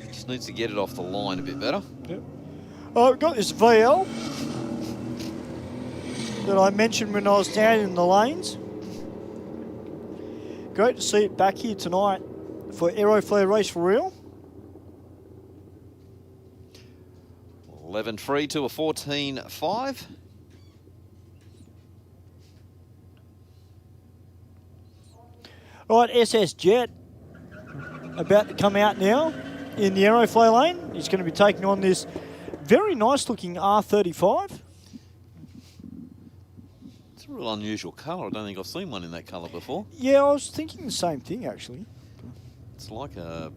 Just needs to get it off the line a bit better. Yep. I've got this VL that I mentioned when I was down in the lanes. Great to see it back here tonight for Aeroflow Race for Real. 11.3 to a 14.5. All right, SS Jet about to come out now. in the Aeroflow lane. He's going to be taking on this very nice looking R35. It's a real unusual colour. I don't think I've seen one in that colour before. Yeah, I was thinking the same thing actually. It's like a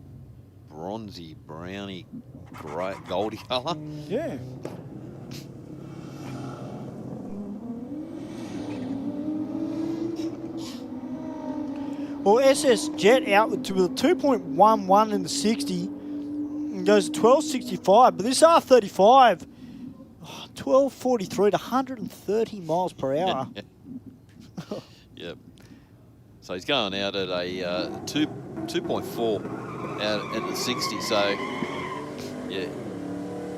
bronzy, browny, grey, goldy colour. Yeah. Well, SS Jet out with a 2.11 in the 60 and goes to 12.65. But this R35, 12.43 to 130 miles per hour. Yep. So he's going out at a 2.4 out at the 60. So, yeah,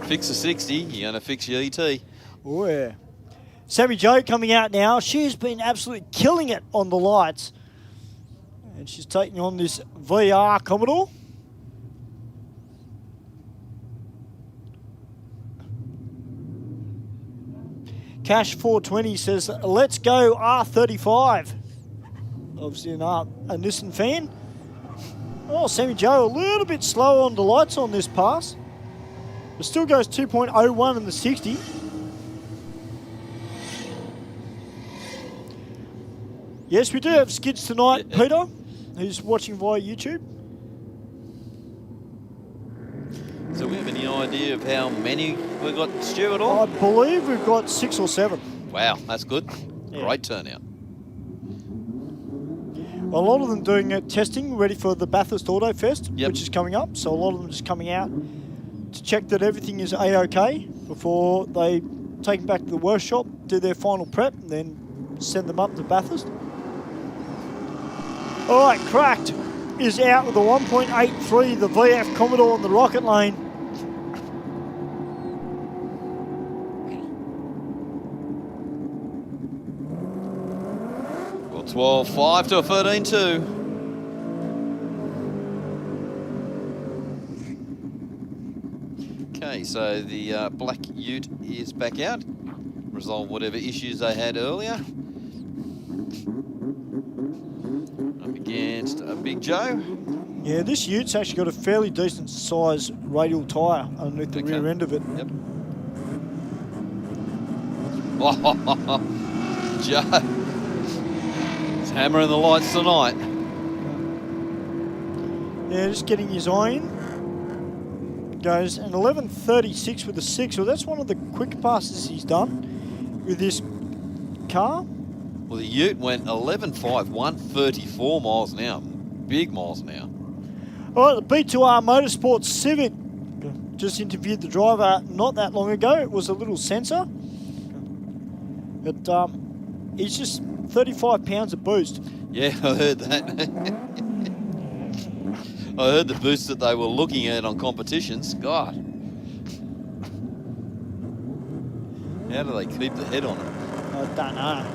fix the 60, you're going to fix your ET. Oh, yeah. Sammy Jo coming out now. She's been absolutely killing it on the lights. And she's taking on this VR Commodore. Cash 420 says, let's go R35. Obviously a Nissan fan. Oh, Sammy Jo a little bit slow on the lights on this pass. But still goes 2.01 in the 60. Yes, we do have skids tonight, Peter, who's watching via YouTube. So we have any idea of how many we've got, Stu, at all? I believe we've got 6 or 7. Wow, that's good. Yeah. Great turnout. A lot of them doing testing, ready for the Bathurst Auto Fest, which is coming up. So a lot of them just coming out to check that everything is A-OK before they take them back to the workshop, do their final prep, and then send them up to Bathurst. All right, Cracked is out with a 1.83, the VF Commodore on the rocket lane. Well, 12.5 to a 13.2. Okay, so the black ute is back out. Resolve whatever issues they had earlier. Up against a Big Joe. Yeah, this ute's actually got a fairly decent size radial tyre underneath the rear end of it. Yep. Joe. He's hammering the lights tonight. Yeah, just getting his eye in. Goes an 11.36 with a 6. Well, that's one of the quick passes he's done with this car. Well, the ute went 11.5, 134 miles an hour. Big miles an hour. All right, the B2R Motorsports Civic. Just interviewed the driver not that long ago. It was a little sensor. But he's just 35 pounds of boost. Yeah, I heard that. I heard the boost that they were looking at on competitions. God. How do they keep the head on it? I don't know.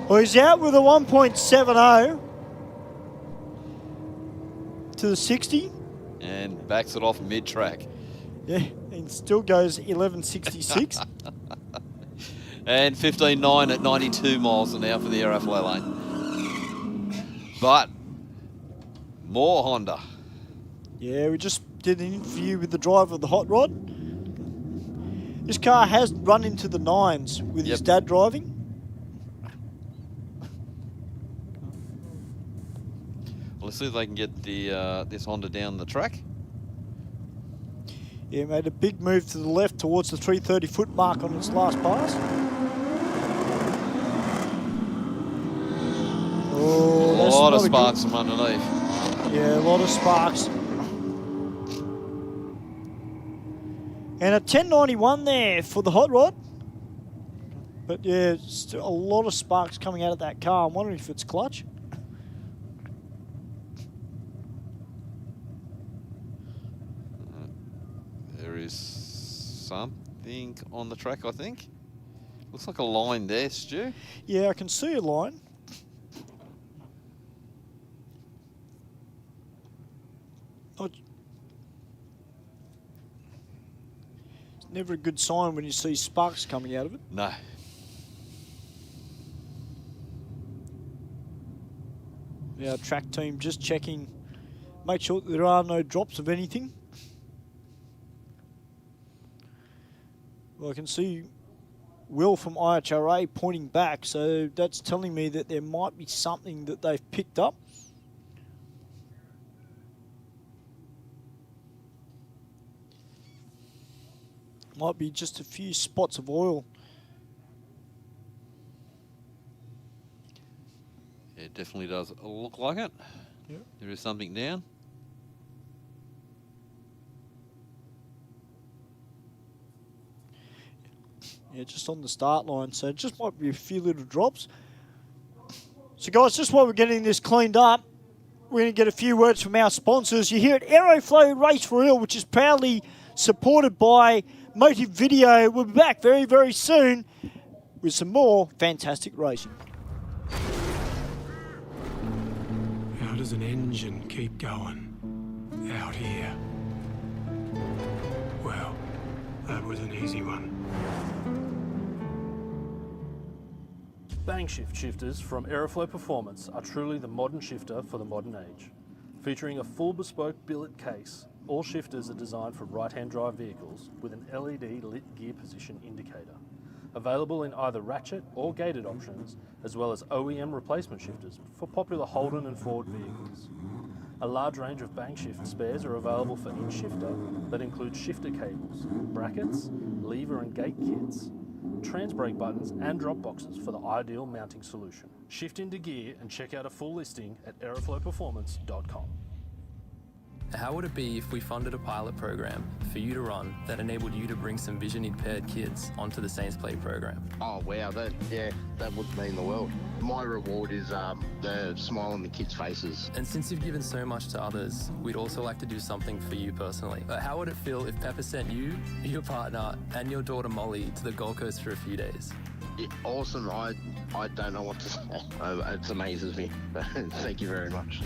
Well, he's out with a 1.70 to the 60. And backs it off mid-track. Yeah, and still goes 11.66. And 15.9 at 92 miles an hour for the Aeroflow lane. But more Honda. Yeah, we just did an interview with the driver of the hot rod. This car has run into the 9s with his dad driving. Well, let's see if they can get the this Honda down the track. Yeah, made a big move to the left towards the 330-foot mark on its last pass. Oh, A lot of sparks from underneath. Yeah, a lot of sparks. And a 1091 there for the hot rod. But yeah, still a lot of sparks coming out of that car. I'm wondering if it's clutch. There is something on the track, I think. Looks like a line there, Stu. Yeah, I can see a line. It's never a good sign when you see sparks coming out of it. No. Our track team just checking, make sure that there are no drops of anything. Well, I can see Will from IHRA pointing back, so that's telling me that there might be something that they've picked up. Might be just a few spots of oil. It definitely does look like it. Yep. There is something down. Yeah, just on the start line, so it just might be a few little drops. So guys, just while we're getting this cleaned up, we're going to get a few words from our sponsors. You're here at Aeroflow Race for Real, which is proudly supported by Motive Video. We'll be back very, very soon with some more fantastic racing. How does an engine keep going out here? Well, that was an easy one. Bang shift shifters from Aeroflow Performance are truly the modern shifter for the modern age. Featuring a full bespoke billet case, all shifters are designed for right-hand drive vehicles with an LED lit gear position indicator. Available in either ratchet or gated options, as well as OEM replacement shifters for popular Holden and Ford vehicles. A large range of bang shift spares are available for each shifter that includes shifter cables, brackets, lever and gate kits, trans brake buttons and drop boxes for the ideal mounting solution. Shift into gear and check out a full listing at aeroflowperformance.com. How would it be if we funded a pilot program for you to run that enabled you to bring some vision impaired kids onto the Saints Play program? Oh wow, that would mean the world. My reward is the smile on the kids' faces. And since you've given so much to others, we'd also like to do something for you personally. How would it feel if Pepper sent you, your partner, and your daughter Molly to the Gold Coast for a few days? Yeah, awesome. I don't know what to say. It amazes me. Thank you very much.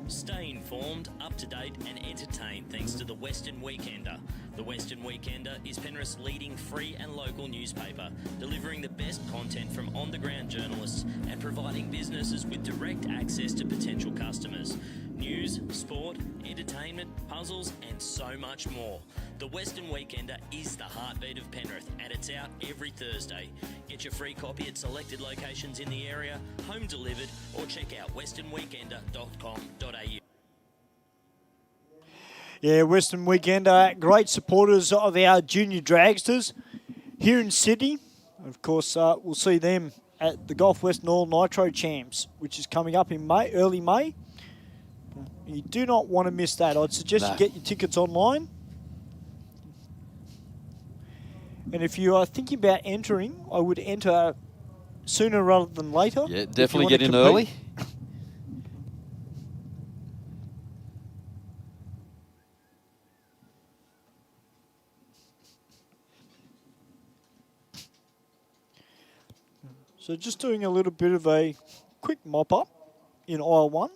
Stay informed, up to date and entertained thanks to the Western Weekender. The Western Weekender is Penrith's leading free and local newspaper, delivering the best content from on-the-ground journalists and providing businesses with direct access to potential customers. News, sport, entertainment, puzzles and so much more. The Western Weekender is the heartbeat of Penrith and it's out every Thursday. Get your free copy at selected locations in the area, home delivered, or check out westernweekender.com.au. Yeah, Western Weekender, great supporters of our junior dragsters here in Sydney. Of course, we'll see them at the Gulf Western All Nitro Champs, which is coming up in May, early May. You do not want to miss that. I'd suggest you get your tickets online. And if you are thinking about entering, I would enter sooner rather than later. Yeah, definitely get in early. So just doing a little bit of a quick mop-up in aisle 1.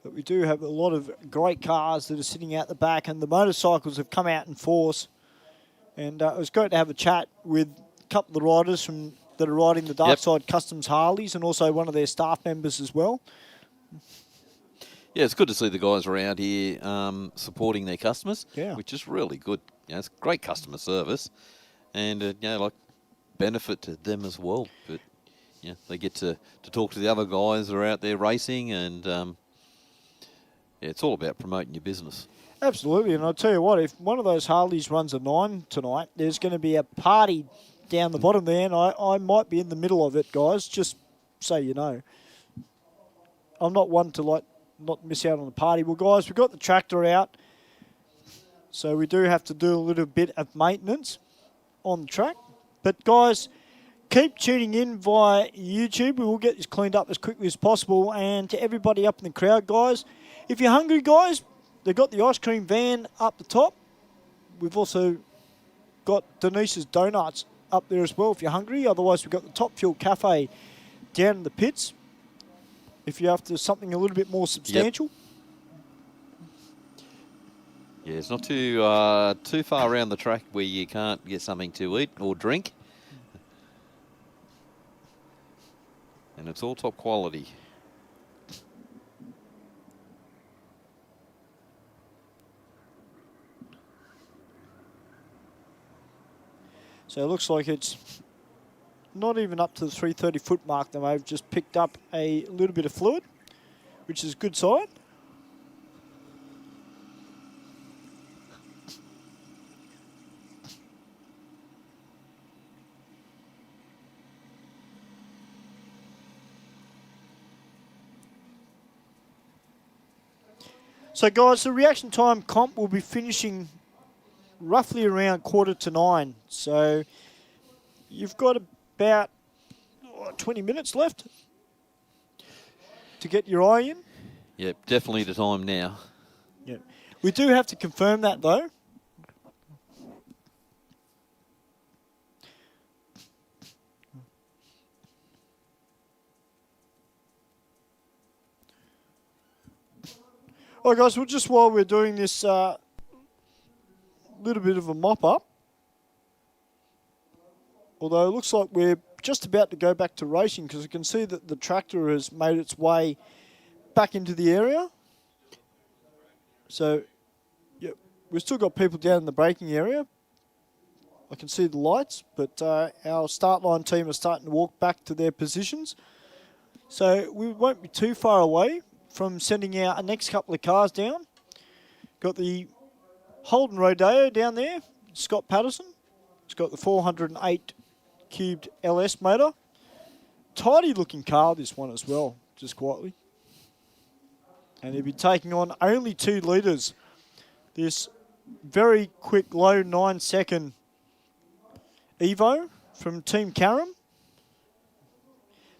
But we do have a lot of great cars that are sitting out the back, and the motorcycles have come out in force. And it was great to have a chat with a couple of the riders that are riding the Dark Side Customs Harleys, and also one of their staff members as well. Yeah, it's good to see the guys around here supporting their customers, which is really good. You know, it's great customer service, and benefit to them as well. But they get to talk to the other guys that are out there racing, and it's all about promoting your business. Absolutely, and I'll tell you what, if one of those Harleys runs a 9 tonight, there's going to be a party down the bottom there, and I might be in the middle of it, guys, just so you know. I'm not one to not miss out on the party. Well, guys, we've got the tractor out, so we do have to do a little bit of maintenance on the track. But, guys, keep tuning in via YouTube. We will get this cleaned up as quickly as possible. And to everybody up in the crowd, guys, if you're hungry, guys, they've got the ice cream van up the top. We've also got Denise's Donuts up there as well if you're hungry. Otherwise, we've got the Top Fuel Cafe down in the pits if you're after something a little bit more substantial. Yeah, it's not too far around the track where you can't get something to eat or drink. And it's all top quality. So it looks like it's not even up to the 330 foot mark. They may have just picked up a little bit of fluid, which is a good sign. So guys, the reaction time comp will be finishing roughly around 8:45. So you've got about 20 minutes left to get your eye in. Yep, definitely the time now. Yep. We do have to confirm that though. All right, guys, well, just while we're doing this little bit of a mop-up, although it looks like we're just about to go back to racing because we can see that the tractor has made its way back into the area. So, yeah, we've still got people down in the braking area. I can see the lights, but our start line team are starting to walk back to their positions. So we won't be too far away from sending out our next couple of cars down. Got the Holden Rodeo down there, Scott Patterson. It's got the 408 cubed LS motor. Tidy looking car, this one as well, just quietly. And he'll be taking on only 2 litres. This very quick, low 9-second Evo from Team Karam.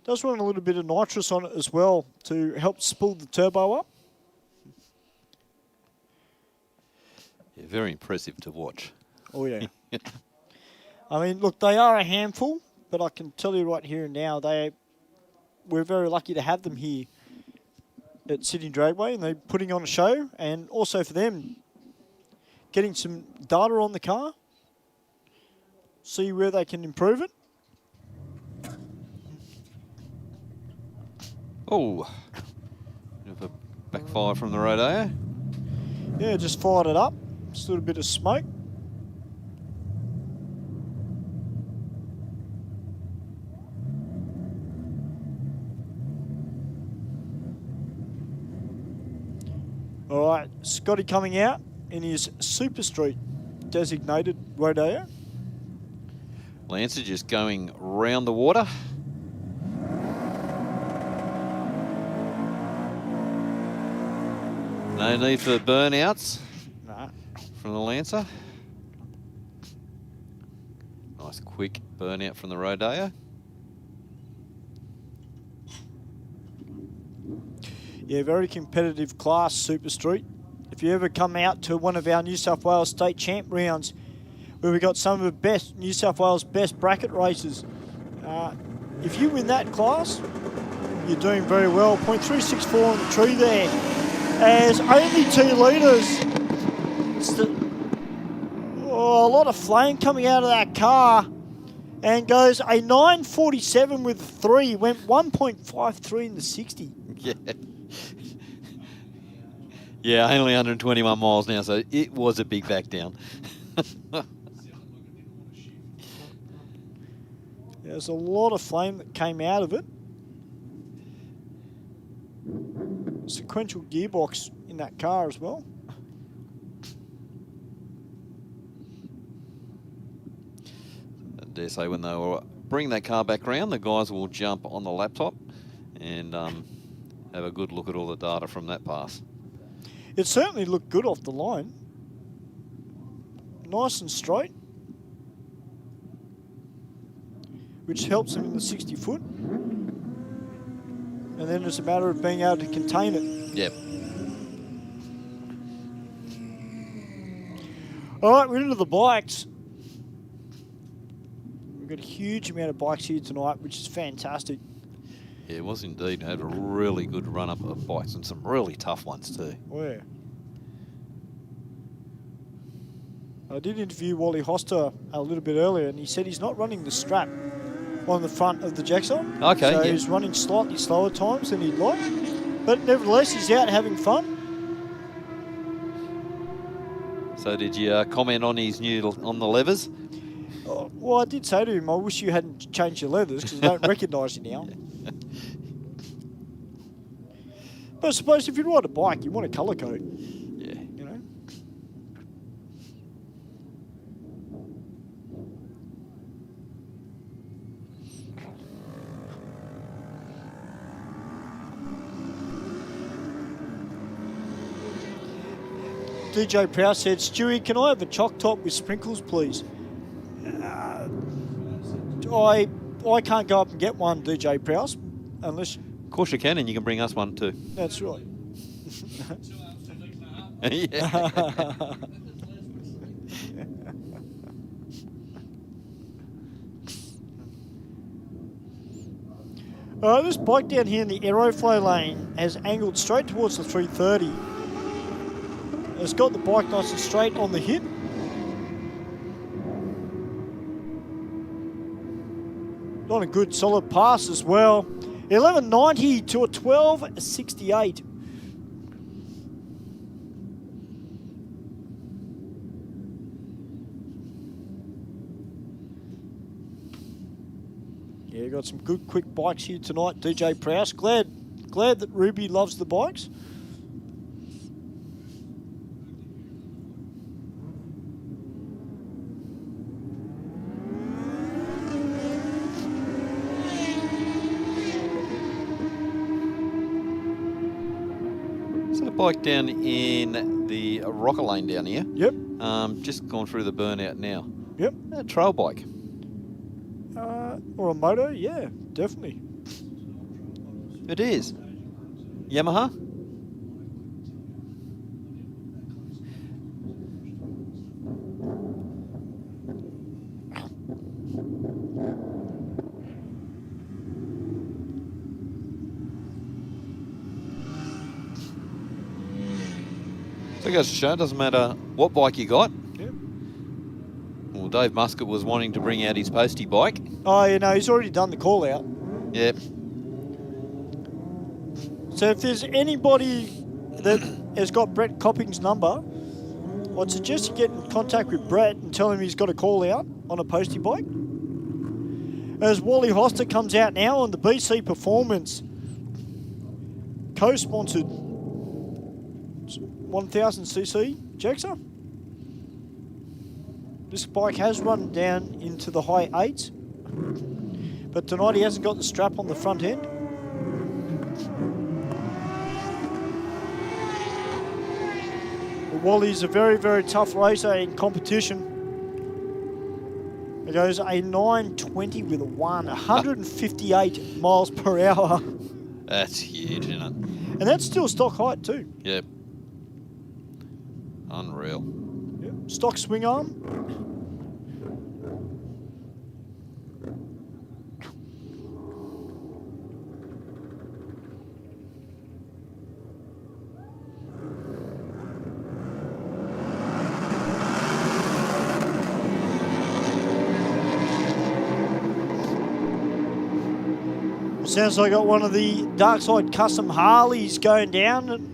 Does run a little bit of nitrous on it as well to help spool the turbo up. Yeah, very impressive to watch. Oh, yeah. I mean, look, they are a handful, but I can tell you right here and now, we're very lucky to have them here at Sydney Dragway, and they're putting on a show, and also for them, getting some data on the car, see where they can improve it. Oh, bit of a backfire from the Rodeo. Yeah, just fired it up. Just a little bit of smoke. All right, Scotty coming out in his Super Street designated Rodeo. Lancer just going round the water. No need for burnouts from the Lancer. Nice quick burnout from the Rodeo. Yeah, very competitive class, Super Street. If you ever come out to one of our New South Wales State Champ rounds, where we got some of the best, New South Wales best bracket races, if you win that class, you're doing very well. 0.364 on the tree there. As only 2 litres. A lot of flame coming out of that car. And goes a 947 with 3. Went 1.53 in the 60. Yeah. Yeah, only 121 miles now, so it was a big back down. There's a lot of flame that came out of it. Sequential gearbox in that car as well. I dare say when they will bring that car back around, the guys will jump on the laptop and have a good look at all the data from that pass. It certainly looked good off the line. Nice and straight. Which helps them in the 60 foot. And then it's a matter of being able to contain it. Yep. All right, we're into the bikes. We've got a huge amount of bikes here tonight, which is fantastic. Yeah, it was indeed. Had a really good run-up of bikes and some really tough ones too. Oh, yeah. I did interview Wally Hoster a little bit earlier, and he said he's not running the strap on the front of the Jackson. Okay, So yeah. he's running slightly slower times than he'd like. But nevertheless, he's out having fun. So did you comment on his on the levers? Oh, well, I did say to him, I wish you hadn't changed your leathers because I don't recognise you now. But I suppose if you ride a bike, you want a colour code. Yeah. You know? DJ Prowse said, Stewie, can I have a choc top with sprinkles, please? I can't go up and get one, DJ Prowse, unless... Of course you can, and you can bring us one too. That's right. Yeah. This bike down here in the Aeroflow lane has angled straight towards the 330. It's got the bike nice and straight on the hip. Not a good solid pass as well. 1190 to a 1268. Yeah, got some good quick bikes here tonight, DJ Prowse. Glad that Ruby loves the bikes. Bike down in the rocker lane down here. Yep. Just gone through the burnout now. Yep. A trail bike. Or a moto, yeah, definitely. It is. Yamaha? So it goes to show, it doesn't matter what bike you got. Yep. Well, Dave Muscat was wanting to bring out his postie bike. Oh, you know, he's already done the call out. Yep. So if there's anybody that has got Brett Copping's number, I'd suggest you get in contact with Brett and tell him he's got a call out on a postie bike. As Wally Hoster comes out now on the BC Performance co-sponsored 1000cc Jaxa. This bike has run down into the high 8s, but tonight he hasn't got the strap on the front end. Wally's a very, very tough racer in competition. It goes a 920 with a 158 miles per hour. That's huge, isn't it? And that's still stock height too. Yep. Unreal. Yep. Stock swing arm. Sounds like I got one of the Darkside Custom Harleys going down.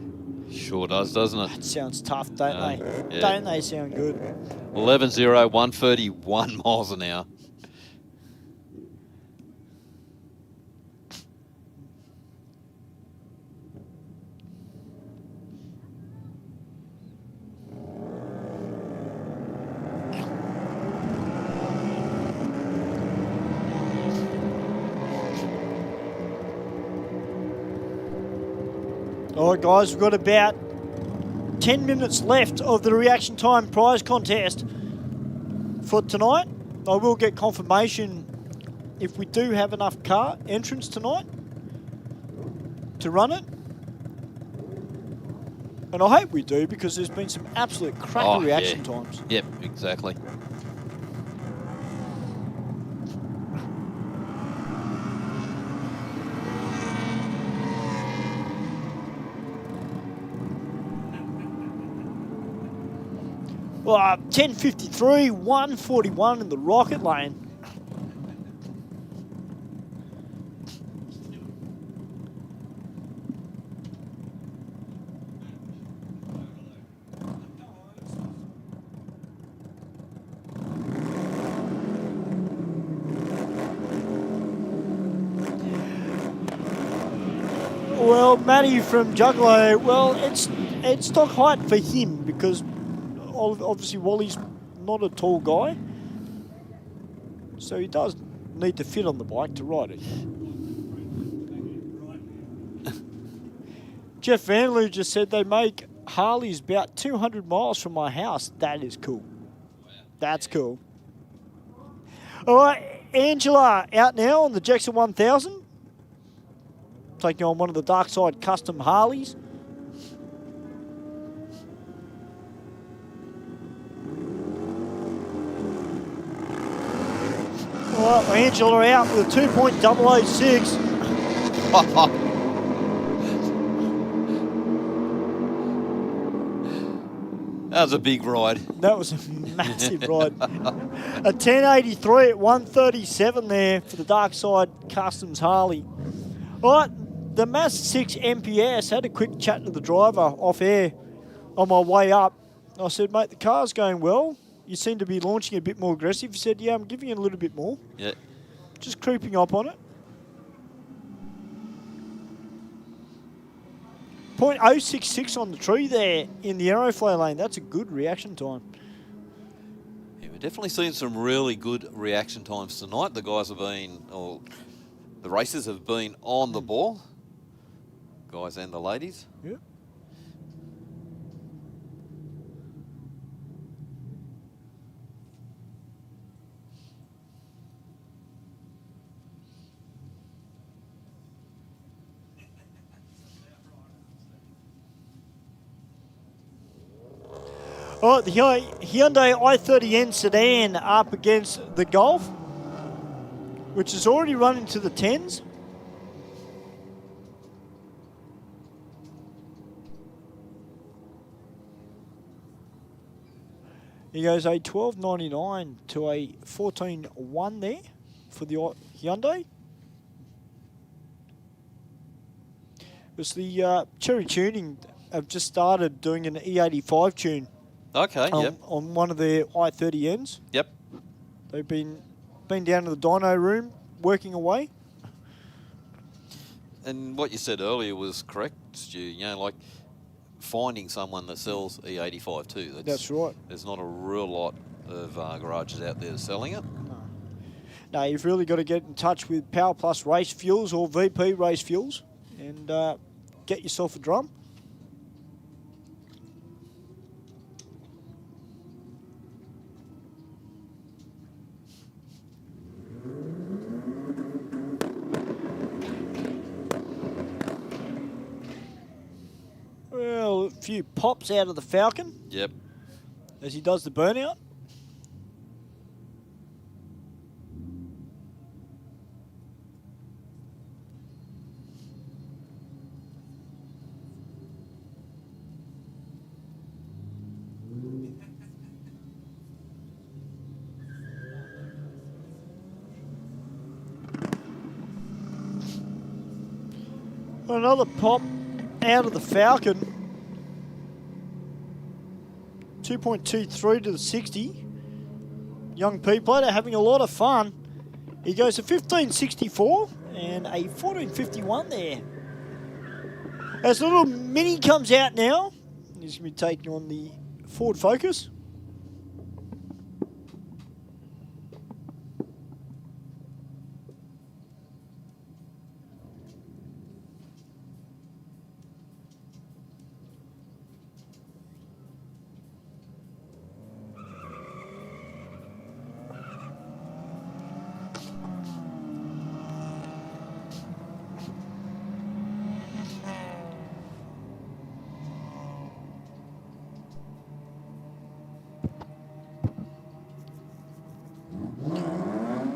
Sure does, doesn't it? That sounds tough, don't they? Yeah. Don't they sound good? 11.0, 131 miles an hour. All right, guys, we've got about 10 minutes left of the reaction time prize contest for tonight. I will get confirmation if we do have enough car entrants tonight to run it. And I hope we do, because there's been some absolute cracker reaction times. Yep, exactly. Well, 10.53, 1:41 in the rocket lane. Well, Matty from Juggalo, well, it's stock height for him because obviously Wally's not a tall guy, so he does need to fit on the bike to ride it. Jeff Vanloo just said they make Harleys about 200 miles from my house. That is cool. That's cool. All right, Angela out now on the Jackson 1000. Taking on one of the Dark Side custom Harleys. Well, Angela out with a 2.006. That was a big ride. That was a massive ride. A 10.83 at 1:37 there for the Dark Side Customs Harley. All right, the Mazda 6 MPS, had a quick chat to the driver off air on my way up. I said, mate, the car's going well. You seem to be launching a bit more aggressive. He said, yeah, I'm giving it a little bit more. Yeah. Just creeping up on it. 0.066 on the tree there in the Aeroflow lane. That's a good reaction time. Yeah, we're definitely seeing some really good reaction times tonight. The guys have been, or the racers have been on the ball. Guys and the ladies. Yeah. All right, the Hyundai i30N sedan up against the Golf, which is already run into the 10s. He goes a 12.99 to a 14.1 there for the Hyundai. Because the Cherry Tuning have just started doing an E85 tune. Okay, yep. On one of their i30Ns. Yep. They've been down to the dyno room, working away. And what you said earlier was correct, Stu. You know, like finding someone that sells E85 too. That's right. There's not a real lot of garages out there selling it. No, you've really got to get in touch with Power Plus Race Fuels or VP Race Fuels and get yourself a drum. Well, a few pops out of the Falcon. Yep. As he does the burnout. Another pop out of the Falcon. 2.23 to the 60. Young P-Plater having a lot of fun. He goes to 15.64 and a 14.51 there. As the little Mini comes out now, he's going to be taking on the Ford Focus.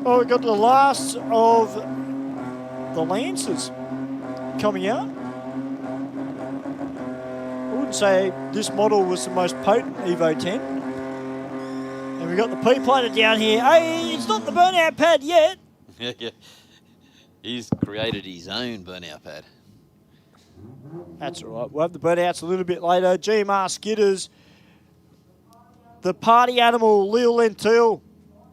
Well, we've got the last of the Lancers coming out. I wouldn't say this model was the most potent Evo 10. And we've got the P-plater down here. Hey, it's not the burnout pad yet. Yeah. He's created his own burnout pad. That's all right. We'll have the burnouts a little bit later. GMR Skidders. The party animal, Lil Lentil,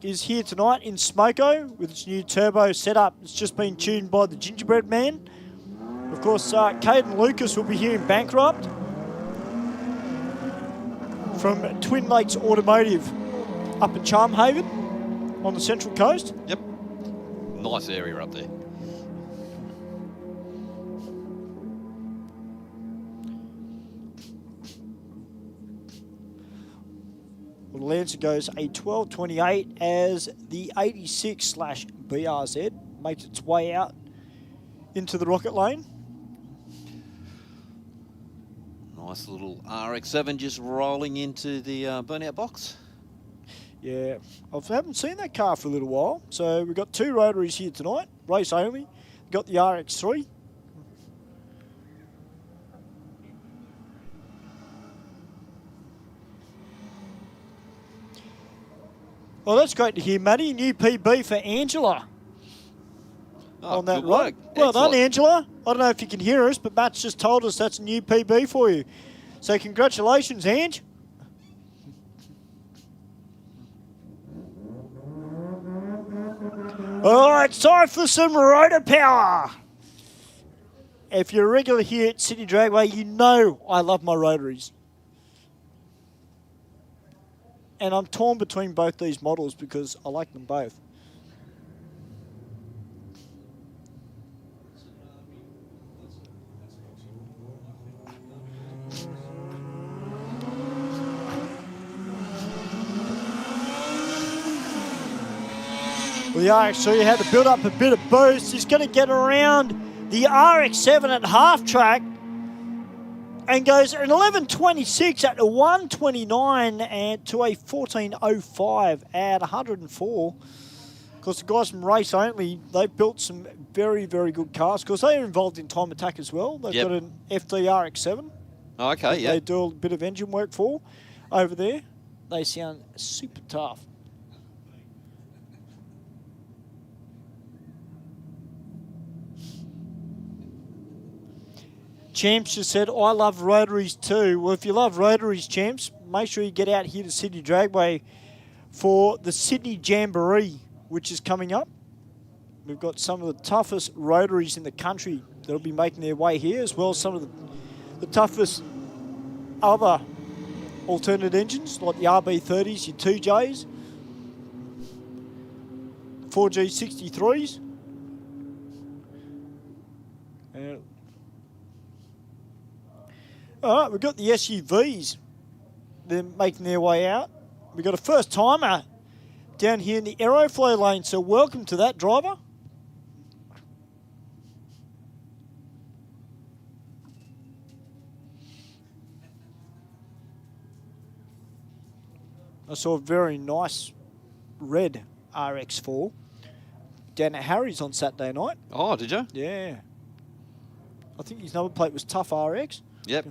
is here tonight in Smoko with its new turbo setup. It's just been tuned by the Gingerbread Man. Of course, Caden Lucas will be here in Bankrupt from Twin Lakes Automotive up in Charmhaven on the Central Coast. Yep. Nice area up there. Well, Lancer goes a 12.28 as the 86/BRZ makes its way out into the rocket lane. Nice little RX-7 just rolling into the burnout box. Yeah, I haven't seen that car for a little while. So we've got 2 rotaries here tonight, race only. Got the RX-3. Well, that's great to hear, Matty. New PB for Angela on that good run. work. Well done, Excellent. Angela. I don't know if you can hear us, but Matt's just told us that's a new PB for you. So congratulations, Ange. All right, time for some rotor power. If you're a regular here at Sydney Dragway, you know I love my rotaries. And I'm torn between both these models because I like them both. Well, the RX3 had to build up a bit of boost. He's going to get around the RX-7 at half track and goes an 11.26 at a 129 and to a 14.05 at 104. Of course, the guys from Race Only, they've built some very, very good cars. Of course, they are involved in Time Attack as well. They've got an FD RX-7. Oh, okay, yeah. They do a bit of engine work for over there. They sound super tough. Champs just said, I love rotaries too. Well, if you love rotaries, Champs, make sure you get out here to Sydney Dragway for the Sydney Jamboree, which is coming up. We've got some of the toughest rotaries in the country that'll be making their way here, as well as some of the toughest other alternate engines, like the RB30s, your 2Js, 4G63s. All right, we've got the SUVs. They're making their way out. We've got a first timer down here in the Aeroflow lane, so welcome to that, driver. I saw a very nice red RX-4 down at Harry's on Saturday night. Oh, did you? Yeah. I think his number plate was Tough RX. Yep.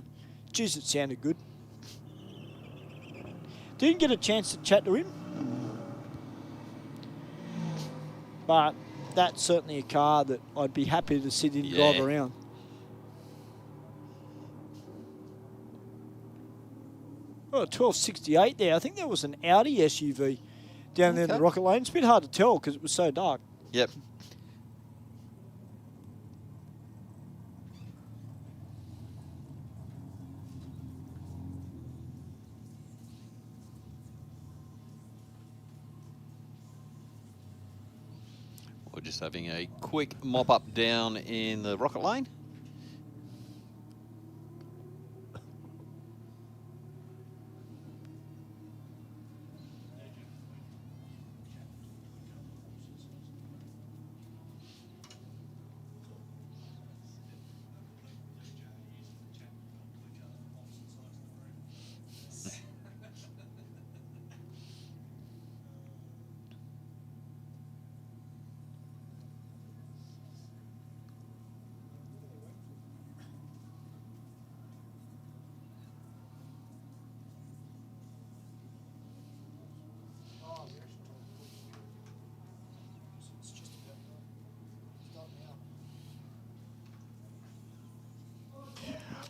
Jeez, it sounded good. Didn't get a chance to chat to him. But that's certainly a car that I'd be happy to sit in and drive around. Oh, 1268 there. I think there was an Audi SUV down there in the rocket lane. It's a bit hard to tell because it was so dark. Yep. We're just having a quick mop up down in the rocket lane.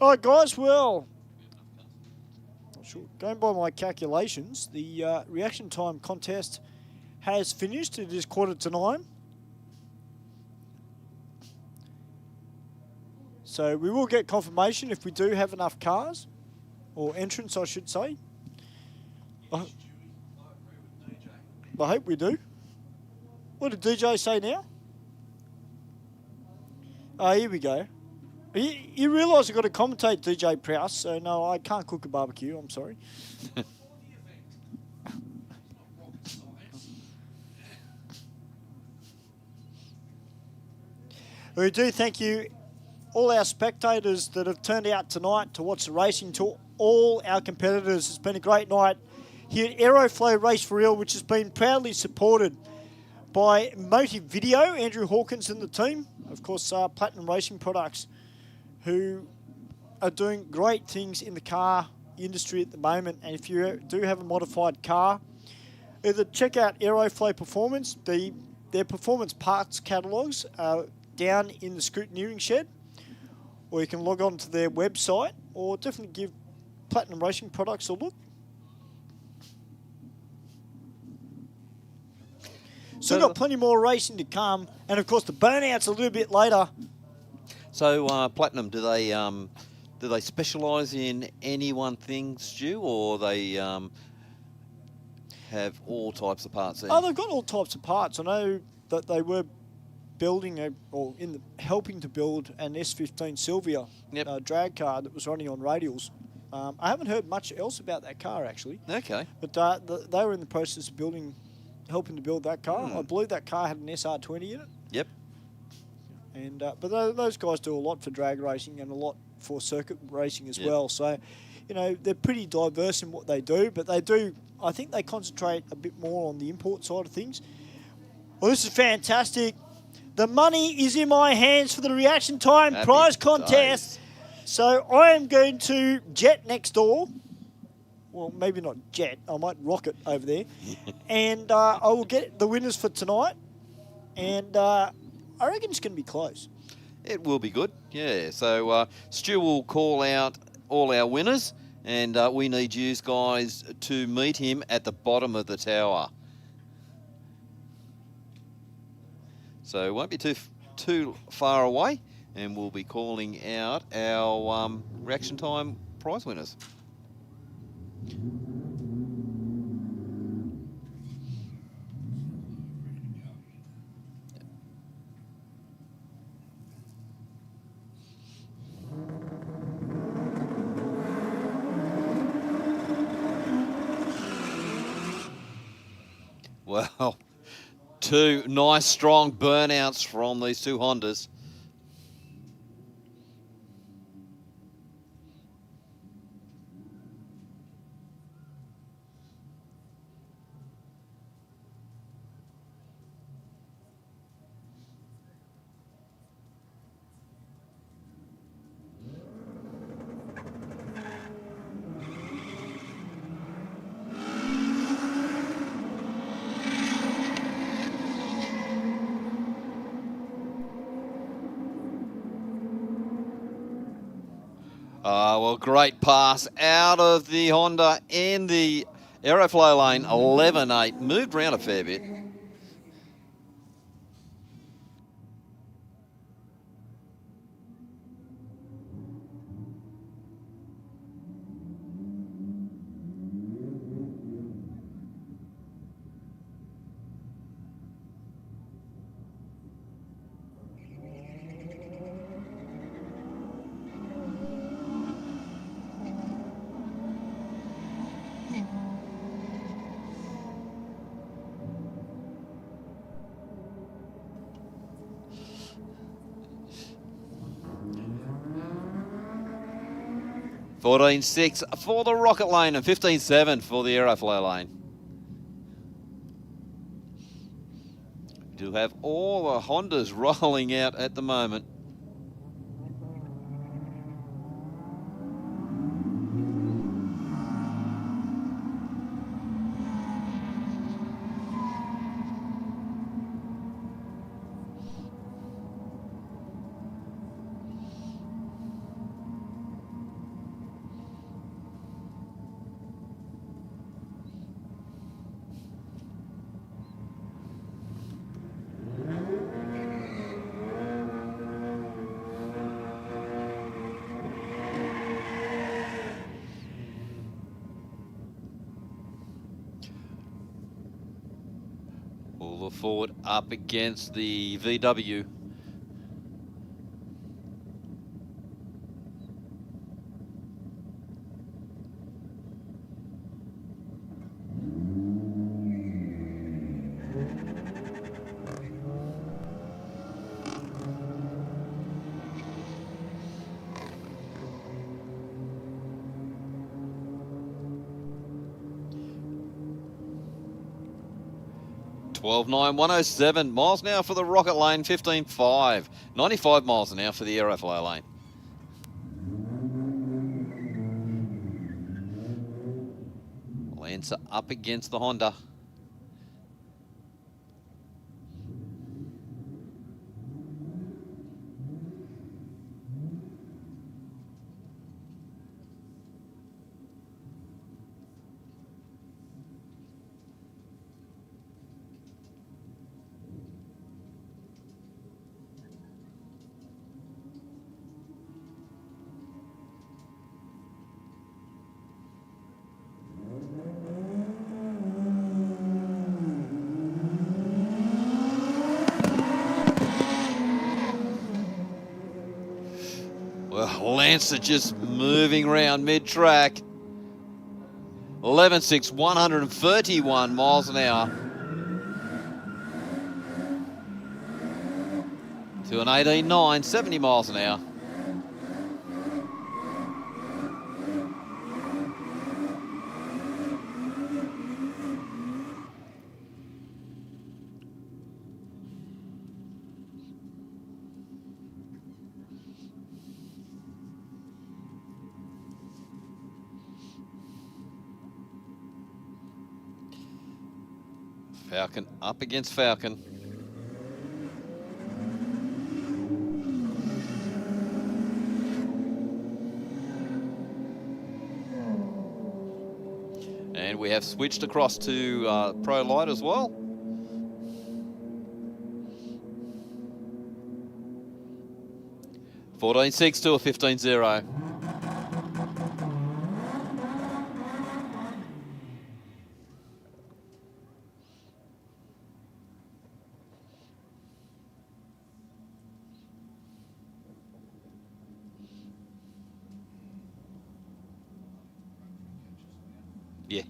All right, guys, well, going by my calculations, the reaction time contest has finished. It is 9:15. So we will get confirmation if we do have enough cars, or entrants, I should say. I hope we do. What did DJ say now? Oh, here we go. You realise I've got to commentate DJ Prowse, so no, I can't cook a barbecue, I'm sorry. We do thank you, all our spectators that have turned out tonight to watch the racing, to all our competitors. It's been a great night here at Aeroflow Race for Real, which has been proudly supported by Motive Video, Andrew Hawkins and the team, of course, Platinum Racing Products, who are doing great things in the car industry at the moment. And if you do have a modified car, either check out Aeroflow Performance. Their performance parts catalogues are down in the scrutineering shed, or you can log on to their website, or definitely give Platinum Racing Products a look. So we've got plenty more racing to come, and of course the Burnout's a little bit later. So Platinum, do they specialise in any one thing, Stu, or they have all types of parts there? Oh, they've got all types of parts. I know that they were building helping to build an S15 Silvia drag car that was running on radials. I haven't heard much else about that car actually. Okay. But they were in the process of helping to build that car. I believe that car had an SR20 in it. Yep. And but those guys do a lot for drag racing and a lot for circuit racing as well. So, you know, they're pretty diverse in what they do, but I think they concentrate a bit more on the import side of things. Well, this is fantastic. The money is in my hands for the reaction time prize contest. So I am going to jet next door. Well, maybe not jet. I might rocket over there. And I will get the winners for tonight. And I reckon it's going to be close. It will be good, yeah. So Stu will call out all our winners, and we need you guys to meet him at the bottom of the tower. So it won't be too far away, and we'll be calling out our reaction time prize winners. Well, two nice, strong burnouts from these two Hondas. Well, great pass out of the Honda in the Aeroflow lane, 11.8. Moved around a fair bit. $14.6 for the Rocket lane and $15.7 for the Aeroflow lane. We do have all the Hondas rolling out at the moment. Silver Ford up against the VW. Twelve nine 107 miles an hour for the Rocket Lane, 15.5. 95 miles an hour for the Aeroflow lane. Lancer up against the Honda. Well, Lancer just moving around mid-track. 11.6, 131 miles an hour. To an 18.9, 70 miles an hour. Falcon up against Falcon. And we have switched across to Pro Light as well. $14.6 to a 15.0. Yeah.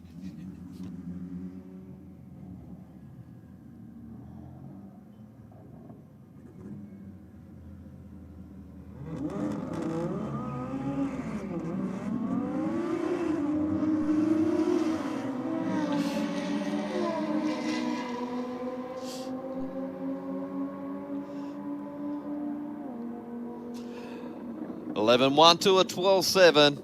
$11.1 to a 12.7.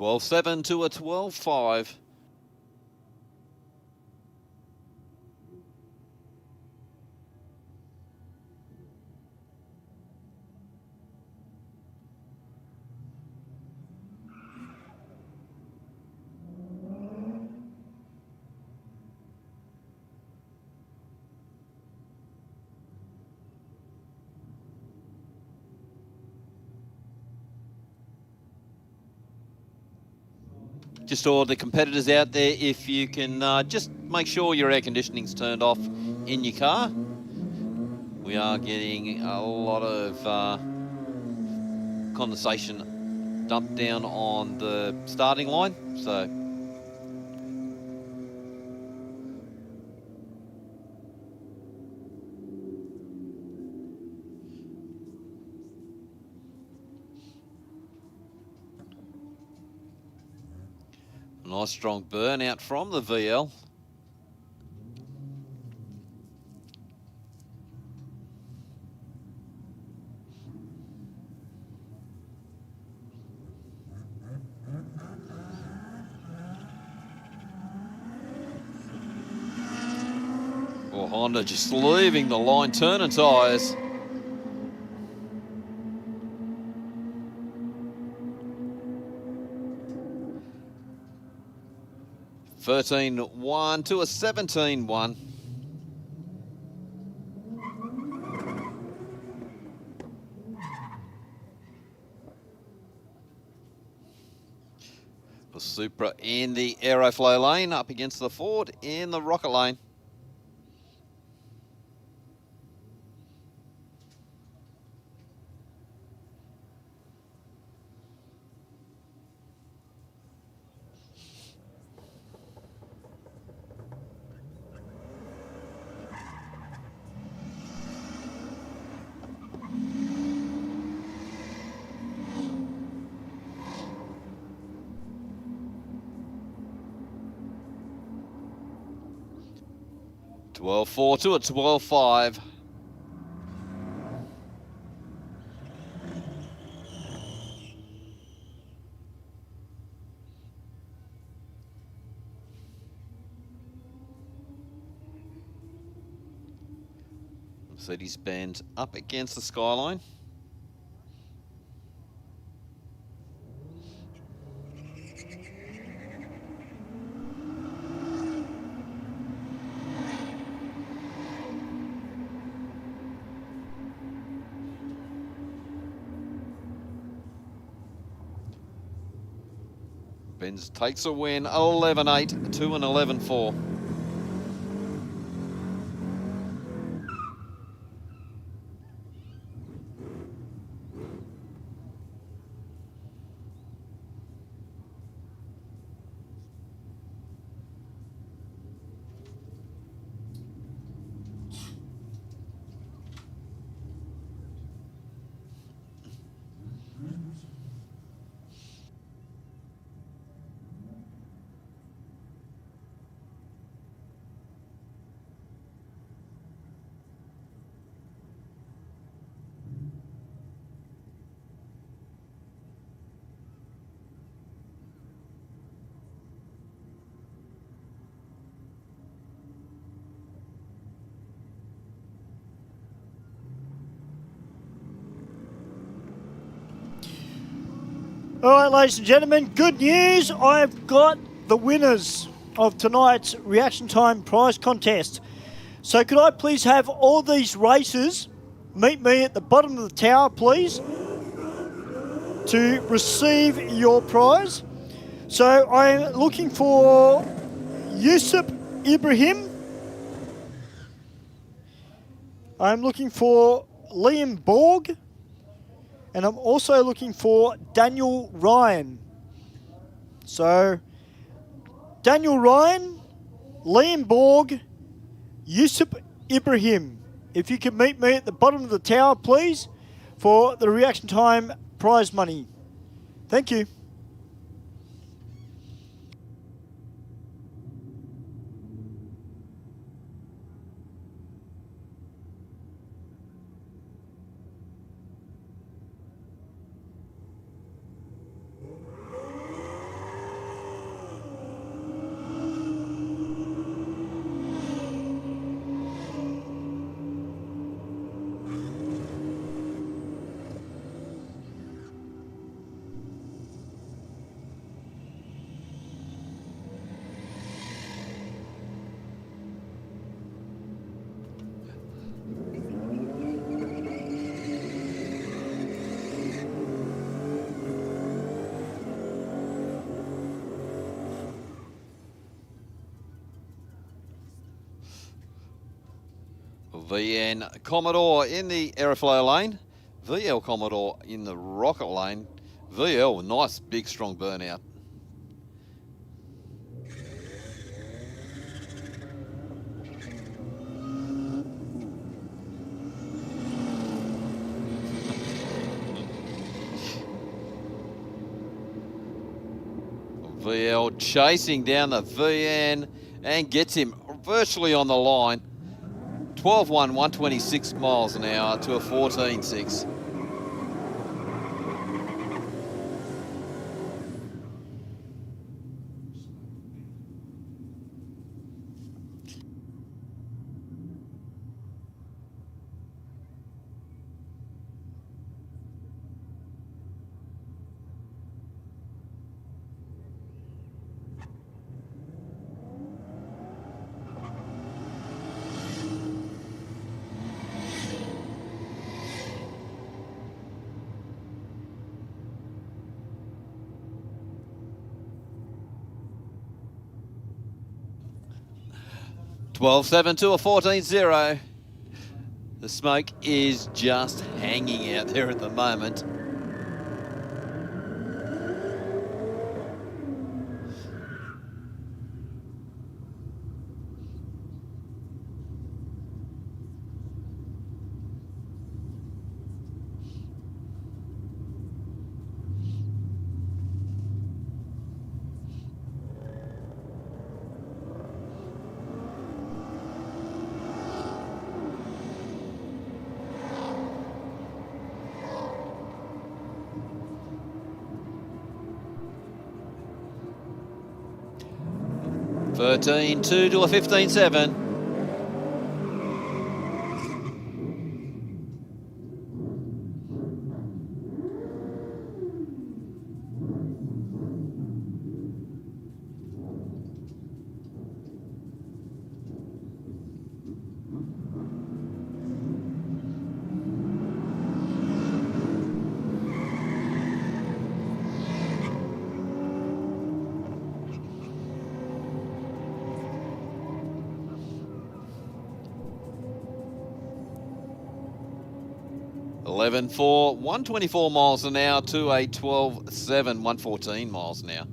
$12.7 to a 12.5. Just all the competitors out there, if you can just make sure your air conditioning's turned off in your car. We are getting a lot of condensation dumped down on the starting line, so Nice strong burnout from the VL. Well, Honda just leaving the line, turning tyres. (13-1) to a 17-1. The Supra in the Aeroflow lane up against the Ford in the Rocket lane. (12-4) to a 12-5. Mercedes-Benz up against the skyline. Benz takes a win, 11-8 to an 11-4. All right, ladies and gentlemen, good news. I've got the winners of tonight's reaction time prize contest. So could I please have all these racers meet me at the bottom of the tower, please, to receive your prize. So I'm looking for Yusuf Ibrahim. I'm looking for Liam Borg. And I'm also looking for Daniel Ryan. So, Daniel Ryan, Liam Borg, Yusuf Ibrahim. If you could meet me at the bottom of the tower, please, for the reaction time prize money. Thank you. VN Commodore in the Aeroflow lane. VL Commodore in the Rocket lane. VL, nice big strong burnout. VL chasing down the VN and gets him virtually on the line. 12-1, 126 miles an hour to a 14.6. $12.7 to a 14.0. The smoke is just hanging out there at the moment. $13.2 to a 15.7. $11.4, 124 miles an hour to a 12.7, 114 miles an hour.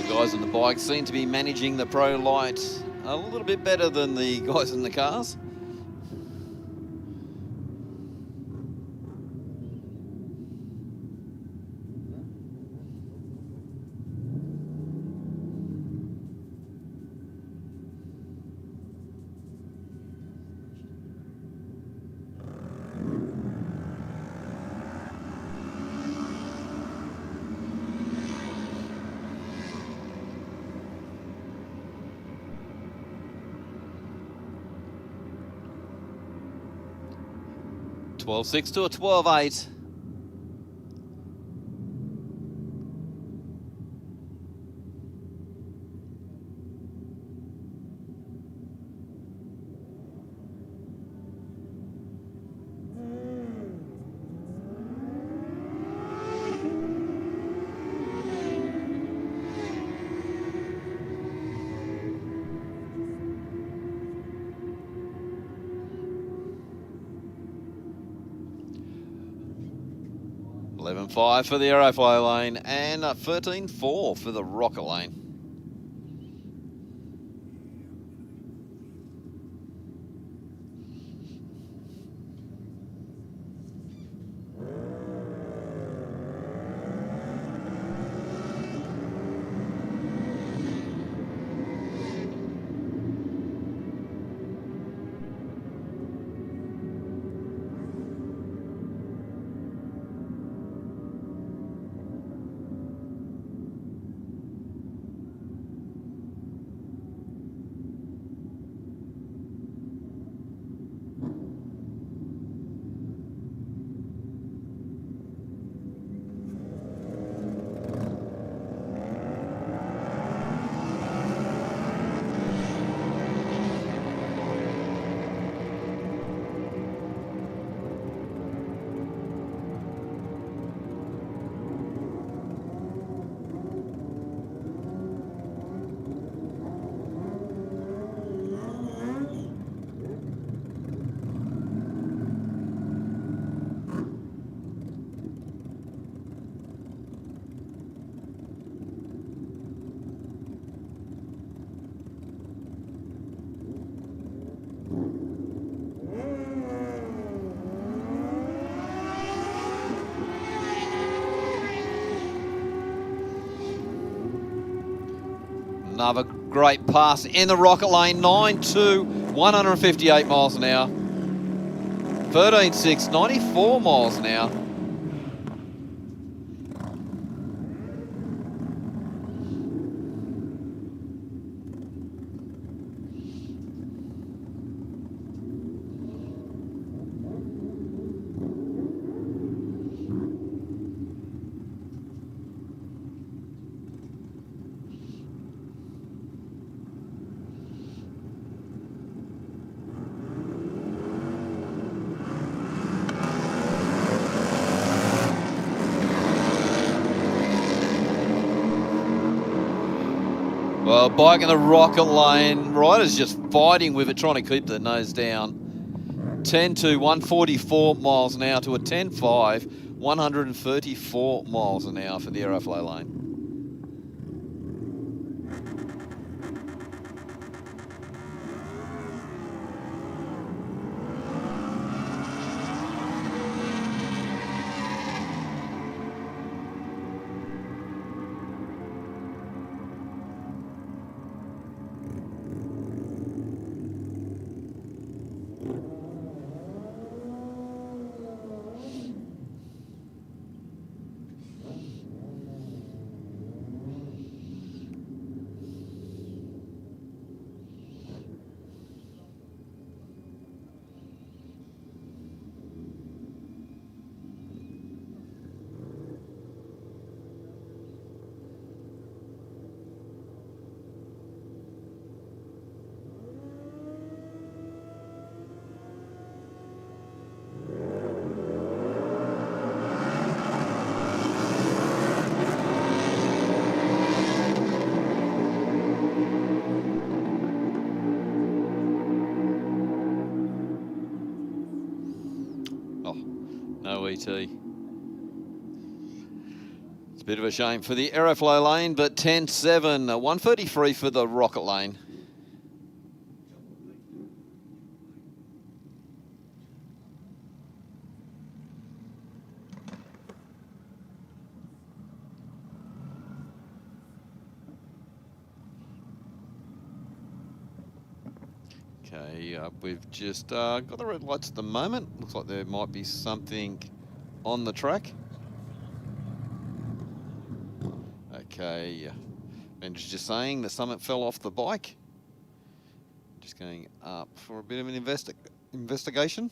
Guys on the bike seem to be managing the Pro Light a little bit better than the guys in the cars. $12.6 to a 12.8. $11.5 for the Aeroflow lane and $13.4 for the Rocker lane. Another great pass in the rocket lane, 9.2, 158 miles an hour. 13.6, 94 miles an hour. Well, bike in the rocket lane, riders just fighting with it, trying to keep the nose down. 10.2, 144 miles an hour to a 10.5, 134 miles an hour for the Aeroflow lane. No ET. It's a bit of a shame for the Aeroflow lane, but 10.7, 133 for the rocket lane. Okay, we've just got the red lights at the moment. Looks like there might be something on the track. Okay, Ben's just saying that something fell off the bike. Just going up for a bit of an investigation.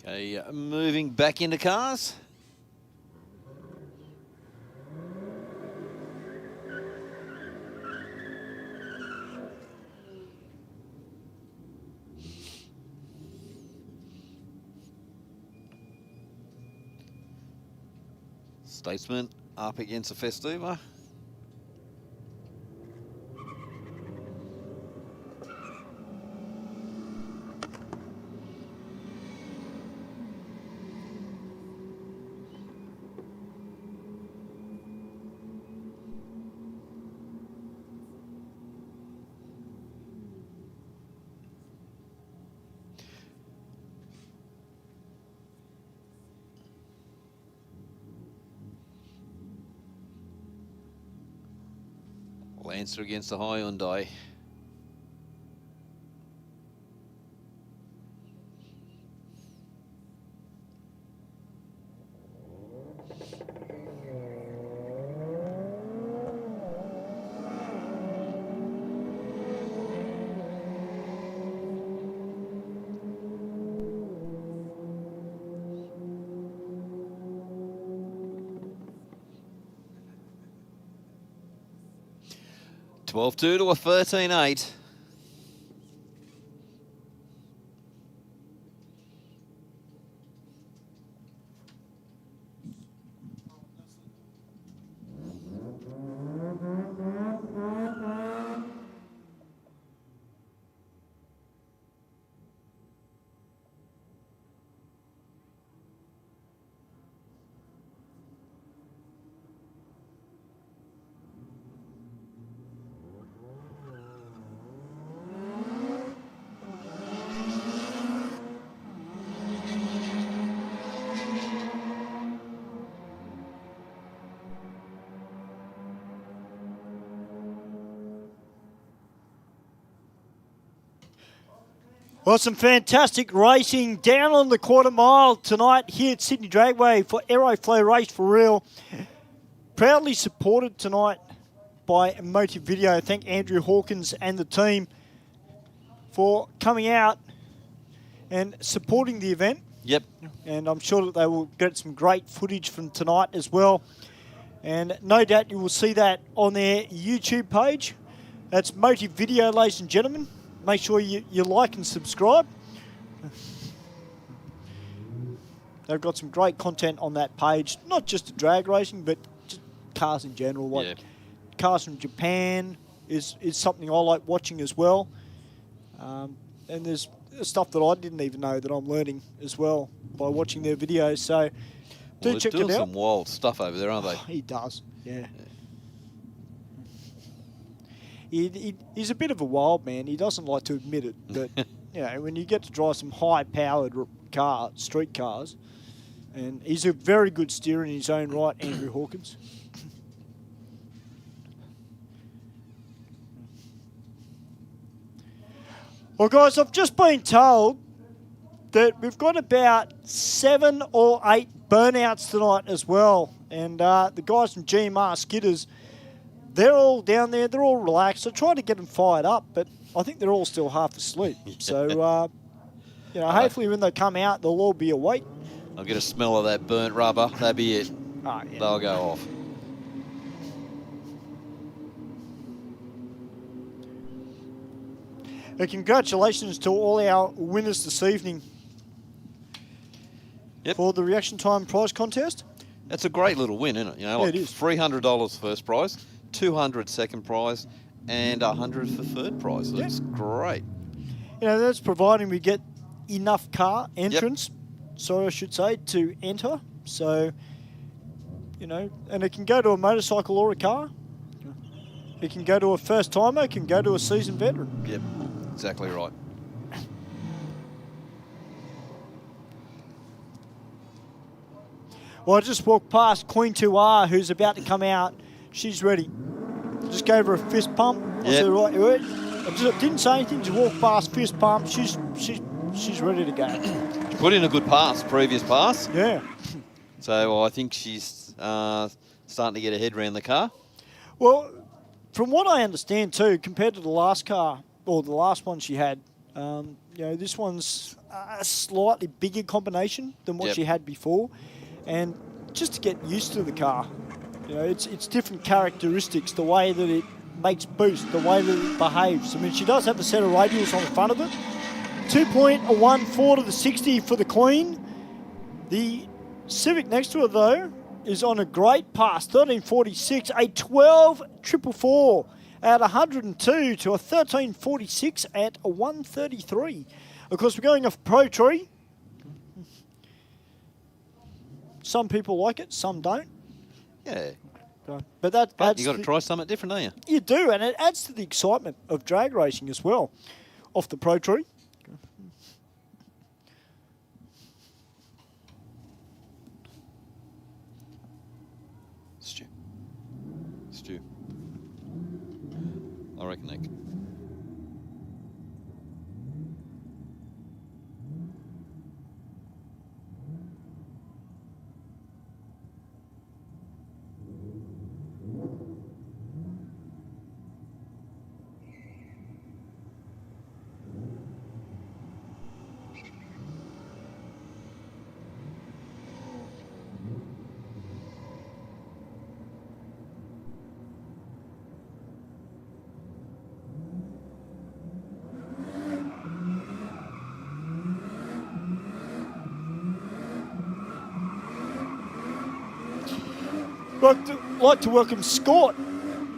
Okay, moving back into cars. Statesman up against the Festiva. Lancer against the Hyundai. 12-2 to a 13-8. Well, some fantastic racing down on the quarter mile tonight here at Sydney Dragway for Aeroflow Race for Real. Proudly supported tonight by Motive Video. Thank Andrew Hawkins and the team for coming out and supporting the event. Yep. And I'm sure that they will get some great footage from tonight as well. And no doubt you will see that on their YouTube page. That's Motive Video, ladies and gentlemen. Make sure you like and subscribe. They've got some great content on that page, not just the drag racing, but just cars in general. Like cars from Japan is something I like watching as well. And there's stuff that I didn't even know that I'm learning as well by watching their videos. So do check them out. They're doing some wild stuff over there, aren't they? He does, yeah. He's a bit of a wild man. He doesn't like to admit it, but you know, when you get to drive some high-powered street cars, and he's a very good steerer in his own right, Andrew Hawkins. Well, guys, I've just been told that we've got about 7 or 8 burnouts tonight as well, and the guys from GMR Skidders, they're all down there. They're all relaxed. I tried to get them fired up, but I think they're all still half asleep. So, you know, hopefully when they come out, they'll all be awake. I'll get a smell of that burnt rubber. That'll be it. Yeah. They'll go off. And congratulations to all our winners this evening for the reaction time prize contest. That's a great little win, isn't it? You know, like it is. $300 first prize, $200 second prize, and $100 for third prize. So That's great. You know, that's providing we get enough car entrance, sorry, I should say, to enter. So, you know, and it can go to a motorcycle or a car. It can go to a first timer. It can go to a seasoned veteran. Yep, exactly right. Well, I just walked past Queen 2R, who's about to come out. She's ready. Just gave her a fist pump. I said, right, I just didn't say anything. Just walked past, fist pump. She's ready to go. She put in a good pass, previous pass. Yeah. So I think she's starting to get her head around the car. Well, from what I understand too, compared to the last car, or the last one she had, you know, this one's a slightly bigger combination than what she had before. And just to get used to the car, you know, it's different characteristics, the way that it makes boost, the way that it behaves. I mean, she does have a set of radials on the front of it. 2.14 to the 60 for the Queen. The Civic next to her, though, is on a great pass, 13.46, a 12.444 at 102 to a 13.46 at a 133. Of course, we're going off Pro Tree. Some people like it, some don't. Yeah. But that adds you got to try something different, don't you? You do, and it adds to the excitement of drag racing as well, off the Pro Tree. Stu. I reckon they can. Like to welcome Scott,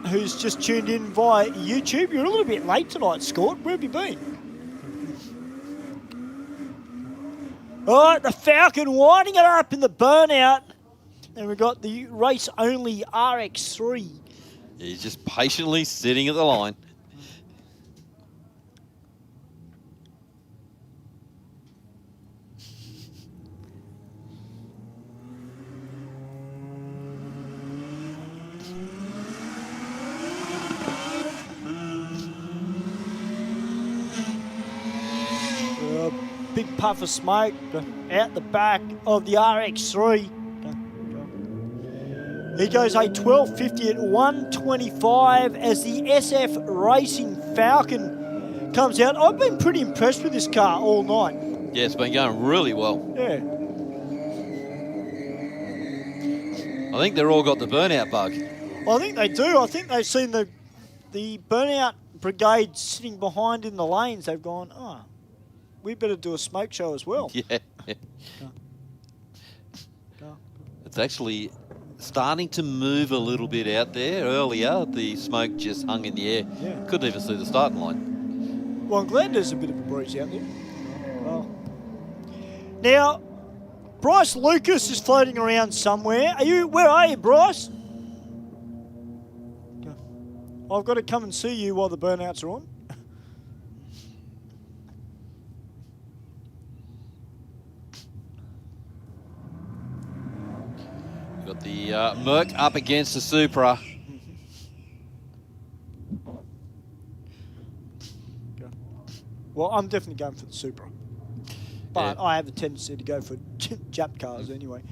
who's just tuned in via YouTube. You're a little bit late tonight, Scott. Where have you been? All right, the Falcon winding it up in the Burnout. And we've got the race-only RX3. He's just patiently sitting at the line. Big puff of smoke out the back of the RX3. He goes a 12.50 at 125 as the SF Racing Falcon comes out. I've been pretty impressed with this car all night. Yeah, it's been going really well. Yeah. I think they're all got the burnout bug. I think they do. I think they've seen the Burnout Brigade sitting behind in the lanes. They've gone, oh, we better do a smoke show as well. Yeah. It's actually starting to move a little bit out there. Earlier, the smoke just hung in the air. Yeah. Couldn't even see the starting line. Well, I'm glad there's a bit of a breeze out there. Well, now, Bryce Lucas is floating around somewhere. Where are you, Bryce? I've got to come and see you while the burnouts are on. Got the Merc up against the Supra. Well, I'm definitely going for the Supra. But Yeah. I have a tendency to go for Jap cars anyway.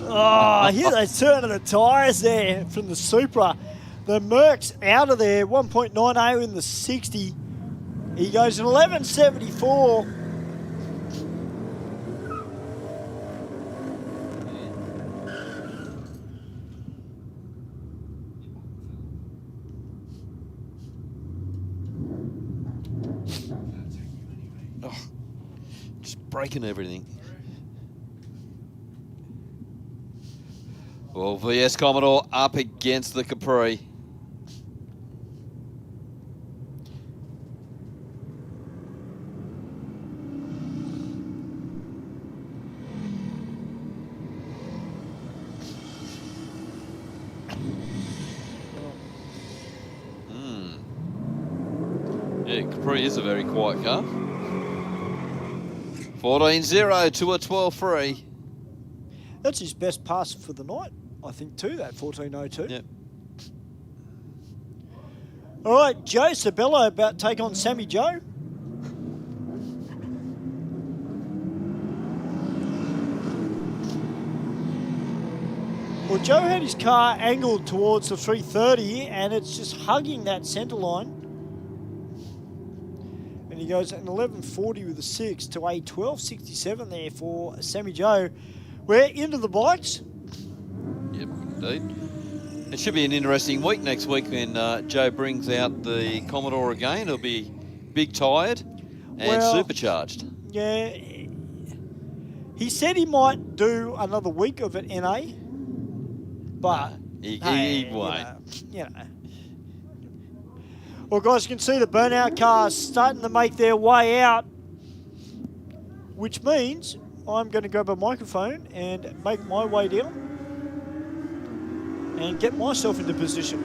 Oh, here they turn the tyres there from the Supra. The Merc's out of there, 1.90 in the 60. He goes an 11.74. Oh, just breaking everything. Well, VS Commodore up against the Capri. Yeah, Capri is a very quiet car. 14.0 to a 12.3. That's his best pass for the night, I think, too, that 14.02. Yep. All right, Joe Sabello about to take on Sammy Joe. Well, Joe had his car angled towards the 330 and it's just hugging that centre line. And he goes an 11.40 with a 6 to a 12.67 there for Sammy Joe. We're into the bikes. Yep, indeed. It should be an interesting week next week when Joe brings out the Commodore again. It'll be big tired and supercharged. Yeah. He said he might do another week of it NA, but He won't. You know. Well, guys, you can see the burnout cars starting to make their way out, which means I'm going to grab a microphone and make my way down and get myself into position.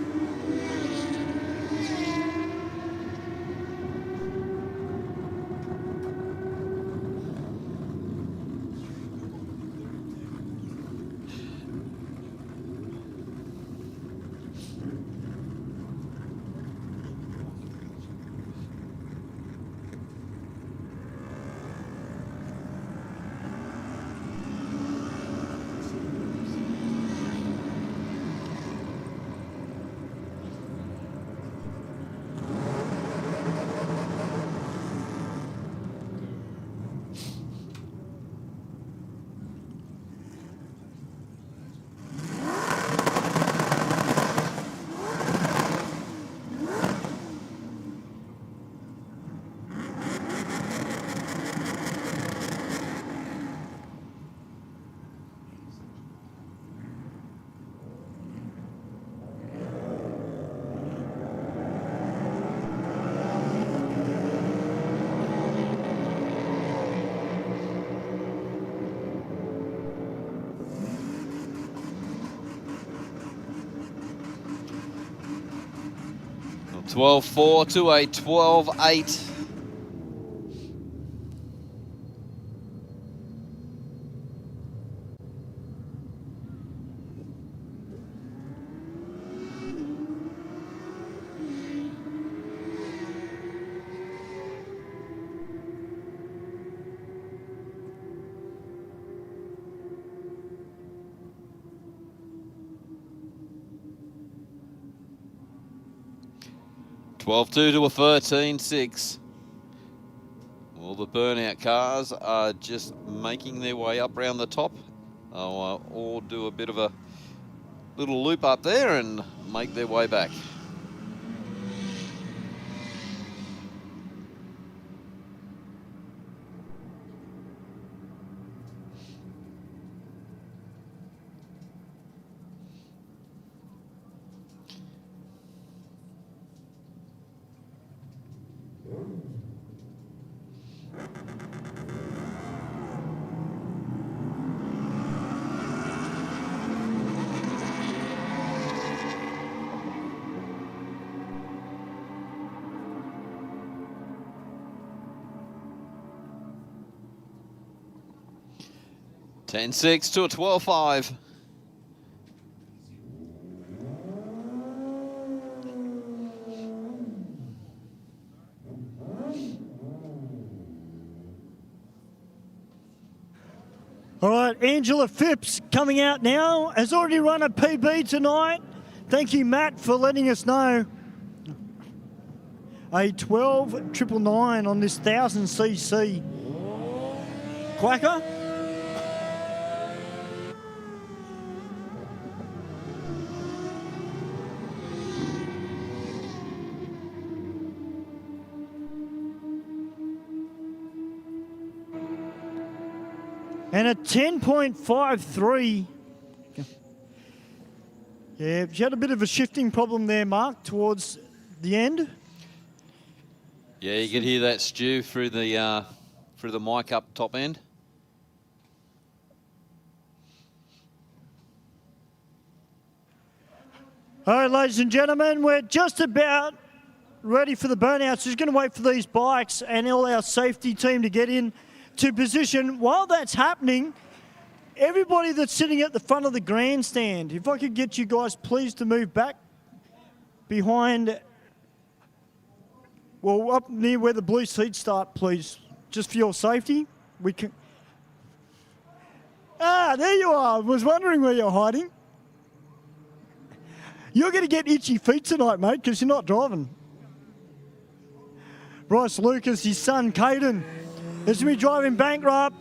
12-4 to a 12-8. (12-2 to a 13-6). Well, the Burnout cars are just making their way up round the top. They'll all do a bit of a little loop up there and make their way back. (10-6 to a 12-5). All right, Angela Phipps coming out now. Has already run a PB tonight. Thank you, Matt, for letting us know. A 12.999 on this 1000cc. Quacker. And a 10.53. Yeah, she had a bit of a shifting problem there, Mark, towards the end. Yeah, you could hear that stew through the mic up top end. All right, ladies and gentlemen, we're just about ready for the burnouts. Just going to wait for these bikes and all our safety team to get in to position. While that's happening, everybody that's sitting at the front of the grandstand, if I could get you guys please to move back behind, well, up near where the blue seats start, please, just for your safety. We can. Ah, there you are. I was wondering where you're hiding. You're going to get itchy feet tonight, mate, because you're not driving. Bryce Lucas, his son, Caden, is going to be driving bankrupt.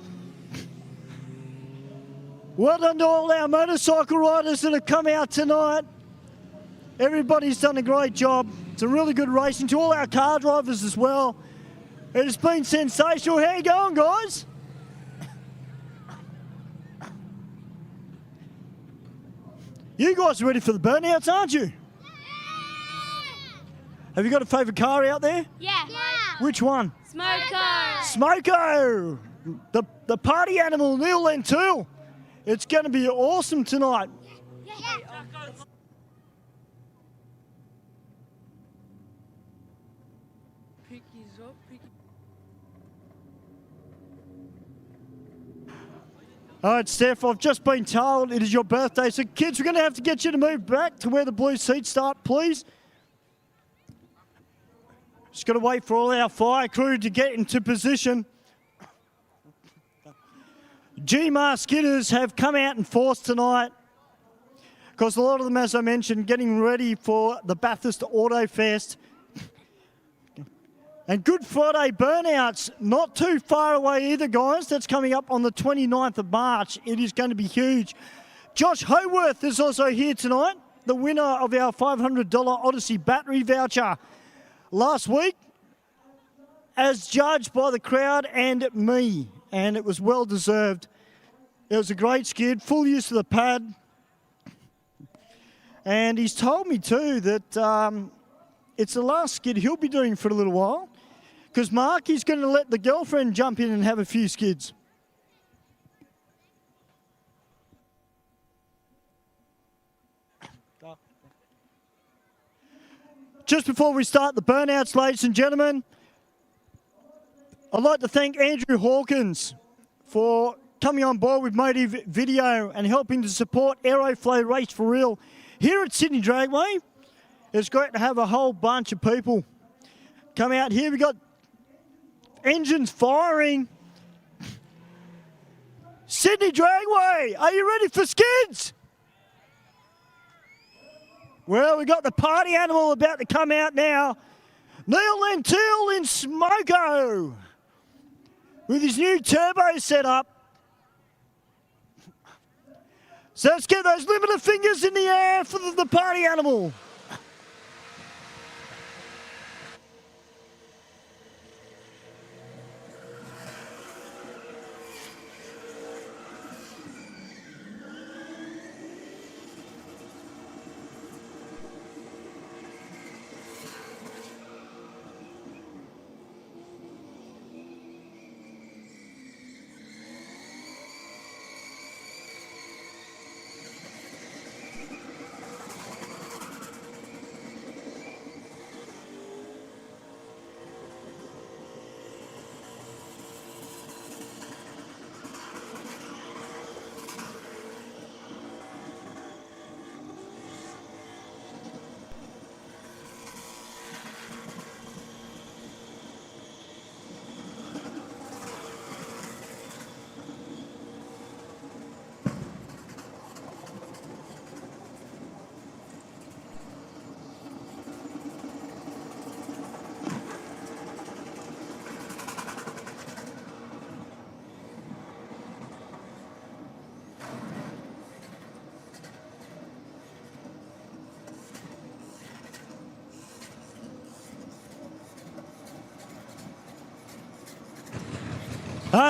Well done to all our motorcycle riders that have come out tonight. Everybody's done a great job. It's a really good racing. To all our car drivers as well. It has been sensational. How you going, guys? You guys are ready for the burnouts, aren't you? Have you got a favourite car out there? Yeah. Which one? Smoko. Smoko, the party animal, Neil Lentil. It's going to be awesome tonight. All right, Steph, I've just been told it is your birthday, so kids, we're going to have to get you to move back to where the blue seats start, please. Just got to wait for all our fire crew to get into position. G-Mar skidders have come out in force tonight because a lot of them, as I mentioned, getting ready for the Bathurst Auto Fest. And Good Friday burnouts, not too far away either, guys. That's coming up on the 29th of March. It is going to be huge. Josh Howarth is also here tonight, the winner of our $500 Odyssey battery voucher last week, as judged by the crowd and me, and it was well deserved. It was a great skid, full use of the pad, and he's told me too that it's the last skid he'll be doing for a little while, because Mark is going to let the girlfriend jump in and have a few skids. Just before we start the burnouts, ladies and gentlemen, I'd like to thank Andrew Hawkins for coming on board with Motive Video and helping to support Aeroflow Race for Real here at Sydney Dragway. It's great to have a whole bunch of people come out here. We've got engines firing. Sydney Dragway, are you ready for skids? Well, we got the party animal about to come out now. Neil Lentil in Smoko with his new turbo setup. So let's get those limiter fingers in the air for the party animal.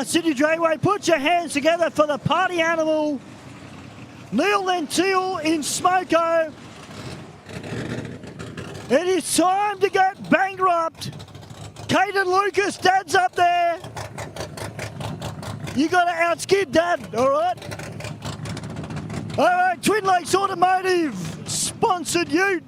Sydney Dragway, put your hands together for the party animal. Neil Lentil in Smoko. It is time to get bankrupt. Caden Lucas, Dad's up there. You got to outskid Dad, all right? All right, Twin Lakes Automotive, sponsored ute.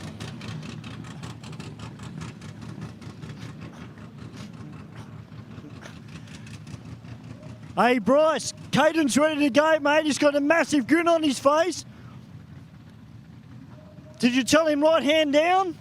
Hey, Bryce, Caden's ready to go, mate. He's got a massive grin on his face. Did you tell him right hand down?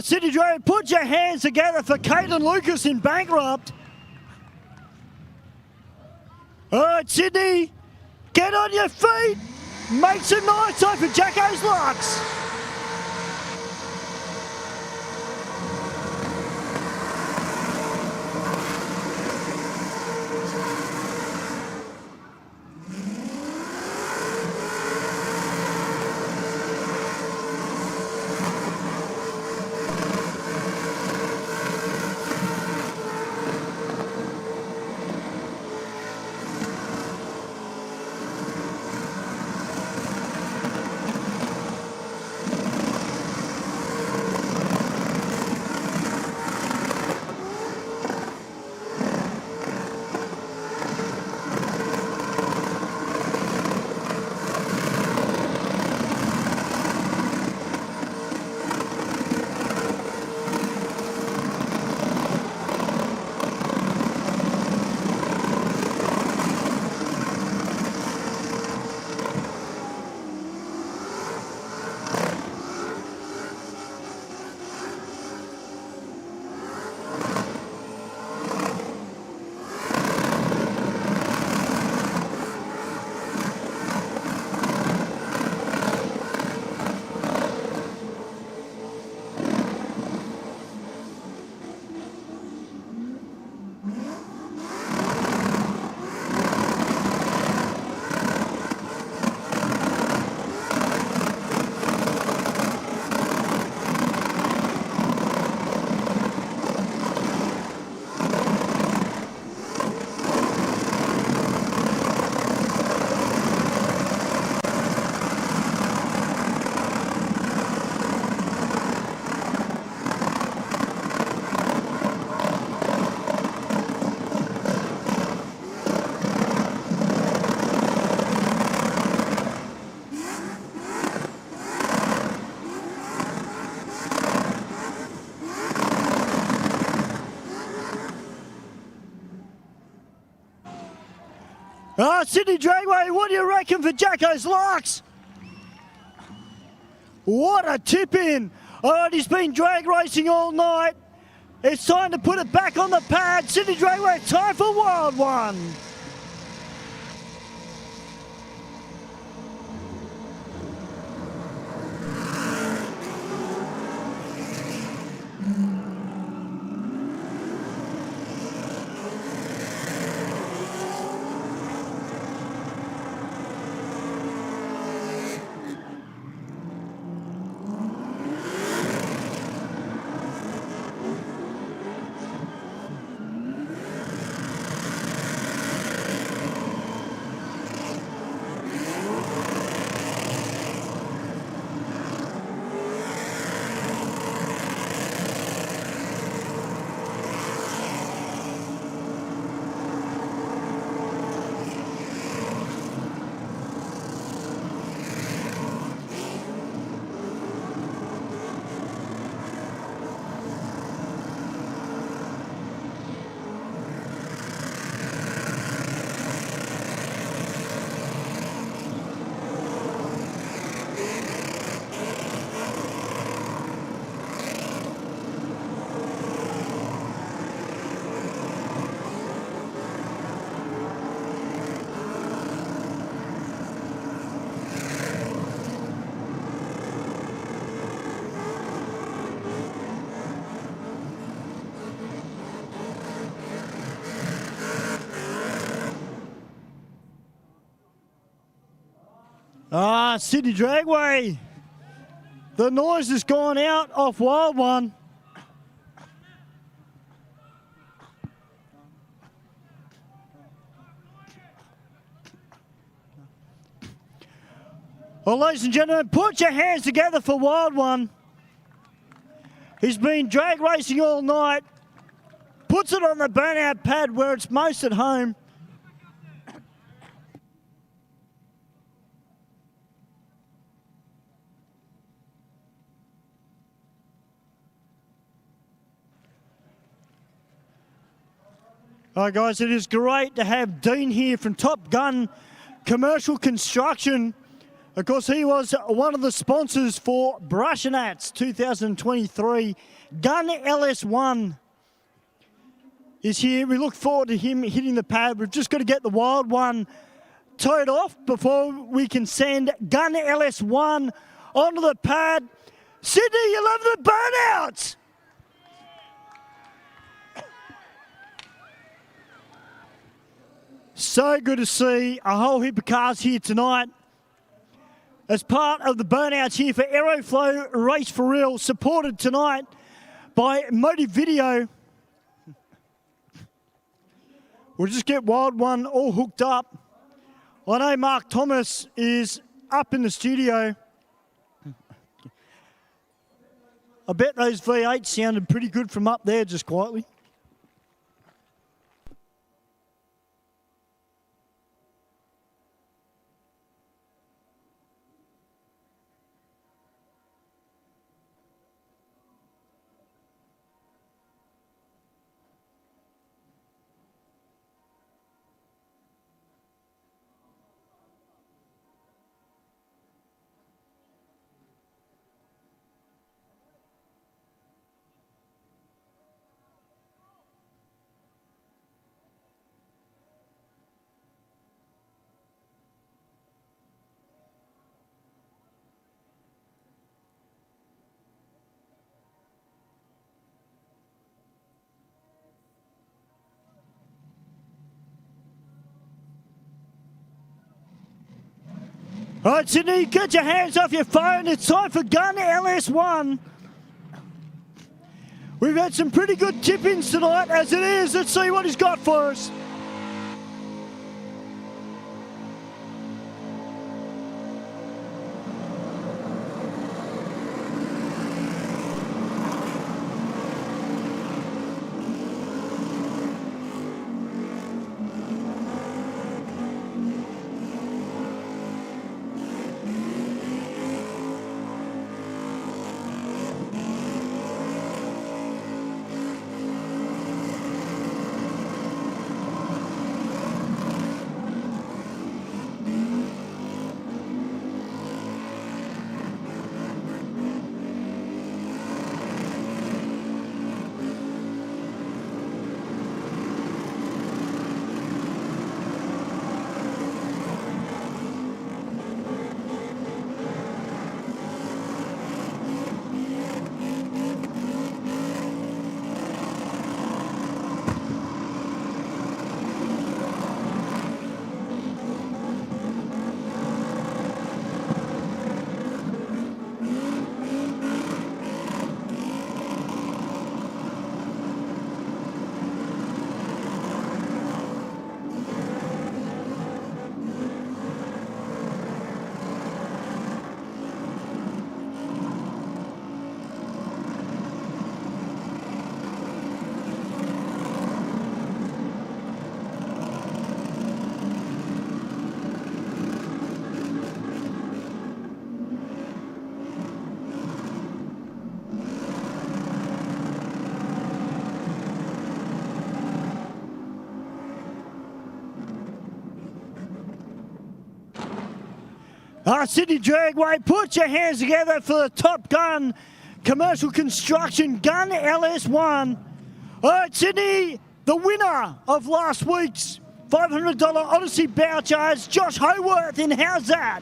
Sydney Dragway, put your hands together for Caden Lucas in Bankrupt. All right, Sydney, get on your feet. Make some noise time for Jacko's Lux. Sydney Dragway, what do you reckon for Jacko's Lux? What a tip in. All right, he's been drag racing all night. It's time to put it back on the pad. Sydney Dragway, time for Wild One. Sydney Dragway. The noise has gone out off Wild One. Well, ladies and gentlemen, put your hands together for Wild One. He's been drag racing all night. Puts it on the burnout pad where it's most at home. All right, guys, it is great to have Dean here from Top Gun Commercial Construction Of course, he was one of the sponsors for Burnout 2023. Gun LS1 is here. We look forward to him hitting the pad. We've just got to get the wild one towed off before we can send Gun LS1 onto the pad. Sydney, you love the burnouts! So good to see a whole heap of cars here tonight as part of the burnouts here for Aeroflow Race for Real, supported tonight by Motive Video. We'll just get Wild One all hooked up. I know Mark Thomas is up in the studio. I bet those V8s sounded pretty good from up there, just quietly. All right, Sydney, get your hands off your phone. It's time for Gun LS1. We've had some pretty good tip-ins tonight as it is. Let's see what he's got for us. Sydney Dragway, put your hands together for the Top Gun Commercial Construction Gun LS1. All right, Sydney, the winner of last week's $500 Odyssey vouchers, Josh Howarth, and how's that?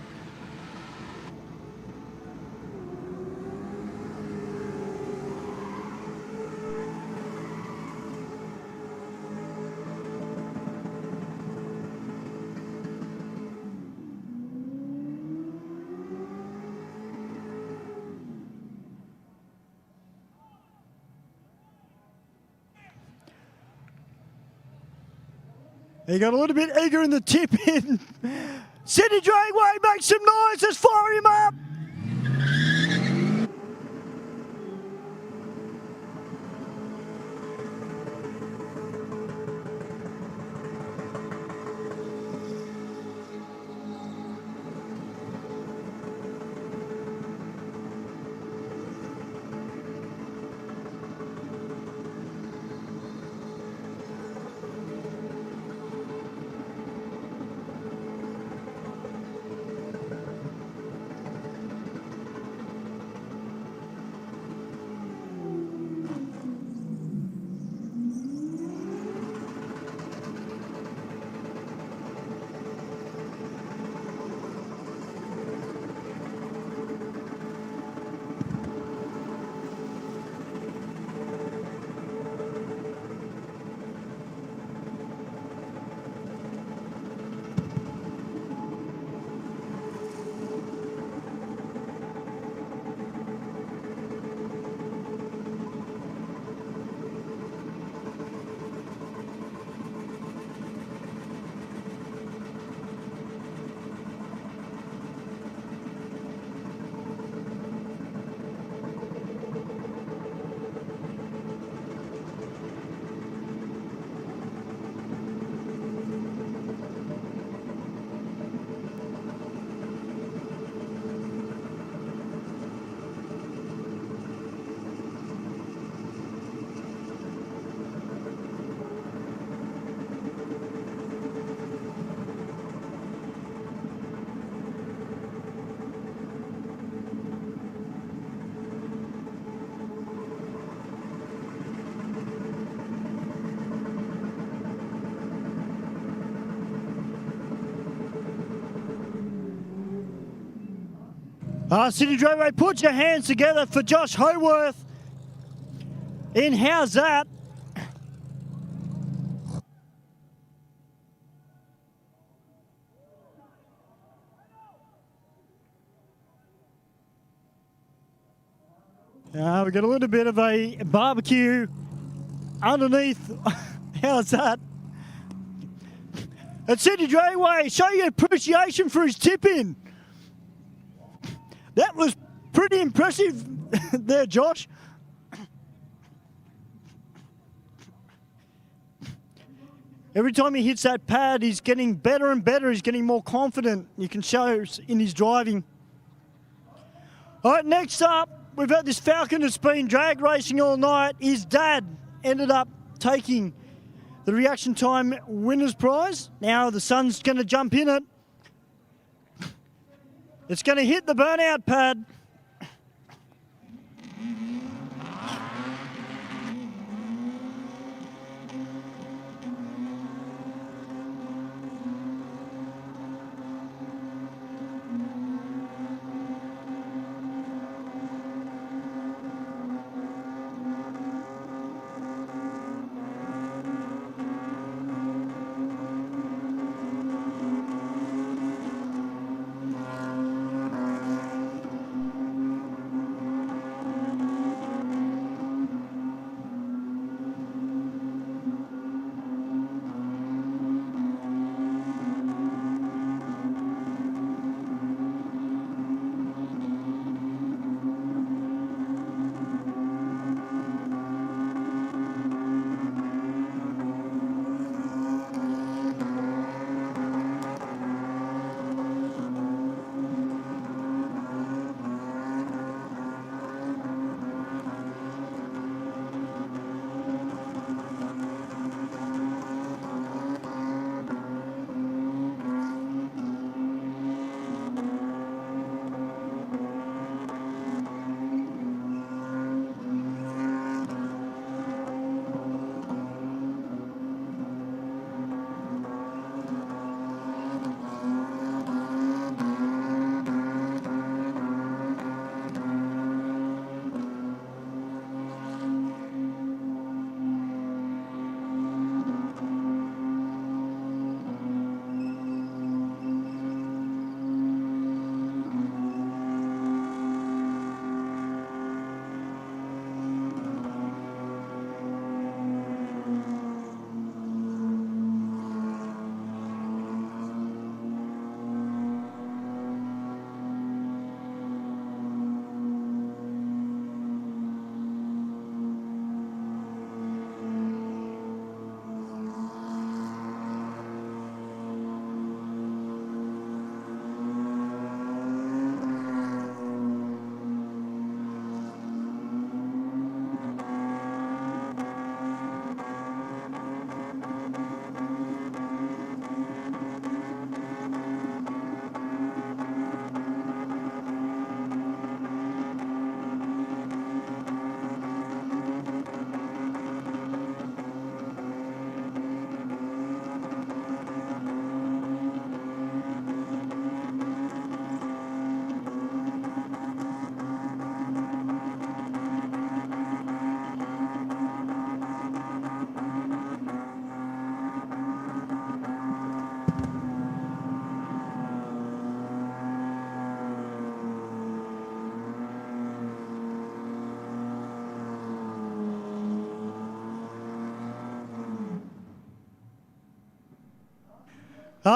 He got a little bit eager in the tip in. Sydney Dragway, make some noise, let's fire him up. Sydney Dragway, put your hands together for Josh Howarth in How's That? We've got a little bit of a barbecue underneath. How's that? And Sydney Dragway, show your appreciation for his tip-in. That was pretty impressive there, Josh. Every time he hits that pad, he's getting better and better. He's getting more confident. You can show in his driving. All right, next up, we've had this Falcon that's been drag racing all night. His dad ended up taking the reaction time winner's prize. Now the son's going to jump in it. It's going to hit the burnout pad.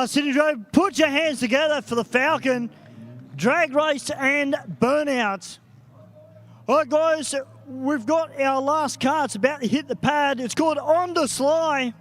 Sydney Dragway, put your hands together for the Falcon, drag race and burnout. All right, guys, we've got our last car. It's about to hit the pad. It's called On the Sly.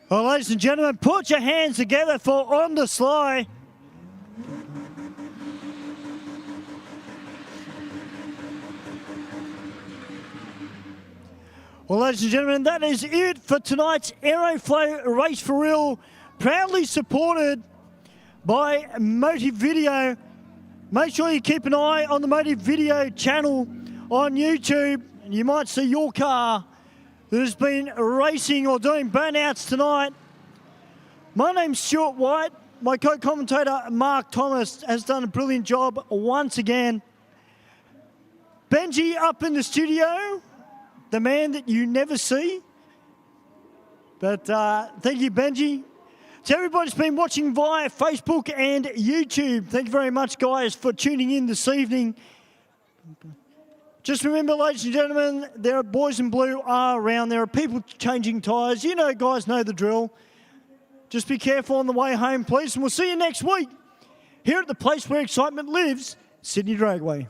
Well, ladies and gentlemen, put your hands together for On the Sly. Well, ladies and gentlemen, that is it for tonight's Aeroflow Race for Real, proudly supported by Motive Video. Make sure you keep an eye on the Motive Video channel on YouTube. You might see your car that has been racing or doing burnouts tonight. My name's Stuart White. My co-commentator Mark Thomas has done a brilliant job once again. Benji up in the studio, the man that you never see. But thank you, Benji. To everybody who's been watching via Facebook and YouTube, thank you very much, guys, for tuning in this evening. Just remember, ladies and gentlemen, there are boys in blue are around. There are people changing tyres. You know, guys know the drill. Just be careful on the way home, please. And we'll see you next week here at the place where excitement lives, Sydney Dragway.